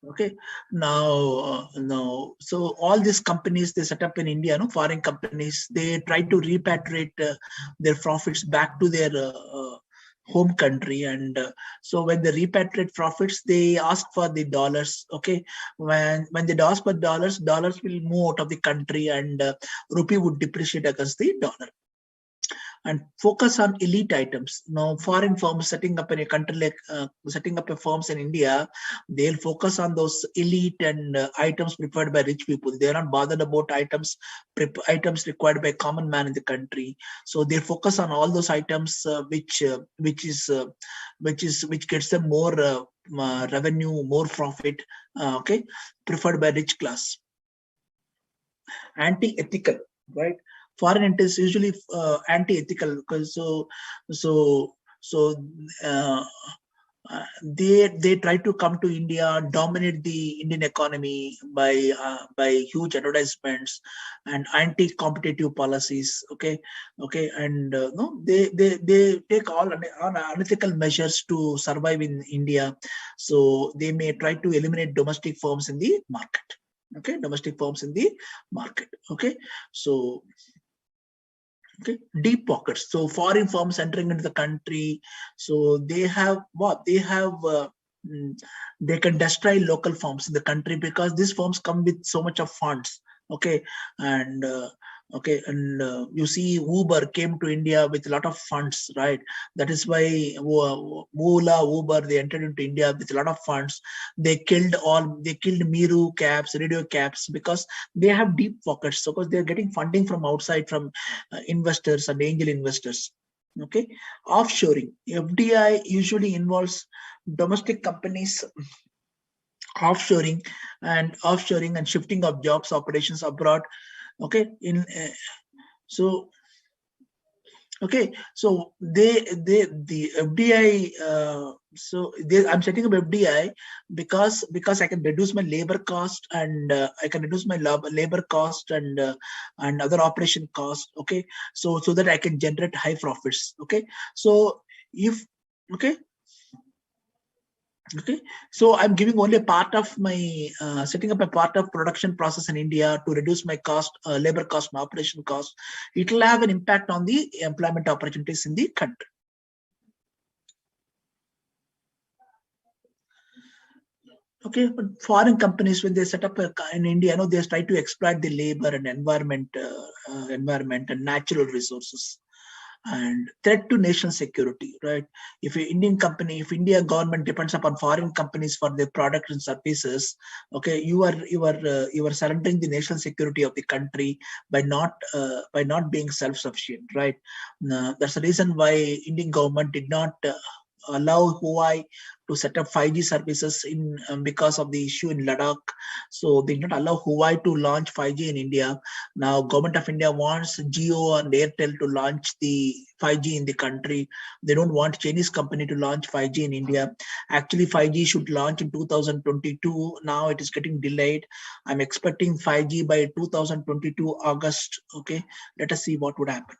[SPEAKER 1] okay, now so all these companies, they set up in India, no, foreign companies, they try to repatriate their profits back to their home country, and so when they repatriate profits, they ask for the dollars. Okay, when they ask for dollars will move out of the country, and rupee would depreciate against the dollar. And focus on elite items. Now, foreign firms setting up in a country like setting up a firms in India, they'll focus on those elite and items preferred by rich people. They're not bothered about items required by common man in the country. So they focus on all those items which gets them more revenue, more profit. Okay, preferred by rich class. Anti-ethical, right? Foreign entities usually anti-ethical, because so so uh, they try to come to India, dominate the Indian economy by huge advertisements and anti-competitive policies. Okay, okay, and no, they take all unethical measures to survive in India. So they may try to eliminate domestic firms in the market. Okay, domestic firms in the market. Okay, so okay, deep pockets. So foreign firms entering into the country, so they have what they have. They can destroy local firms in the country, because these firms come with so much of funds. Okay, and you see Uber came to India with a lot of funds, right? That is why Ola, Uber, they entered into India with a lot of funds. They killed Miru cabs, radio cabs, because they have deep pockets. So because they're getting funding from outside, from investors and angel investors. Okay, offshoring. FDI usually involves domestic companies offshoring and shifting of jobs operations abroad. Okay, so okay, so the FDI. I'm setting up FDI because I can reduce my labor cost, and I can reduce my labor cost and other operation cost. Okay, so that I can generate high profits. Okay, so if okay Okay, so I'm giving only a part of my setting up a part of production process in India to reduce my cost, labor cost, and operation cost. It will have an impact on the employment opportunities in the country. Okay, but foreign companies when they set up in India, they try to exploit the labor and environment and natural resources, and threat to national security, right? If an Indian company, if India government depends upon foreign companies for their products and services, okay, you are surrendering the national security of the country by not being self-sufficient, right? That's the reason why Indian government did not allow Huawei to set up 5G services in because of the issue in Ladakh. So they did not allow Huawei to launch 5G in India. Now, Government of India wants Jio and Airtel to launch the 5G in the country. They don't want Chinese company to launch 5G in India. Actually, 5G should launch in 2022. Now it is getting delayed. I'm expecting 5G by 2022 August. Okay, let us see what would happen.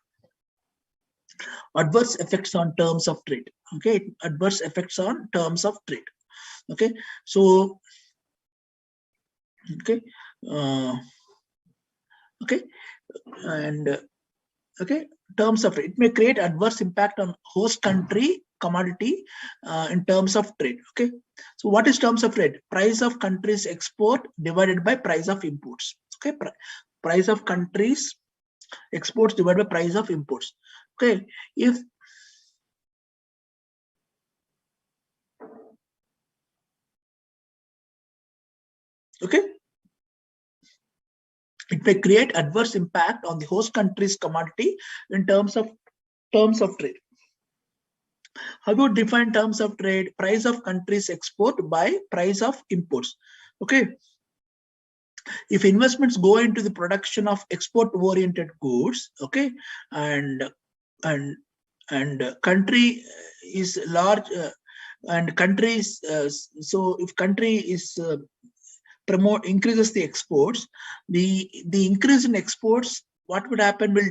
[SPEAKER 1] Adverse effects on terms of trade. Okay, adverse effects on terms of trade. Okay, so okay, okay, and okay, terms of trade. It may create adverse impact on host country commodity in terms of trade. Okay, so what is terms of trade? Price of country's export divided by price of imports. Okay, price of country's exports divided by price of imports. Okay, if okay, it may create adverse impact on the host country's commodity in terms of trade. How do you define terms of trade? Price of country's export by price of imports. Okay. If investments go into the production of export-oriented goods, okay, and and country is large, and countries, so if country is increases the exports, the increase in exports, what would happen will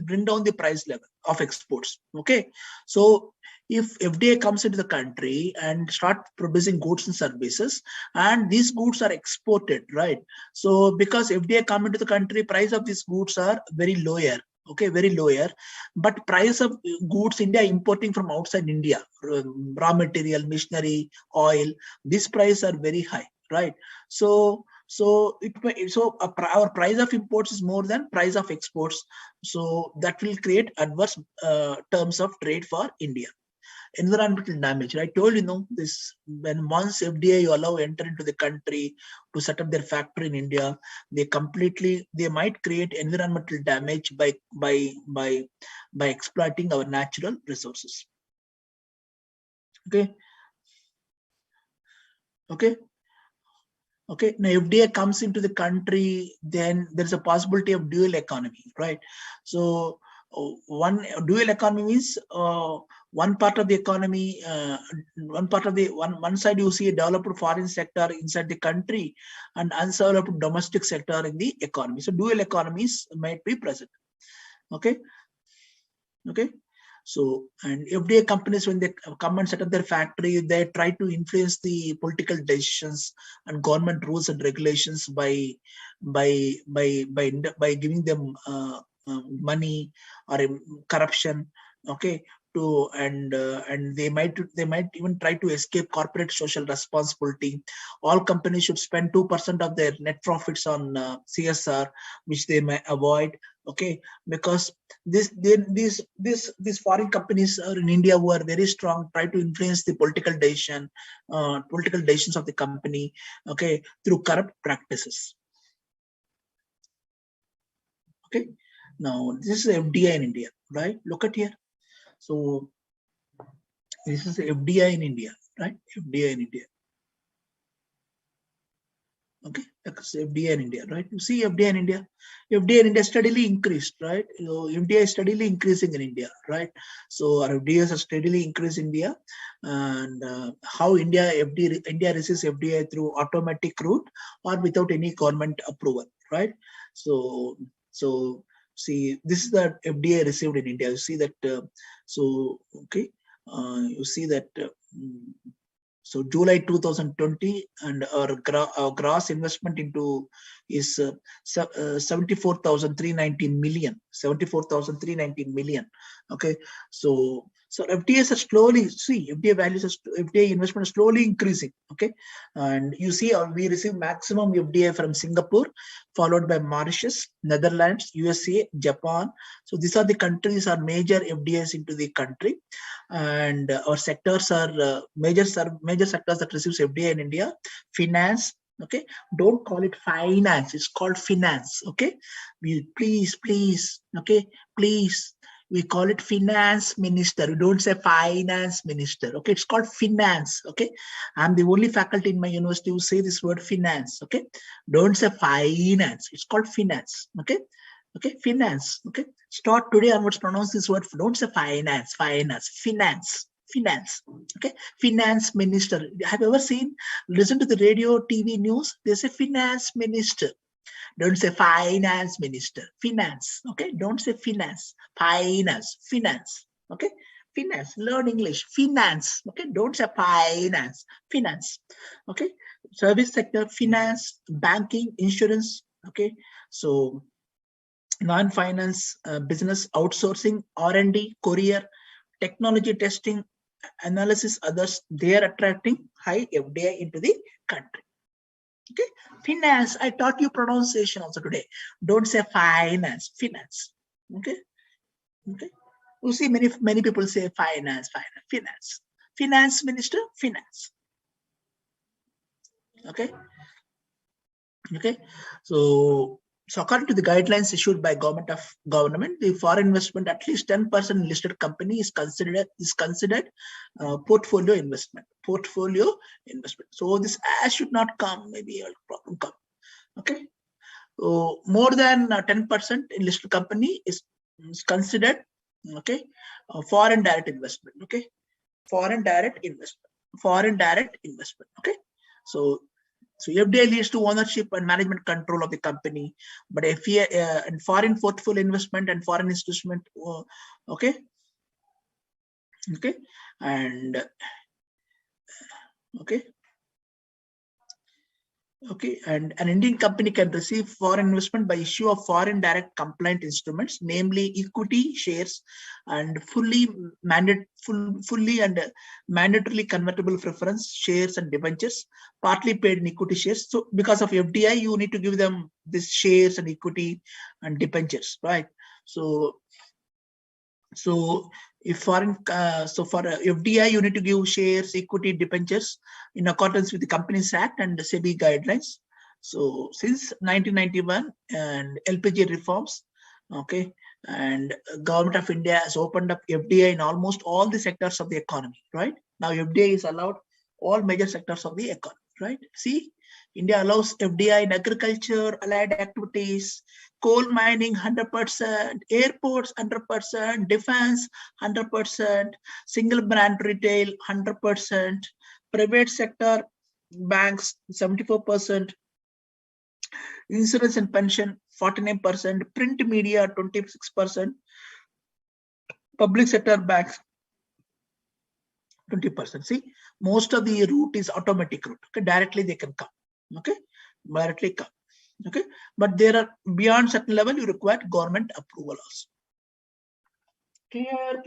[SPEAKER 1] bring down the price level of exports. Okay, so if FDI comes into the country and start producing goods and services, and these goods are exported, right? So because FDI come into the country, price of these goods are very lower. Okay, very lower, but price of goods India importing from outside India, raw material, machinery, oil, these prices are very high, right? So our price of imports is more than price of exports, so that will create adverse terms of trade for India. Environmental damage, I told this, when once FDI allow enter into the country to set up their factory in India, they might create environmental damage by exploiting our natural resources. Okay. Okay, now FDI comes into the country, then there's a possibility of dual economy, right? So one dual economy means one part of the economy, one side you see a developed foreign sector inside the country and undeveloped domestic sector in the economy. So dual economies might be present. Okay. Okay. So, and FDI companies, when they come and set up their factory, they try to influence the political decisions and government rules and regulations by giving them money or corruption. Okay, and they might even try to escape corporate social responsibility. All companies should spend 2% of their net profits on CSR, which they may avoid. Okay, because these foreign companies are in India who are very strong, try to influence the political decisions of the company, okay, through corrupt practices. Okay, now this is FDI in India, right? Look at here. So this is FDI in India, right? FDI in India. Okay, that's FDI in India, right? You see FDI in India. FDI in India steadily increased, right? FDI is steadily increasing in India, right? So our FDIs are steadily increased in India, and how India receives FDI through automatic route or without any government approval, right? So see, this is the FDI received in India. You see that. So okay, you see that. So July 2020, and our gross investment into is 74,390 million. 74,390 million. Okay, so FDIs are slowly, see, FDI values are, FDI investment is slowly increasing. Okay, and you see, we receive maximum FDI from Singapore, followed by Mauritius, Netherlands, USA, Japan. So these are the countries are major FDIs into the country, and our sectors are major sectors that receives FDI in India: finance. Okay, don't call it finance; it's called finance. Okay, please, okay, please. We call it finance minister. We don't say finance minister. Okay, it's called finance. Okay, I'm the only faculty in my university who say this word finance. Okay, don't say finance. It's called finance. Okay, finance. Okay, start today onwards. Pronounce this word. Don't say finance. Finance. Okay, finance minister. Have you ever seen? Listen to the radio, TV news. They say finance minister. Don't say finance minister. Finance. Okay. Don't say finance. Finance. Okay. Finance. Learn English. Finance. Okay. Don't say finance. Finance. Okay. Service sector, finance, banking, insurance. Okay. So non-finance business, outsourcing, R&D, courier, technology testing, analysis, others, they are attracting high FDI into the country. Okay, finance. I taught you pronunciation also today. Don't say finance. Finance. Okay. You see, many people say finance. Finance minister. Finance. Okay. So according to the guidelines issued by government, the foreign investment at least 10% listed company is considered portfolio investment. So this as should not come. Maybe a problem come. Okay. So more than 10% in listed company is considered, okay, foreign direct investment. Okay, foreign direct investment. Okay, so FDI leads to ownership and management control of the company, but and foreign portfolio investment and foreign investment, okay, and and an Indian company can receive foreign investment by issue of foreign direct compliant instruments, namely equity shares and fully and mandatorily convertible preference shares and debentures, partly paid in equity shares. So because of FDI, you need to give them these shares and equity and debentures, right? So if foreign, for FDI, you need to give shares, equity, debentures in accordance with the Companies Act and the SEBI guidelines. So since 1991 and LPG reforms, okay, and government of India has opened up FDI in almost all the sectors of the economy, right? Now FDI is allowed all major sectors of the economy, right? See, India allows FDI in agriculture, allied activities, coal mining 100%, airports 100%, defense 100%, single brand retail 100%, private sector banks 74%, insurance and pension 49%, print media 26%, public sector banks 20%. See, most of the route is automatic route. Okay, directly they can come. Okay, directly come. Okay, but there are beyond certain level you require government approval also. Clear.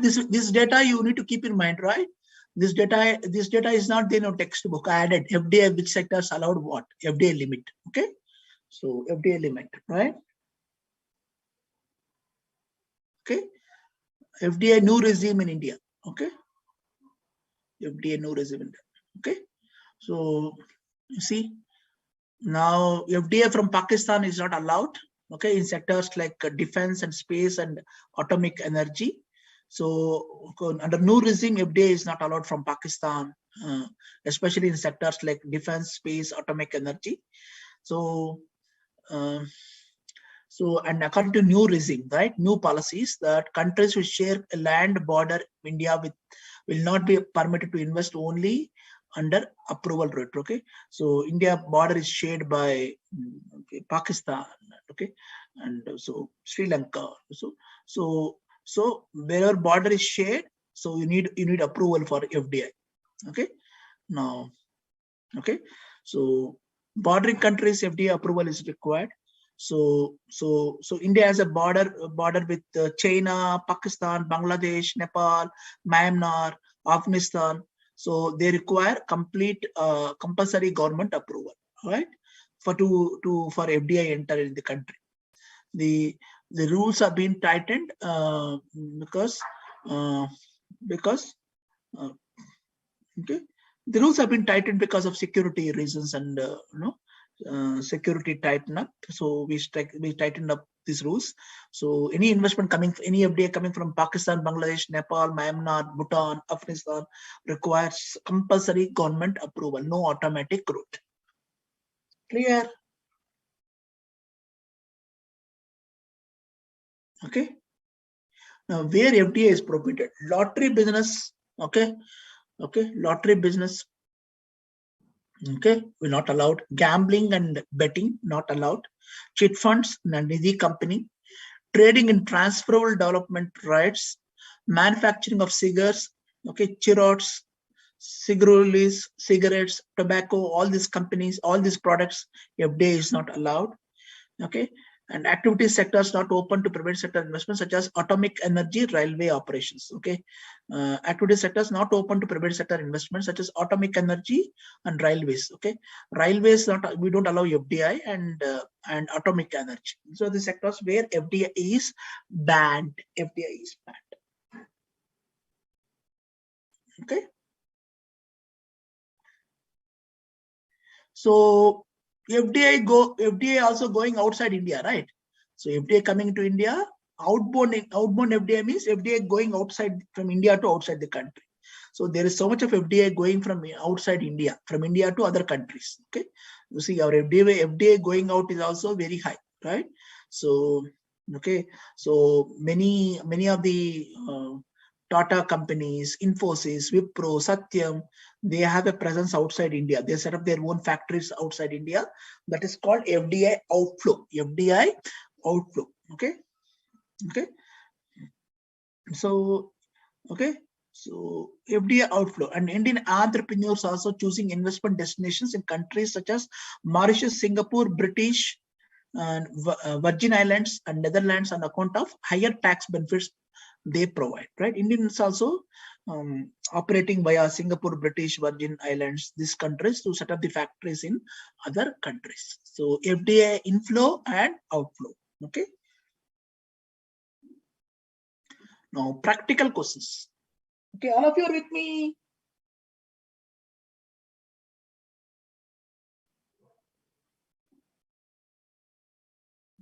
[SPEAKER 1] This data you need to keep in mind, right? This data is not there in a textbook. I added FDI, which sectors allowed what? FDI limit. Okay, so FDI limit, right? Okay, FDI new regime in India. Okay, FDI new regime in India. Okay, so you see, now FDI from Pakistan is not allowed. Okay, in sectors like defense and space and atomic energy. So under new regime, FDI is not allowed from Pakistan, especially in sectors like defense, space, atomic energy. So and according to new regime, right, new policies, that countries which share a land border India with will not be permitted to invest only under approval route. Okay, so India border is shared by Pakistan. Okay, and so Sri Lanka. So wherever border is shared, so you need approval for FDI. Okay, now so bordering countries FDI approval is required. So India has a border with China, Pakistan, Bangladesh, Nepal, Myanmar, Afghanistan. So they require complete compulsory government approval, right? For FDI enter in the country. The rules are being tightened because okay, the rules have been tightened because of security reasons and security tighten up. So we tightened up these rules. So any investment any FDI coming from Pakistan, Bangladesh, Nepal, Myanmar, Bhutan, Afghanistan requires compulsory government approval, no automatic route. Clear? Okay. Now where FDI is prohibited, lottery business. Okay, lottery business. Okay, we're not allowed. Gambling and betting not allowed. Chit funds, Nidhi company. Trading in transferable development rights. Manufacturing of cigars. Okay, cherots, cigarettes, tobacco. All these companies, all these products, FDI is not allowed. Okay, and activity sectors not open to private sector investments such as atomic energy, railway operations. Okay, activity sectors not open to private sector investments such as atomic energy and railways. Okay, railways we don't allow FDI and atomic energy. So the sectors where FDI is banned. FDI is banned. Okay. So FDI also going outside India, right? So FDI coming to India, outbound FDI means FDI going outside from India to outside the country. So there is so much of FDI going from outside India, from India to other countries. Okay, you see our FDI going out is also very high, right? So okay, so many of the Tata companies, Infosys, Wipro, Satyam, they have a presence outside India. They set up their own factories outside India. That is called FDI outflow. FDI outflow. Okay. Okay. So, okay. So FDI outflow, and Indian entrepreneurs also choosing investment destinations in countries such as Mauritius, Singapore, British, and Virgin Islands and Netherlands on account of higher tax benefits they provide, right? Indians also operating via Singapore, British, Virgin Islands, these countries to set up the factories in other countries. So FDI inflow and outflow. Okay. Now practical questions. Okay, all of you are with me.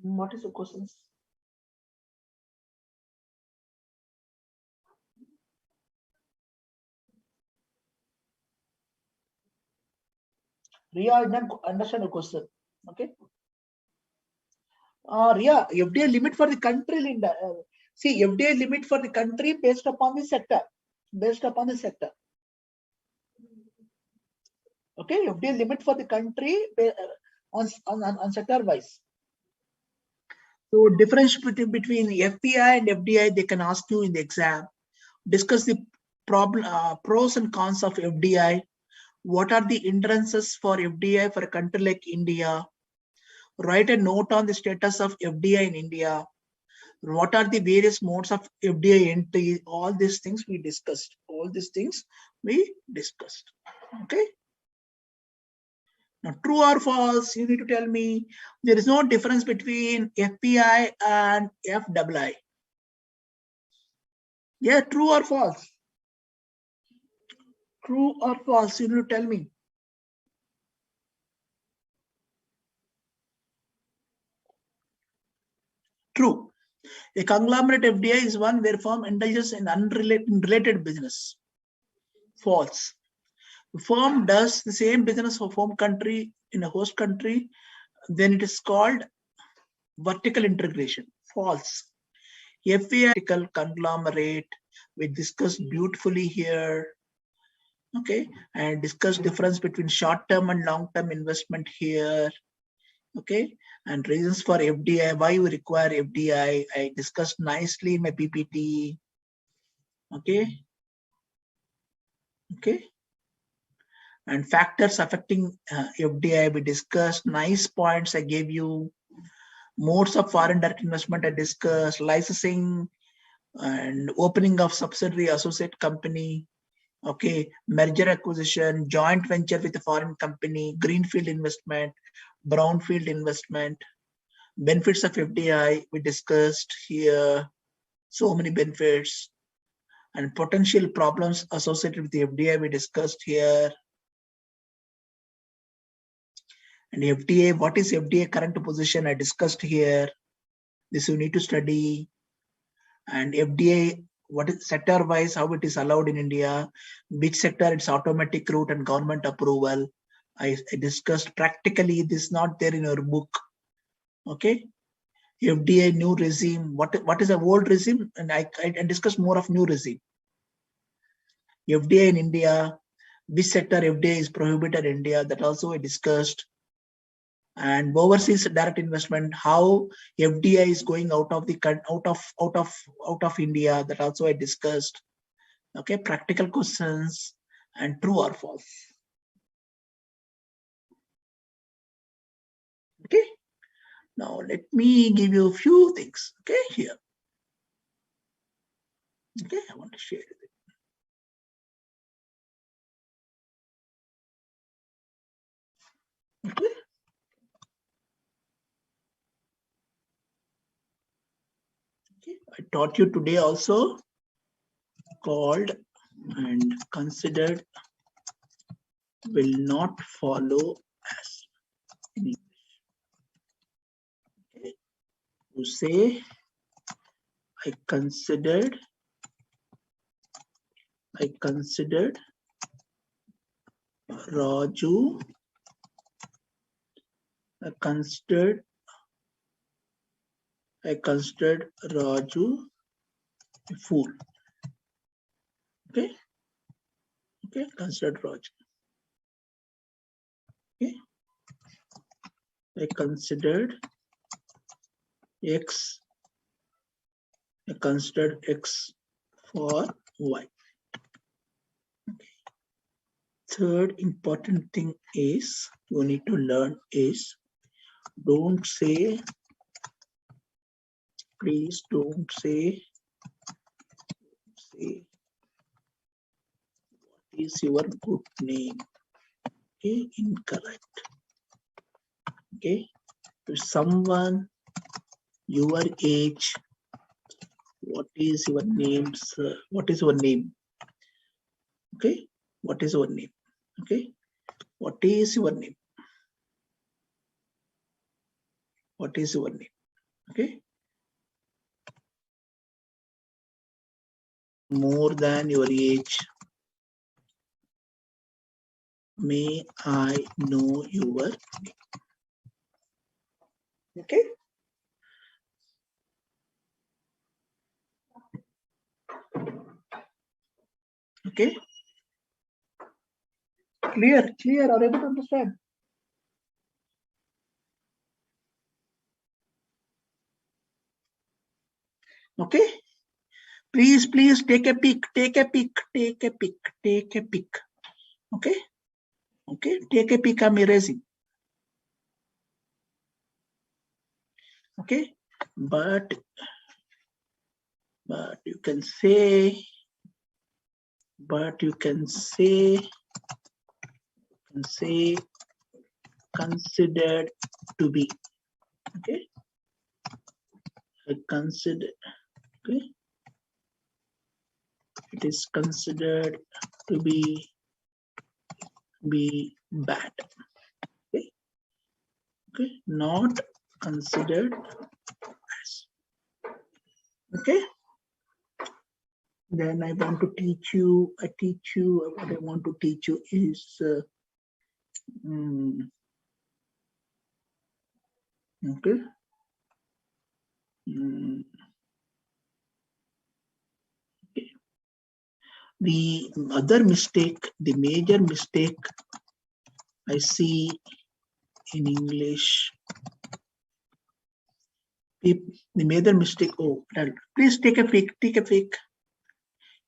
[SPEAKER 1] What is the questions? Ria, I didn't understand the question. Okay. Ria, FDI limit for the country, Linda. See, FDI limit for the country based upon the sector. Based upon the sector. Okay, FDI limit for the country on sector wise. So difference between FPI and FDI, they can ask you in the exam. Discuss the pros and cons of FDI. What are the hindrances for FDI for a country like India? Write a note on the status of FDI in India. What are the various modes of FDI entry? All these things we discussed. Okay. Now, true or false, you need to tell me. There is no difference between FPI and FII. Yeah, true or false? True or false, you need to tell me. True. A conglomerate FDI is one where firm indulges in unrelated business. False. The firm does the same business of home country in a host country, then it is called vertical integration. False. FDI conglomerate, we discussed beautifully here. Okay, and discuss difference between short-term and long-term investment here. Okay, and reasons for FDI, why we require FDI. I discussed nicely in my PPT. Okay, okay, and factors affecting FDI we discussed. Nice points I gave you. Modes of foreign direct investment I discussed. Licensing and opening of subsidiary associate company. Okay, merger acquisition, joint venture with a foreign company, greenfield investment, brownfield investment, benefits of FDI we discussed here. So many benefits and potential problems associated with the FDI we discussed here. And FDA, what is FDA current position I discussed here. This you need to study. And FDA, what is sector wise, how it is allowed in India, which sector it's automatic route and government approval. I discussed practically, this is not there in your book. Okay, FDA new regime, what is the old regime, and I discussed more of new regime. FDA in India, which sector FDA is prohibited in India, that also I discussed. And overseas direct investment, how FDI is going out of India, that also I discussed. Okay, practical questions and true or false. Okay, now let me give you a few things. Okay, here. Okay, I want to share it. Okay. Okay, I taught you today also called and considered will not follow as in English. Okay, you say I considered Raju, I considered Raju a fool. Okay, okay, considered Raju. Okay, I considered X for Y. Okay. Third important thing is you need to learn is don't say, please don't say what is your good name. Okay, incorrect. Okay, if someone your age, what is your name, sir? What is your name? Okay, what is your name? Okay, what is your name? What is your name? Okay, more than your age. May I know your name? Okay. Okay. Clear, are able to understand? Okay. Please take a pic. Okay. Okay. Okay. Take a pic. I'm erasing. Okay. But you can say, considered to be. Okay. Consider. Okay. It is considered to be bad. Okay. Okay. Not considered as. Okay. Then I want to teach you. What I want to teach you is okay. Okay. The other mistake, the major mistake I see in English, the major mistake, oh, please take a peek,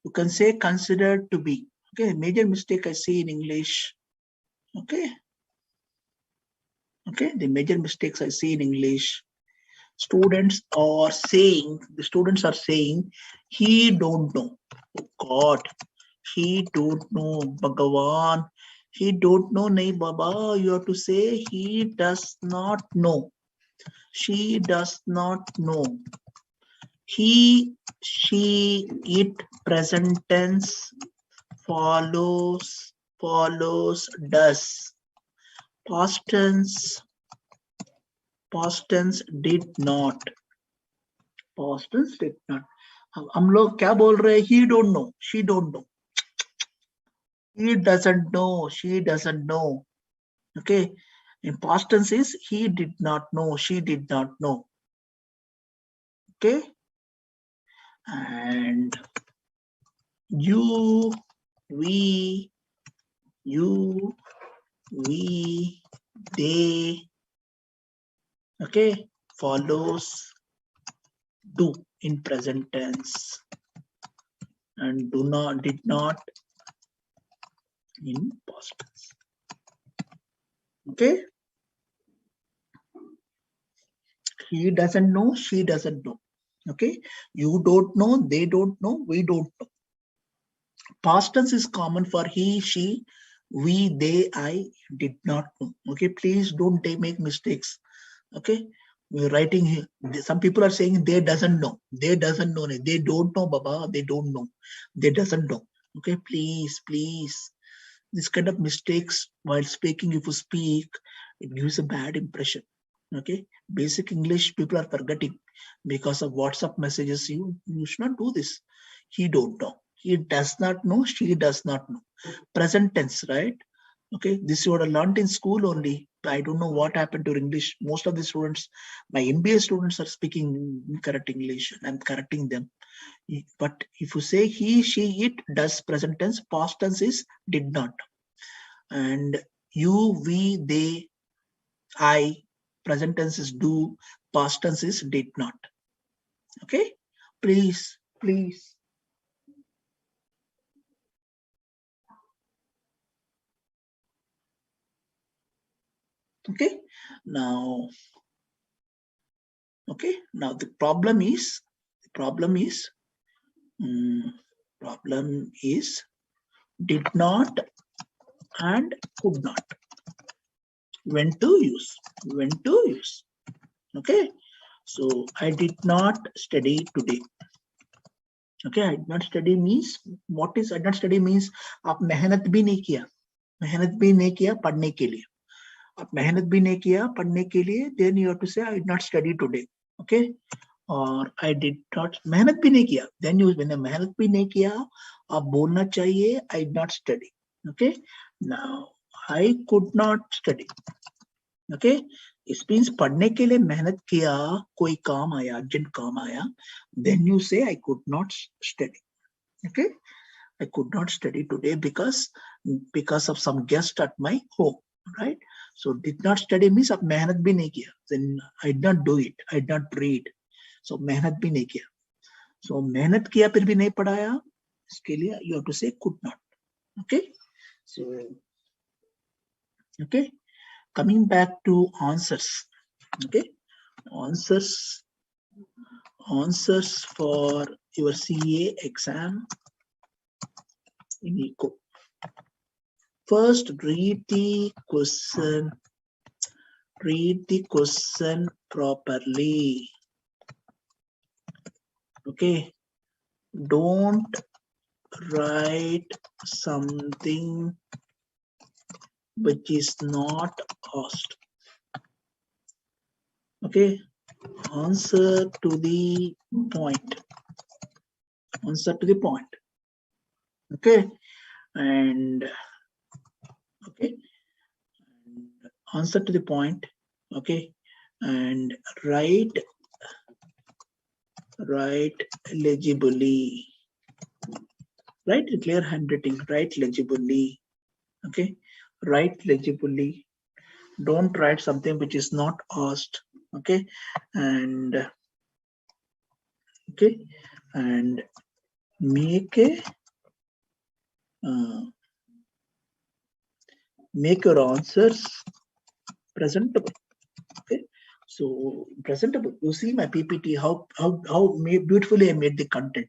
[SPEAKER 1] You can say considered to be. Okay, major mistake I see in English. Okay. Okay, the major mistakes I see in English. The students are saying, he don't know. Oh God, he don't know. Bhagavan, he don't know. Nahi Baba, you have to say he does not know. She does not know. He, she, it, present tense, follows, does. Past tense did not. Past tense did not. हम लोग क्या बोल रहे हैं? He don't know. She don't know. He doesn't know. She doesn't know. Okay. In past tense is he did not know. She did not know. Okay. And you, we, they. Okay. Follows do in present tense. And did not in past tense. Okay. He doesn't know, she doesn't know. Okay. You don't know, they don't know, we don't know. Past tense is common for he, she, we, they, I did not know. Okay. Please don't make mistakes. Okay. We're writing here. Some people are saying they doesn't know. They doesn't know. They don't know, Baba. They don't know. They doesn't know. Okay. Please. This kind of mistakes while speaking, if you speak, it gives a bad impression. Okay. Basic English people are forgetting because of WhatsApp messages. You should not do this. He don't know. He does not know. She does not know. Present tense, right? Okay. This you would have learned in school only. I don't know what happened to English. Most of the students, my MBA students, are speaking incorrect English, and I'm correcting them. But if you say he, she, it, does present tense, past tense is did not. And you, we, they, I, present tense is do, past tense is did not. Okay, please. Okay, now the problem is did not and could not. When to use. Okay, so I did not study today. Okay, I did not study means, what is I did not study means आप मेहनत भी नहीं किया पढ़ने के लिए. आप मेहनत भी नहीं किया पढ़ने के लिए, then you have to say I did not study today. Okay, or I did not मेहनत भी नहीं किया, then you when मेहनत भी नहीं किया आप बोलना चाहिए I did not study. Okay, now I could not study. Okay, it means पढ़ने के लिए मेहनत किया, कोई काम आया, अर्जेंट काम आया, then you say I could not study. Okay, I could not study today because of some guest at my home, right? So did not study means अब मेहनत भी नहीं किया, then I did not do it, I did not read, so मेहनत भी नहीं किया. So मेहनत किया फिर भी नहीं पढ़ाया, इसके लिए you have to say could not. Okay, so okay, coming back to answers. Okay, answers for your CA exam in ECO. First, read the question properly. Okay, don't write something which is not asked. Okay, answer to the point. Okay, and okay, answer to the point. Okay, and write legibly. Write in clear handwriting, write legibly. Okay, write legibly. Don't write something which is not asked. Okay, and okay, and make a make your answers presentable. Okay, so presentable. You see my PPT, how beautifully I made the content.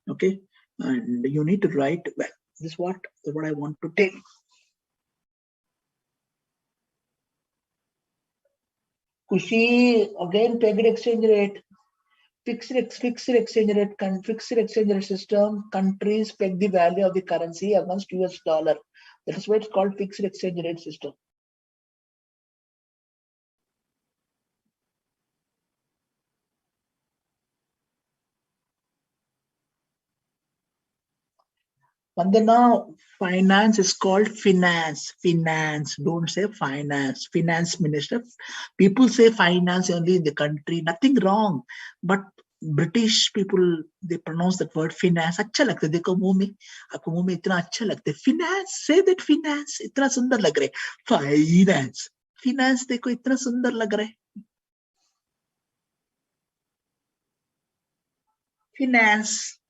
[SPEAKER 1] Okay, and you need to write well. This is what I want to tell. Kushi, again pegged exchange rate. Fixed exchange rate system. Countries peg the value of the currency against US dollar. That is why it's called fixed exchange rate system. Vandana, finance is called finance. Finance. Don't say finance. Finance minister. People say finance only in the country. Nothing wrong. But British people, they pronounce that word finance. अच्छा लगता है देखो मुंह में आपको मुंह में इतना अच्छा लगता है finance. Say that finance. इतना सुंदर लग रहा है finance. Finance देखो इतना सुंदर लग रहा है finance.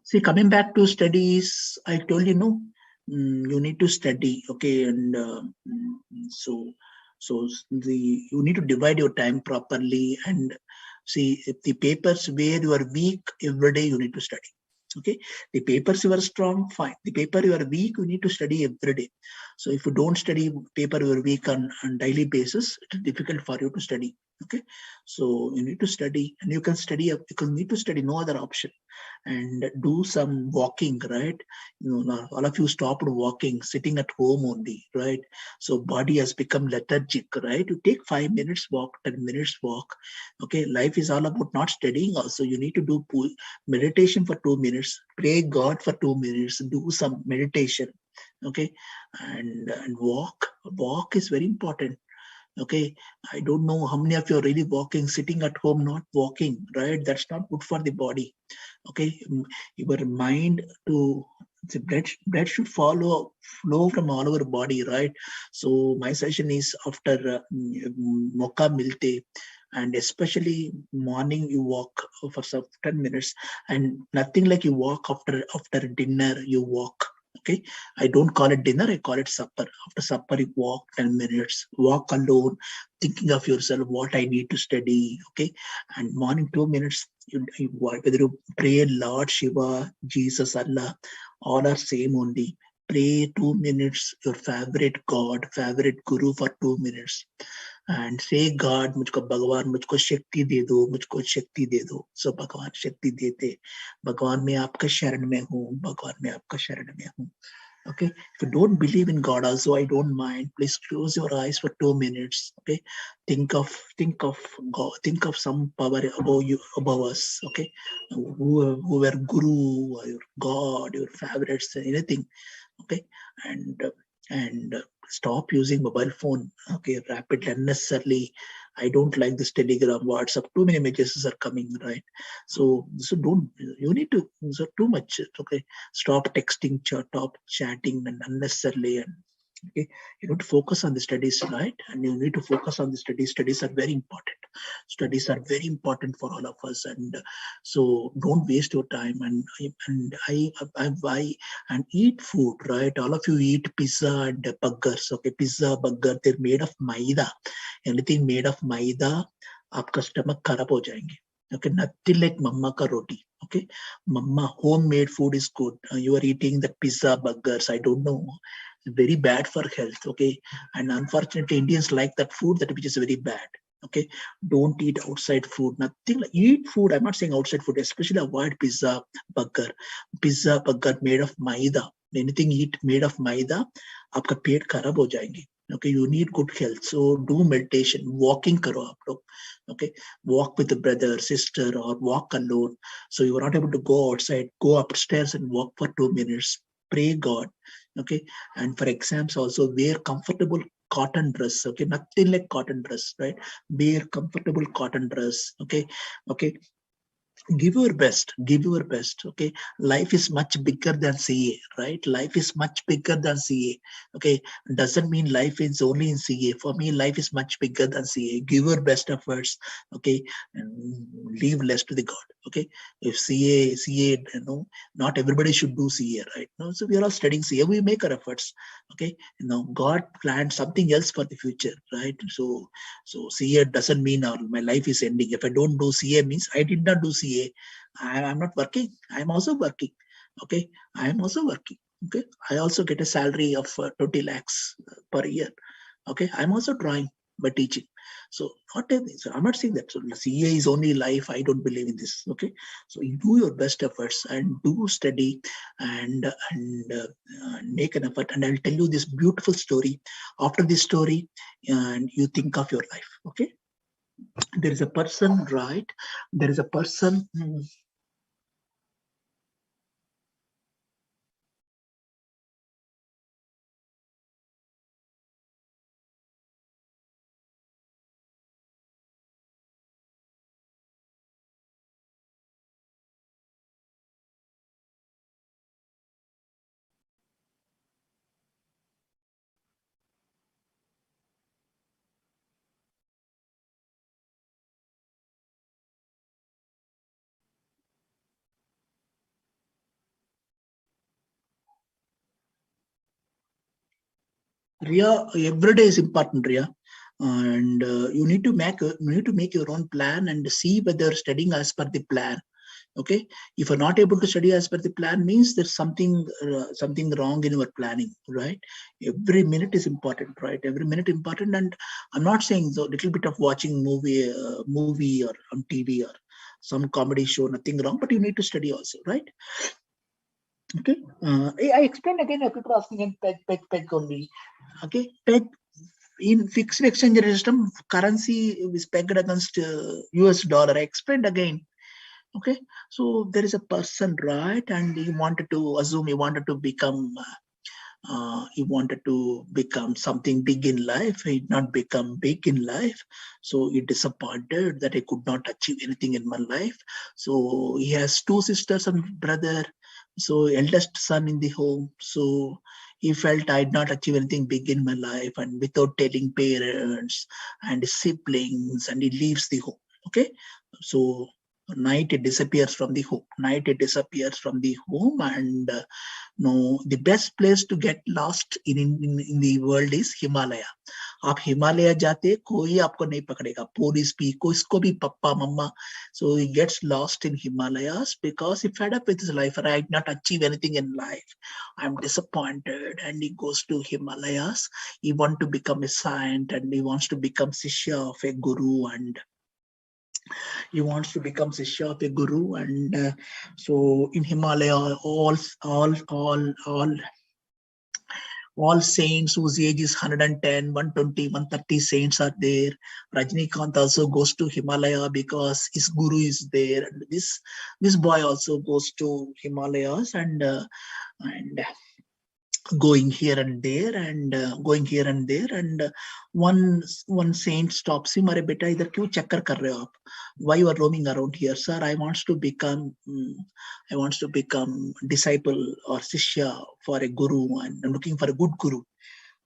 [SPEAKER 1] See, coming back to studies, I told you, no, you need to study, okay, and so you need to divide your time properly, and see if the papers where you are weak every day you need to study. Okay, the papers you are strong, fine. The paper you are weak, you need to study every day. So if you don't study paper you are weak on daily basis, it is difficult for you to study. Okay, so you need to study, and you can study because you need to study, no other option. And do some walking, right? All of you stopped walking, sitting at home only, right? So body has become lethargic, right? You take 5 minutes walk, 10 minutes walk. Okay, life is all about not studying also. You need to do meditation for 2 minutes, pray God for 2 minutes, do some meditation. Okay, and walk is very important. Okay, I don't know how many of you are really walking, sitting at home, not walking, right? That's not good for the body. Okay, your mind to the blood should flow from all over body, right? So my session is after mocha milte, and especially morning you walk for some 10 minutes, and nothing like you walk after dinner you walk. Okay, I don't call it dinner, I call it supper. After supper you walk 10 minutes, walk alone, thinking of yourself, what I need to study. Okay, and morning 2 minutes, whether you pray Lord Shiva, Jesus, Allah, all are same only. Pray 2 minutes your favorite God, favorite Guru for 2 minutes, and say God, मुझको भगवान मुझको शक्ति दे दो, मुझको शक्ति दे दो. So भगवान शक्ति देते, भगवान मैं आपका शरण में हूँ, भगवान मैं आपका शरण में हूँ. Okay, if you don't believe in God also, I don't mind. Please close your eyes for 2 minutes. Okay, think of God, think of some power above you, above us. Okay, whoever Guru or your God, your favorites, anything. Okay, and stop using mobile phone. Okay, rapidly, unnecessarily. I don't like this Telegram, WhatsApp. Too many messages are coming, right? So don't. You need to. So too much. Okay, stop texting, stop chatting, and unnecessarily. And okay, you need to focus on the studies, right? And you need to focus on the studies. Studies are very important. Studies are very important for all of us, and so don't waste your time. And and eat food, right? All of you eat pizza and burgers. Okay, pizza, burger, they're made of maida. Anything made of maida, आपका stomach खराब हो जाएंगे. Okay, nothing like mama ka roti. Okay, mama homemade food is good. You are eating the pizza, burgers. I don't know, very bad for health. Okay, and unfortunately, Indians like that food that which is very bad. Okay, don't eat outside food. Nothing like eat food. I'm not saying outside food. Especially avoid pizza, burger. Pizza, burger made of maida. Anything eat made of maida, आपका पेट खराब हो जाएंगे. Okay, you need good health. So do meditation, walking karo aap log. Okay, walk with a brother, sister, or walk alone. So you are not able to go outside, go upstairs and walk for 2 minutes. Pray God. Okay, and for exams also wear cotton dress. Okay, nothing like cotton dress, right? Bare, comfortable cotton dress. Okay, okay. Give your best, give your best. Okay, life is much bigger than CA, right? Life is much bigger than CA. Okay, doesn't mean life is only in CA. For me, life is much bigger than CA. Give your best efforts. Okay, and leave less to the God. Okay, if CA, not everybody should do CA, right? No, so we are all studying CA, we make our efforts. Okay, God planned something else for the future, right? So CA doesn't mean my life is ending. If I don't do CA, means I did not do CA. I'm not working. I'm also working. Okay, I am also working. Okay, I also get a salary of 20 lakhs per year. Okay, I'm also drawing by teaching. So not everything. So I'm not saying that. So CA is only life. I don't believe in this. Okay, so you do your best efforts and do study and make an effort. And I'll tell you this beautiful story. After this story, and you think of your life. Okay, there is a person, right? There is a person. Ria, every day is important, Ria, and you need to make your own plan and see whether studying as per the plan. Okay, if you're not able to study as per the plan, means there's something wrong in your planning, right? Every minute is important, right? Every minute important, and I'm not saying the little bit of watching movie or on TV or some comedy show, nothing wrong, but you need to study also, right? Okay, I explained again. People are asking in peg only. Okay, peg in fixed exchange rate system, currency is pegged against US dollar. I explained again. Okay, so there is a person, right? And he wanted to assume he wanted to become something big in life. He did not become big in life, so he disappointed that he could not achieve anything in my life. So he has two sisters and brother, so eldest son in the home. So he felt I did not achieve anything big in my life, and without telling parents and siblings, and he leaves the home. Okay, so night it disappears from the home. And no, the best place to get lost in the world is Himalaya. आप हिमालय जाते कोई आपको नहीं पकड़ेगा, police भी किसको भी पप्पा मम्मा. So he gets lost in Himalayas because he fed up with his life. I did not achieve anything in life. I'm disappointed, and he goes to Himalayas. He wants to become a saint, and he wants to become Sishya of a guru, and he wants to become Sishya of a guru. And so in Himalaya, all saints whose age is 110, 120, 130 saints are there. Rajnikant also goes to Himalaya because his guru is there. And this boy also goes to Himalayas and going here and there and one saint stops him. अरे बेटा इधर क्यों चक्कर कर रहे हो आप? Why you are roaming around here? Sir, I wants to become disciple or Sishya for a guru, and I'm looking for a good guru.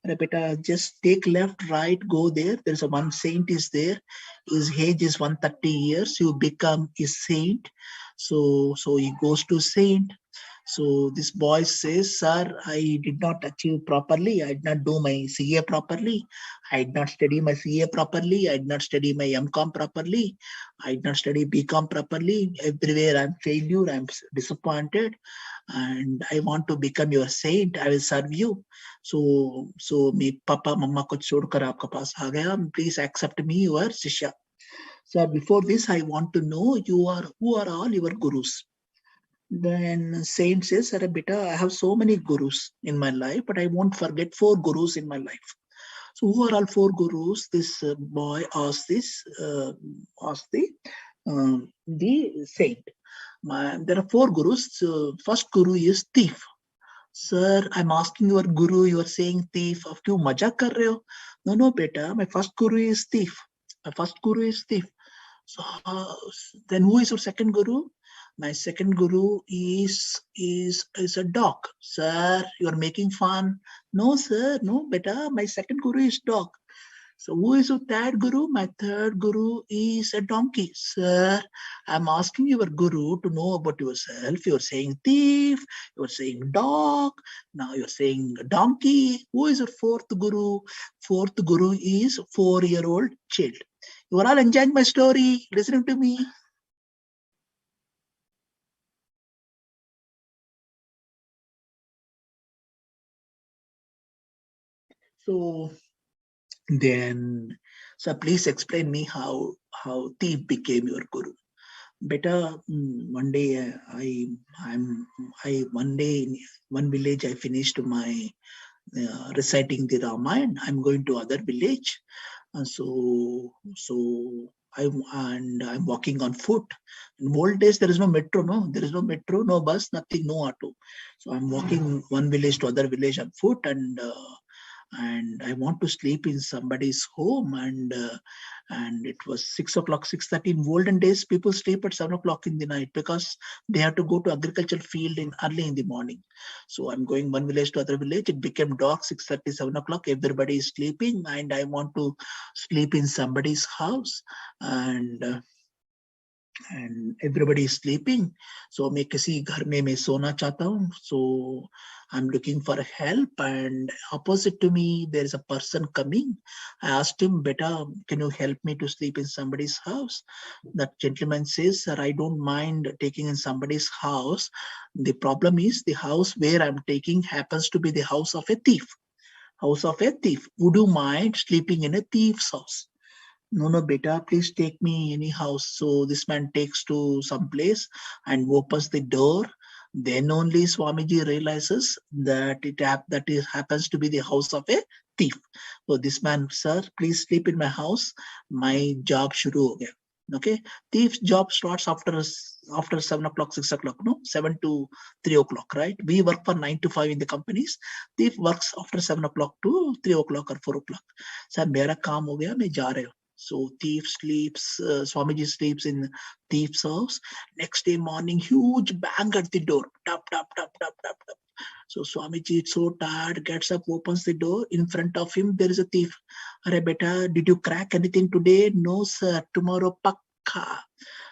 [SPEAKER 1] अरे बेटा, just take left, right, go there. There's a one saint is there. His age is 130 years. You become a saint. So he goes to saint. So this boy says, Sir, I did not achieve properly. I did not do my CA properly. I did not study my CA properly. I did not study my MCom properly. I did not study BCom properly. Everywhere I'm failure. I'm disappointed. And I want to become your saint. I will serve you. So me papa mama ko छोड़कर आपके पास आ गया. Please accept me, your Sishya. Sir, before this, I want to know who are all your gurus. Then saint says, Arre beta, I have so many gurus in my life, but I won't forget four gurus in my life. So who are all four gurus? This boy asked the saint. There are four gurus. First guru is thief. Sir, I'm asking your guru, you are saying thief. Of क्यों मजाक कर रहे हो? No, beta, my first guru is thief. My first guru is thief. So then who is your second guru? My second guru is a dog. Sir, you are making fun. No, sir, no, beta, my second guru is dog. So who is your third guru? My third guru is a donkey. Sir, I'm asking your guru to know about yourself. You're saying thief, you're saying dog, now you're saying donkey. Who is your fourth guru? Fourth guru is 4-year-old child. You are all enjoying my story, listening to me. So then, so please explain me how thief became your guru. Better one day I one day in one village I finished my reciting the Ramayana. I'm going to other village, so I'm walking on foot. In old days there is no metro, no bus, nothing, no auto. So I'm walking one village to other village on foot, and I want to sleep in somebody's home, and it was 6 o'clock, 6:30. In olden days, people sleep at 7 o'clock in the night because they have to go to agricultural field in early in the morning. So I'm going one village to other village. It became dark, 6:30, 7 o'clock. Everybody is sleeping, and I want to sleep in somebody's house, and everybody is sleeping. So मैं किसी घर में मैं सोना चाहता हूँ. So I'm looking for help, and opposite to me there is a person coming. I asked him, "Beta, can you help me to sleep in somebody's house?" That gentleman says, "Sir, I don't mind taking in somebody's house. The problem is the house where I'm taking happens to be the house of a thief. House of a thief. Would you mind sleeping in a thief's house?" No, beta, please take me any house. So this man takes to some place and opens the door. Then only Swamiji realizes that it happens to be the house of a thief. So this man, "Sir, please sleep in my house. My job shuru ho gaya." Okay, thief's job starts after 7 o'clock, 6 o'clock, no, 7 to 3 o'clock, right? We work for 9 to 5 in the companies. Thief works after 7 o'clock to 3 o'clock or 4 o'clock. Sir, मेरा काम हो गया, मैं जा रहा हूँ. So thief sleeps, Swamiji sleeps in thief's house. Next day morning, huge bang at the door. Tap, tap, tap, tap, tap, tap. So Swamiji is so tired, gets up, opens the door. In front of him, there is a thief. "Arey beta, did you crack anything today?" "No, sir. Tomorrow pakka."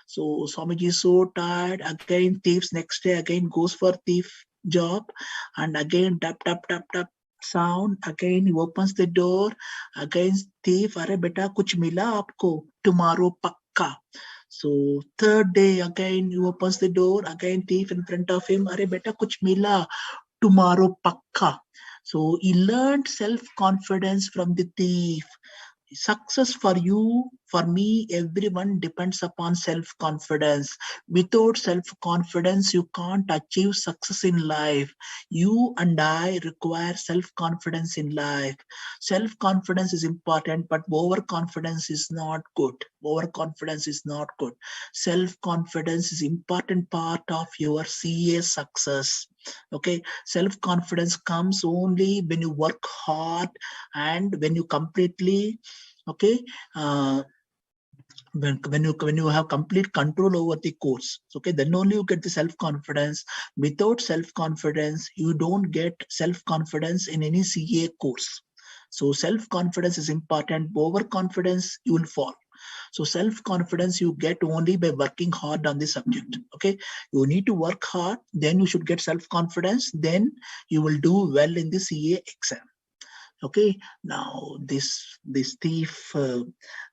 [SPEAKER 1] So Swamiji is so tired. Again, thieves next day again goes for thief job, and again tap, tap, tap, tap sound. Again he opens the door. Again thief, "Arey beta, kuch mila aapko?" "Tomorrow pakka." So third day again he opens the door. Again thief in front of him. "Arey beta, kuch mila?" "Tomorrow pakka." So he learned self-confidence from the thief. Success for you, for me, everyone depends upon self-confidence. Without self-confidence, you can't achieve success in life. You and I require self-confidence in life. Self-confidence is important, but overconfidence is not good. Overconfidence is not good. Self-confidence is important part of your CA success. Okay, self-confidence comes only when you work hard and when you completely, okay, when you have complete control over the course, okay, then only you get the self-confidence. Without self-confidence, you don't get self-confidence in any CA course. So self-confidence is important. Overconfidence, you will fall. So self-confidence you get only by working hard on the subject. Okay, you need to work hard, then you should get self-confidence, then you will do well in the CA exam. Okay, now this thief,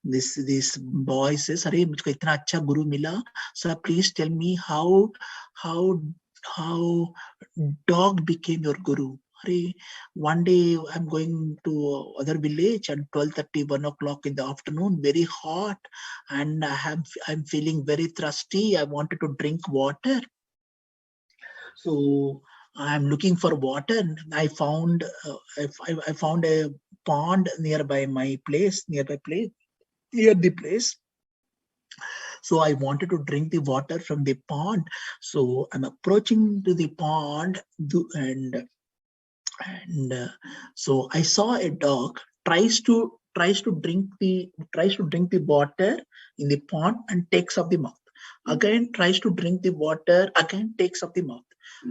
[SPEAKER 1] this boy says, "Arey, मुझको इतना अच्छा guru mila. So please tell me how dog became your guru." One day I'm going to other village and 12:30, 1 o'clock in the afternoon, very hot, and I'm feeling very thirsty. I wanted to drink water. So I'm looking for water, and I found I found a pond near the place. So I wanted to drink the water from the pond. So I'm approaching to the pond, and so I saw a dog tries to drink the water in the pond and takes up the mouth. Again tries to drink the water, again takes up the mouth.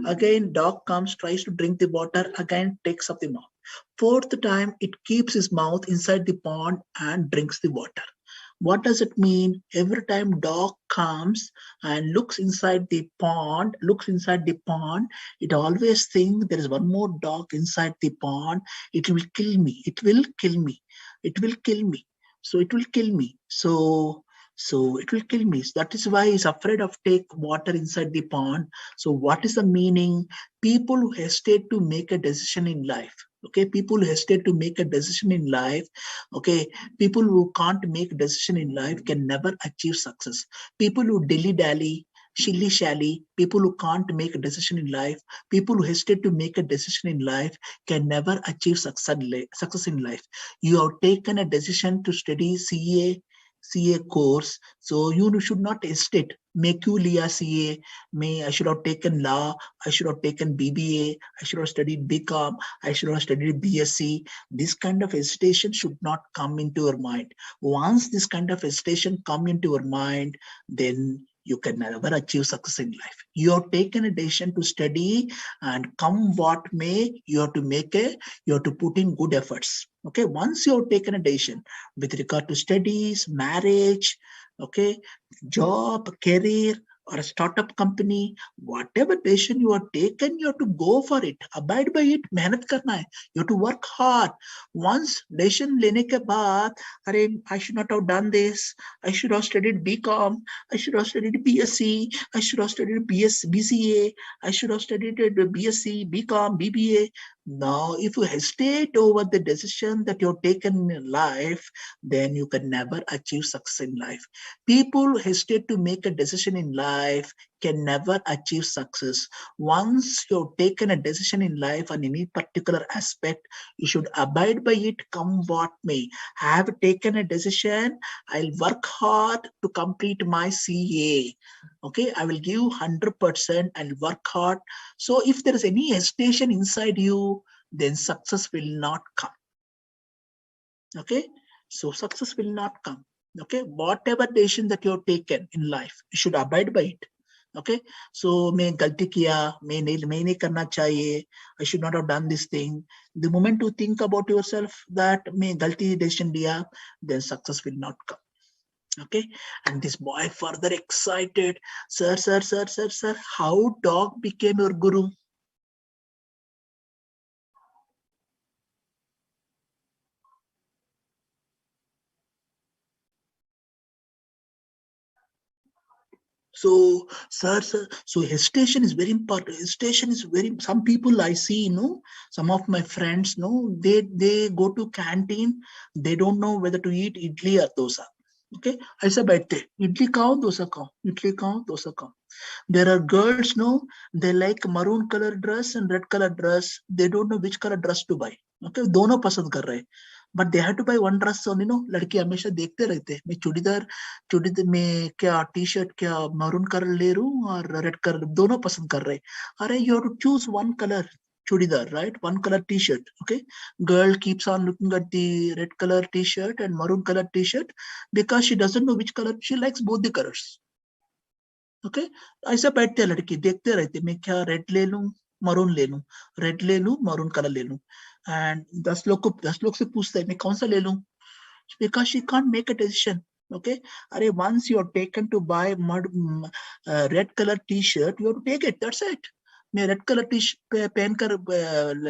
[SPEAKER 1] Again dog comes, tries to drink the water, again takes up the mouth. Fourth time it keeps his mouth inside the pond and drinks the water. What does it mean? Every time dog comes and looks inside the pond, it always thinks there is one more dog inside the pond. It will kill me. It will kill me. It will kill me. So it will kill me. So it will kill me. So that is why he's afraid of take water inside the pond. So what is the meaning? People who hesitate to make a decision in life. Okay, people who hesitate to make a decision in life. Okay, people who can't make a decision in life can never achieve success. People who dilly-dally, shilly-shally, people who can't make a decision in life, people who hesitate to make a decision in life can never achieve success in life. You have taken a decision to study CA course, so you should not hesitate. May Q liya CA, may I should have taken law, I should have taken BBA, I should have studied BCom, I should have studied BSc. This kind of hesitation should not come into your mind. Once this kind of hesitation come into your mind, then you can never achieve success in life. You have taken a decision to study, and come what may, you have to put in good efforts. Okay, once you have taken a decision with regard to studies, marriage, okay, job, career, or a startup company, whatever decision you have taken, you have to go for it. Abide by it, मेहनत करना है. You have to work hard. Once decision लेने के बाद, अरे, I should not have done this. I should have studied BCom. I should have studied BSc. I should have studied BCA. I should have studied BSc, BCom, BBA. Now, if you hesitate over the decision that you've taken in life, then you can never achieve success in life. People who hesitate to make a decision in life can never achieve success. Once you've taken a decision in life on any particular aspect, you should abide by it, come what may. I have taken a decision. I'll work hard to complete my CA. Okay, I will give 100% and work hard. So if there is any hesitation inside you, then success will not come. Okay, so success will not come. Okay, whatever decision that you have taken in life, you should abide by it. Okay, so मैं गलती किया, मैं नहीं करना चाहिए, I should not have done this thing. The moment you think about yourself that मैं गलती decision लिया, then success will not come. Okay, and this boy further excited, sir, how dog became your guru? So, sir, so hesitation is very important. Hesitation is some people I see, some of my friends, they go to canteen, they don't know whether to eat idli or dosa. Okay, ऐसा बैठते इडली खाओ dosa खाओ, इडली खाओ dosa खाओ. There are girls, they like maroon color dress and red color dress. They don't know which color dress to buy. Okay, दोनों पसंद कर रहे हैं. But they have to buy one dress only, लड़की हमेशा देखते रहते हैं. मैं चूड़ीदार में क्या टी शर्ट क्या मरून कलर ले लूं और रेड कलर, दोनों पसंद कर रहे. अरे you have to choose one color chudidar, right? One color t-shirt. Okay, girl keeps on looking at the red color t-shirt and maroon color t-shirt because she doesn't know which color. She likes both the colors. Okay, ऐसा बैठते हैं लड़की देखते रहते, मैं क्या red ले लूं मरून ले लूं, रेड ले लूं मरून कलर ले लूं. एंड 10 लोग से पूछते हैं मैं कौन सा ले लूं, because she can't make a decision. Okay, अरे once you are taken to buy red color t-shirt, you have to take it, that's it. मैं रेड कलर टी शर्ट पहनकर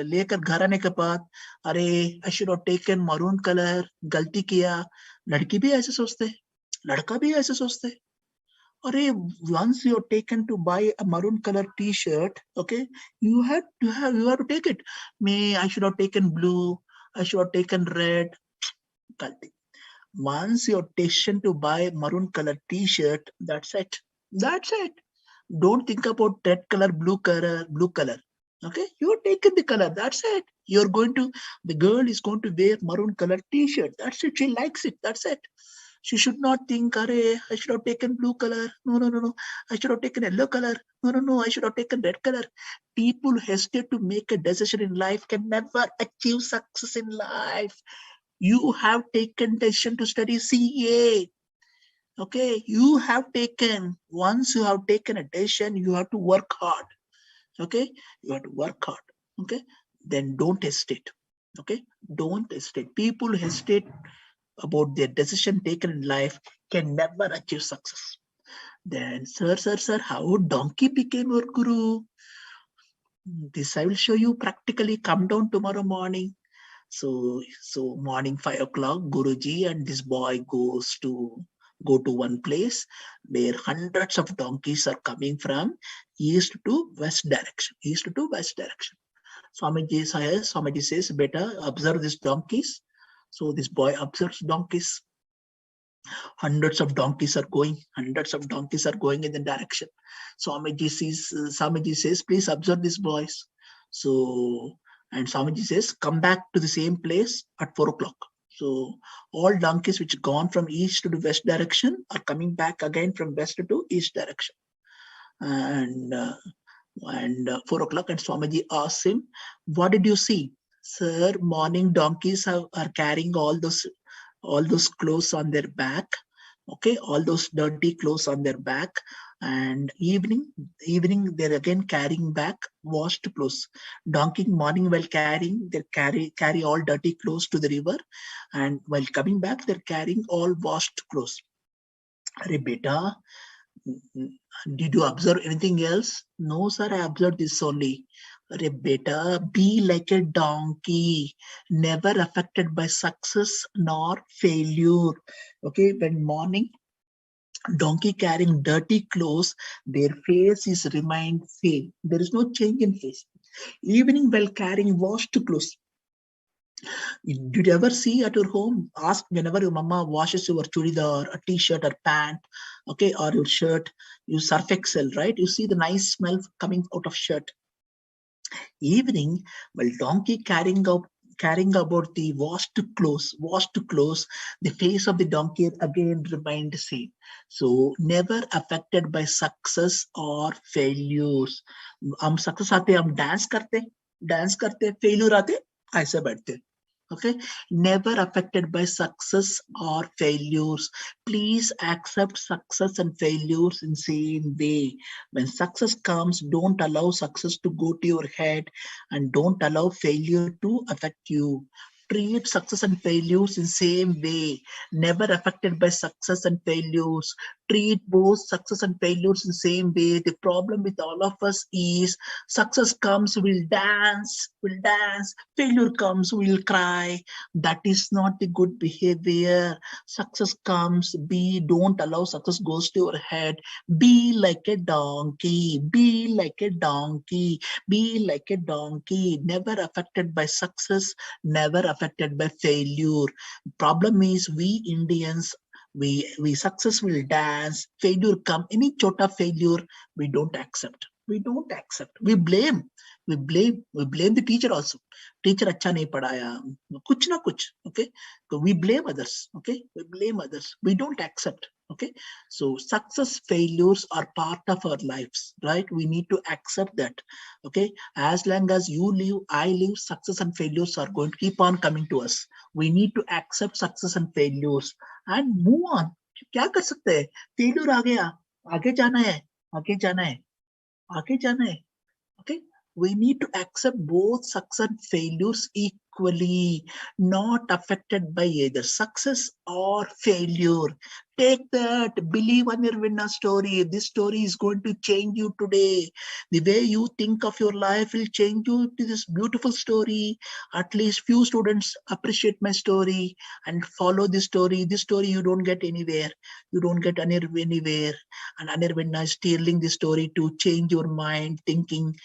[SPEAKER 1] लेकर घर आने के बाद, अरे I should have taken maroon colour, गलती किया. लड़की भी ऐसे सोचते, लड़का भी ऐसे सोचते. Arey, once you're taken to buy a maroon color t-shirt, okay, you have to take it. I should have taken blue, I should have taken red. Once you're taken to buy maroon color t-shirt, that's it. That's it. Don't think about red color, blue color. Okay, you're taken the color. That's it. The girl is going to wear maroon color t-shirt. That's it. She likes it. That's it. She should not think, "Arey, I should have taken blue color. No, no, no, no. I should have taken yellow color. No, no, no. I should have taken red color." People who hesitate to make a decision in life can never achieve success in life. You have taken decision to study CA. Okay, you have taken, once you have taken a decision, you have to work hard. Okay, you have to work hard. Okay, then don't hesitate. Okay, don't hesitate. People who hesitate about their decision taken in life can never achieve success. Then, sir, how donkey became your guru? This I will show you practically. Come down tomorrow morning. So morning 5 o'clock, Guruji and this boy go to one place where hundreds of donkeys are coming from east to west direction. East to west direction. Swamiji says, "Beta, observe these donkeys." So this boy observes donkeys. Hundreds of donkeys are going in the direction. Swamiji says, "Please observe these boys." So, and Swamiji says, "Come back to the same place at 4 o'clock." So all donkeys which gone from east to the west direction are coming back again from west to east direction. And 4 o'clock, and Swamiji asks him, "What did you see?" "Sir, morning donkeys are carrying all those clothes on their back. Okay, all those dirty clothes on their back, and evening they're again carrying back washed clothes. Donkey morning while carrying, they carry all dirty clothes to the river, and while coming back they're carrying all washed clothes." "Arey beta, did you observe anything else?" "No, sir, I observed this only." "Arey beta, be like a donkey, never affected by success nor failure." Okay, when morning donkey carrying dirty clothes, their face is remained same. There is no change in face. Evening while carrying washed clothes. Did you ever see at your home? Ask whenever your mama washes your churidar, a t-shirt or pant, okay, or your shirt, you surf excel, right? You see the nice smell coming out of shirt. Evening, while donkey carrying about the washed clothes, the face of the donkey again remained same. So never affected by success or failures. हम success आते हम dance करते failure आते ऐसे बैठते. Okay, never affected by success or failures. Please accept success and failures in same way. When success comes, don't allow success to go to your head, and don't allow failure to affect you. Treat success and failures in same way. Never affected by success and failures. Treat both success and failures in same way. The problem with all of us is success comes, we'll dance. Failure comes, we'll cry. That is not the good behavior. Success comes, don't allow success goes to your head. Be like a donkey. Be like a donkey. Be like a donkey. Never affected by success, never affected by failure. Problem is we Indians, we success will dance, failure come, any chota failure, we don't accept. We blame the teacher also. Teacher अच्छा नहीं पढ़ाया, कुछ ना कुछ. Okay, so we blame others. Okay, we don't accept. Okay, so success failures are part of our lives, right? We need to accept that. Okay, as long as you live, I live, success and failures are going to keep on coming to us. We need to accept success and failures and move on. क्या कर सकते हैं? Failure आ गया, आगे जाना है, आगे जाना है, आगे जाना है. Okay, we need to accept both success and failures equally, not affected by either success or failure. Take that, believe on your winner story. This story is going to change you today. The way you think of your life will change you to this beautiful story. At least few students appreciate my story and follow this story. This story you don't get anywhere. You don't get anywhere. And Anirvinna is stealing the story to change your mind, thinking,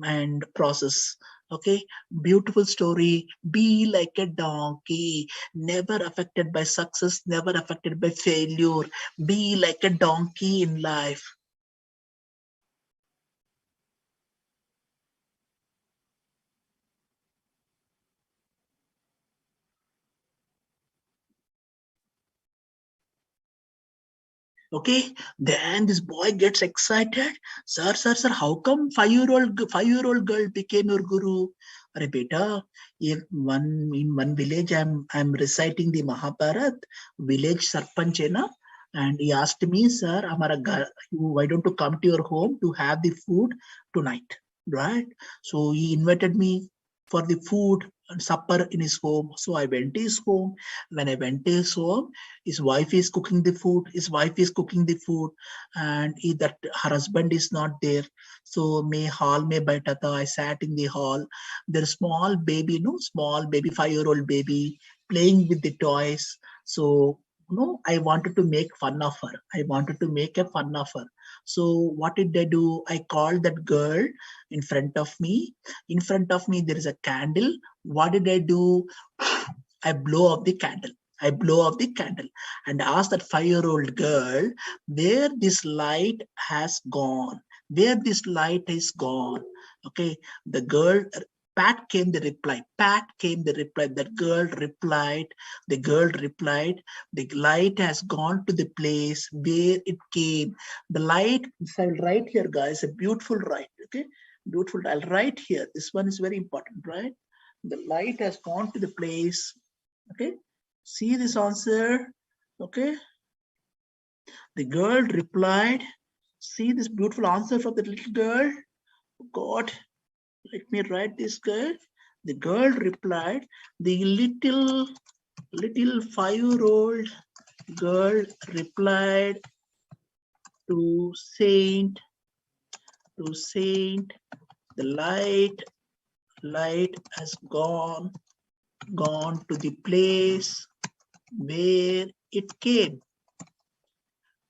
[SPEAKER 1] and process. Okay, beautiful story. Be like a donkey, never affected by success, never affected by failure. Be like a donkey in life. Okay, then this boy gets excited. Sir, how come 5-year-old girl became your guru? Arey beta, in one village, I'm reciting the Mahabharat. Village sarpanch hai na, and he asked me, sir, why don't you come to your home to have the food tonight, right? So he invited me for the food and supper in his home. So I went to his home. When I went to his home, his wife is cooking the food. His wife is cooking the food, and that her husband is not there. So me hall me baita tha. I sat in the hall. There's small baby, no small baby, 5-year-old baby playing with the toys. So I wanted to make fun of her. I wanted to make a fun of her. So what did I do? I called that girl in front of me. In front of me, there is a candle. What did I do? I blow up the candle. I blow up the candle and ask that 5-year-old girl where this light has gone. Where this light is gone. Okay, the girl. Pat came the reply. Pat came the reply. That girl replied. The girl replied. The light has gone to the place where it came. The light. So I'll write here, guys. A beautiful write. Okay, beautiful. I'll write here. This one is very important, right? The light has gone to the place. Okay, see this answer. Okay, the girl replied. See this beautiful answer from the little girl. God, let me write this girl. The girl replied. The little 5-year-old girl replied to Saint. To Saint, the light has gone to the place where it came.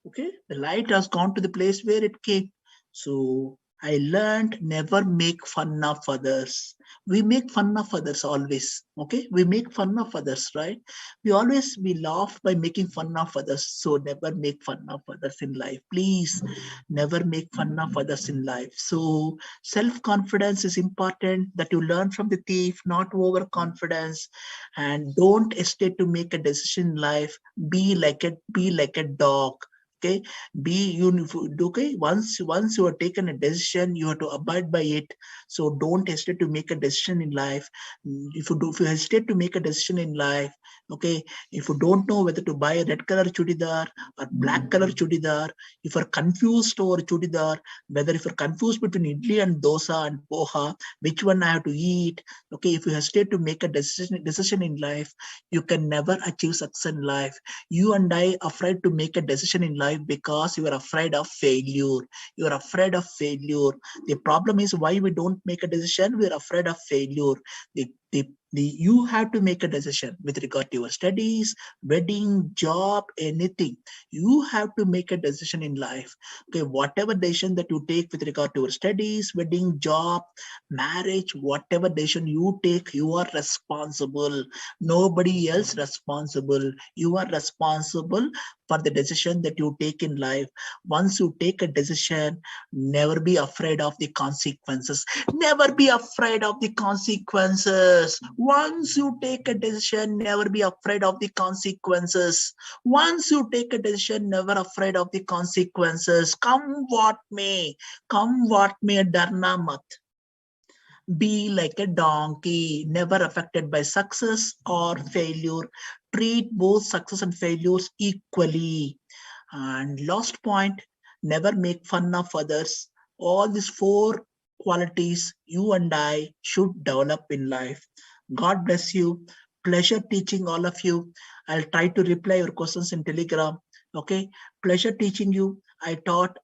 [SPEAKER 1] Okay, the light has gone to the place where it came. So I learned never make fun of others. We make fun of others always. Okay, we make fun of others, right? We laugh by making fun of others. So never make fun of others in life. Please never make fun of others in life. So self-confidence is important, that you learn from the thief, not overconfidence. And don't hesitate to make a decision in life. Be like a dog. Okay, okay, once you have taken a decision, you have to abide by it. So don't hesitate to make a decision in life. If you hesitate to make a decision in life, okay, if you don't know whether to buy a red color chudidar or black color chudidar, if you're confused over chudidar, whether if you're confused between idli and dosa and poha, which one I have to eat, okay, if you hesitate to make a decision in life, you can never achieve success in life. You and I are afraid to make a decision in life because you are afraid of failure. You are afraid of failure. The problem is why we don't make a decision. We are afraid of failure. You have to make a decision with regard to your studies, wedding, job, anything. You have to make a decision in life. Okay, whatever decision that you take with regard to your studies, wedding, job, marriage, whatever decision you take, you are responsible. Nobody else responsible. You are responsible for the decision that you take in life. Once you take a decision, never be afraid of the consequences. Never be afraid of the consequences. Once you take a decision, never be afraid of the consequences. Once you take a decision, never afraid of the consequences. Come what may, darna mat. Be like a donkey, never affected by success or failure. Treat both success and failures equally. And last point, never make fun of others. All these 4 qualities you and I should develop in life. God bless you. Pleasure teaching all of you. I'll try to reply your questions in Telegram. Okay. Pleasure teaching you. I taught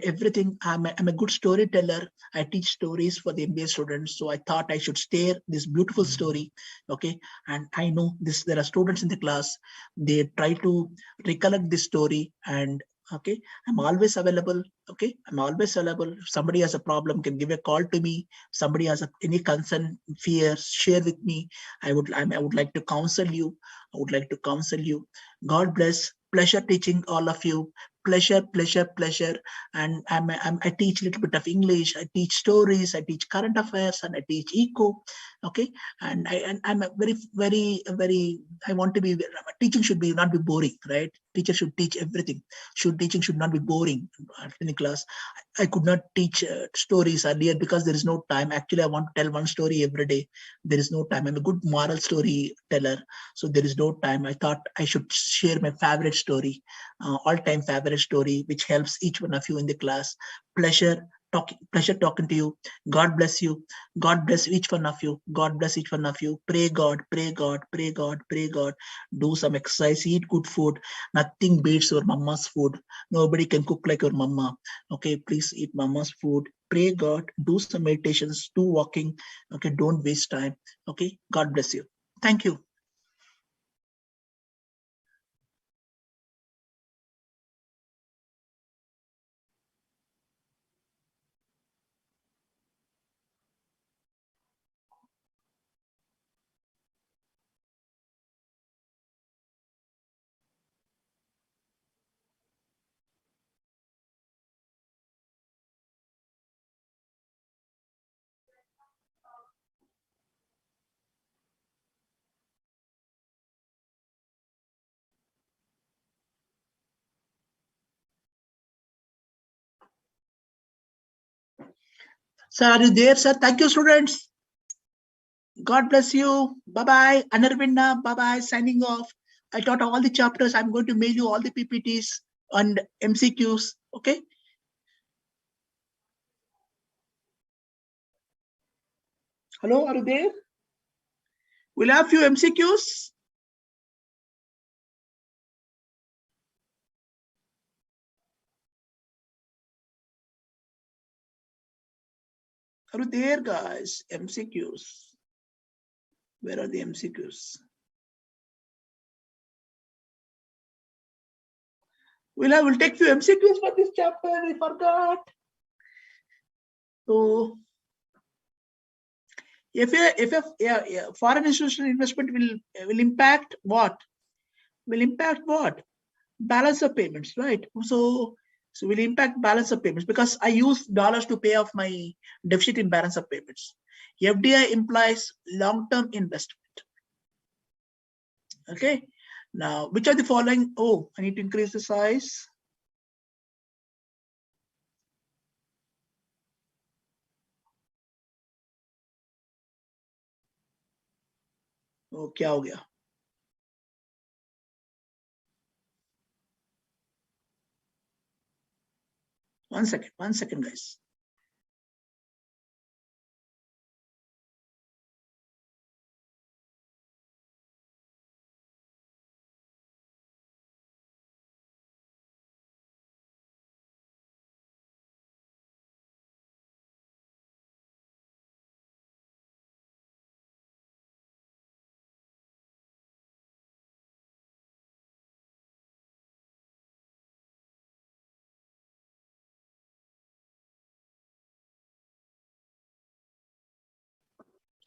[SPEAKER 1] everything. I'm a good storyteller. I teach stories for the MBA students. So I thought I should share this beautiful story. Okay. And I know this, there are students in the class. They try to recollect this story, and okay, I'm always available. Okay. I'm always available. If somebody has a problem, can give a call to me. Somebody has any concern, fear, share with me. I would like to counsel you. I would like to counsel you. God bless. Pleasure teaching all of you. Pleasure. And I teach a little bit of English. I teach stories. I teach current affairs, and I teach eco. Okay, and I'm a very. I want to be. Teaching should be not be boring, right? teacher should teach everything. Teaching should not be boring in the class. I could not teach stories earlier because there is no time. Actually, I want to tell one story every day. There is no time. I'm a good moral story teller, so there is no time. I thought I should share my favorite story, all-time favorite story, which helps each one of you in the class. Pleasure talking to you. God bless you. God bless each one of you. God bless each one of you. Pray God, pray God, pray God, pray God. Do some exercise, eat good food. Nothing beats your mama's food. Nobody can cook like your mama. Okay, please eat mama's food. Pray God, do some meditations, do walking. Okay, don't waste time. Okay, God bless you. Thank you. Sir, are you there, sir? Thank you, students. God bless you. Bye-bye. Anirvinda, bye-bye. Signing off. I taught all the chapters. I'm going to mail you all the PPTs and MCQs. Okay. Hello, are you there? We'll have few MCQs. Are you there, guys? MCQs. Where are the MCQs? We'll take few MCQs for this chapter. I forgot. So, if foreign institutional investment will impact what? Will impact what? Balance of payments, right? So will impact balance of payments because I use dollars to pay off my deficit in balance of payments. FDI implies long-term investment. Okay. Now, which are the following? Oh, I need to increase the size. Oh, क्या हो गया? One second, guys.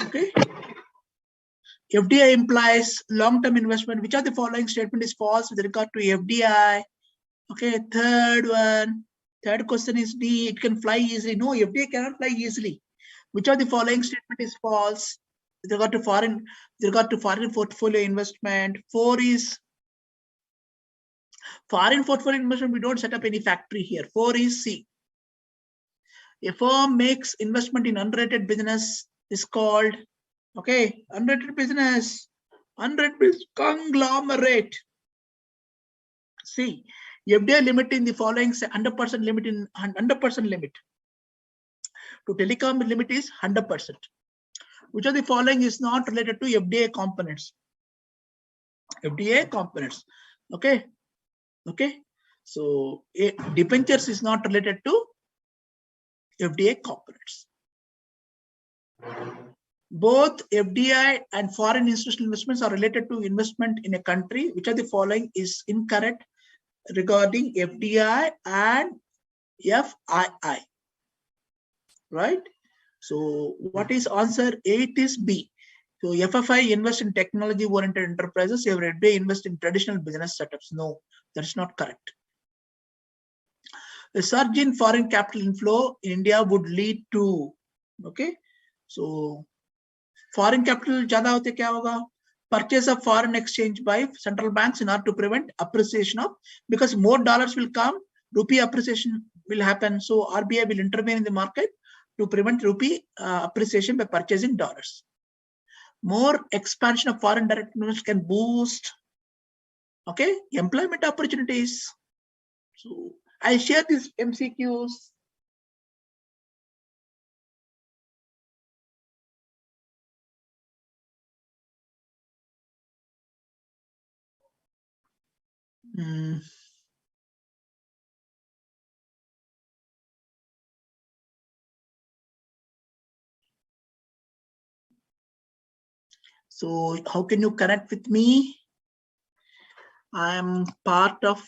[SPEAKER 1] Okay. FDI implies long-term investment. Which of the following statement is false with regard to FDI? Okay, third question is D. It can fly easily. No, FDI cannot fly easily. Which of the following statement is false with regard to foreign portfolio investment? 4 is foreign portfolio investment. We don't set up any factory here. 4 is C. A firm makes investment in unrated business is called, okay, unrated business, unrated conglomerate. C. FDI limit in the following 100% limit in 100% limit. To telecom limit is 100%. Which of the following is not related to FDI components? FDI components. Okay. Okay. So debentures is not related to FDI components. Both FDI and foreign institutional investments are related to investment in a country. Which of the following is incorrect regarding FDI and FII? Right? So what is answer? 8 is B. So FFI invest in technology-oriented enterprises. FDI invest in traditional business setups. No, that's not correct. A surge in foreign capital inflow in India would lead to, okay, so foreign capital ज़्यादा होते क्या होगा? purchase of foreign exchange by central banks in order to prevent appreciation of, because more dollars will come, rupee appreciation will happen. So RBI will intervene in the market to prevent rupee appreciation by purchasing dollars. More expansion of foreign direct investment can boost, okay, employment opportunities. So I share these MCQs. So how can you connect with me? I am part of,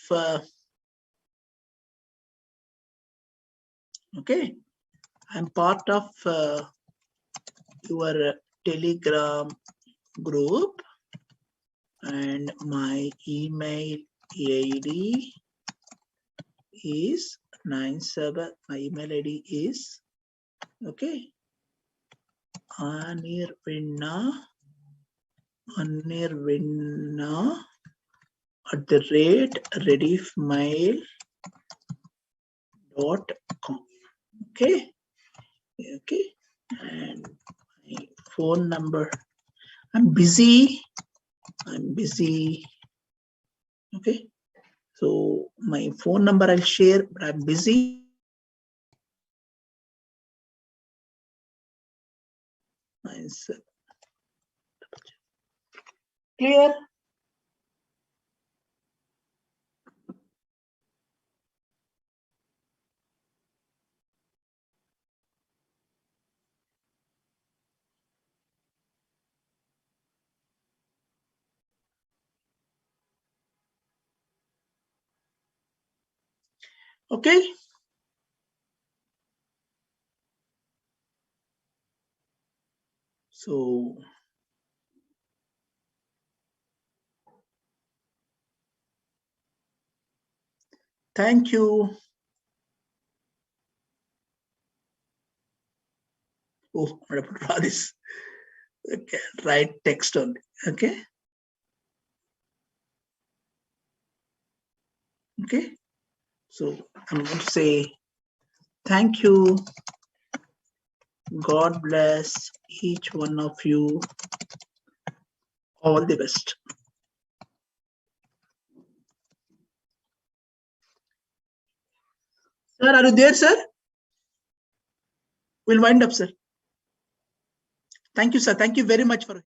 [SPEAKER 1] okay, I'm part of your Telegram group, and my email ID is 97. My email ID is, okay, Anirvinna @rediffmail.com. Okay, okay, and my phone number. I'm busy. Okay, so my phone number I'll share, but I'm busy. Clear? Okay. So thank you. Oh, I'm going to draw this. Okay, write text on it. Okay. Okay. So I'm going to say thank you. God bless each one of you. All the best. Sir, are you there, sir? We'll wind up, sir. Thank you, sir. Thank you very much for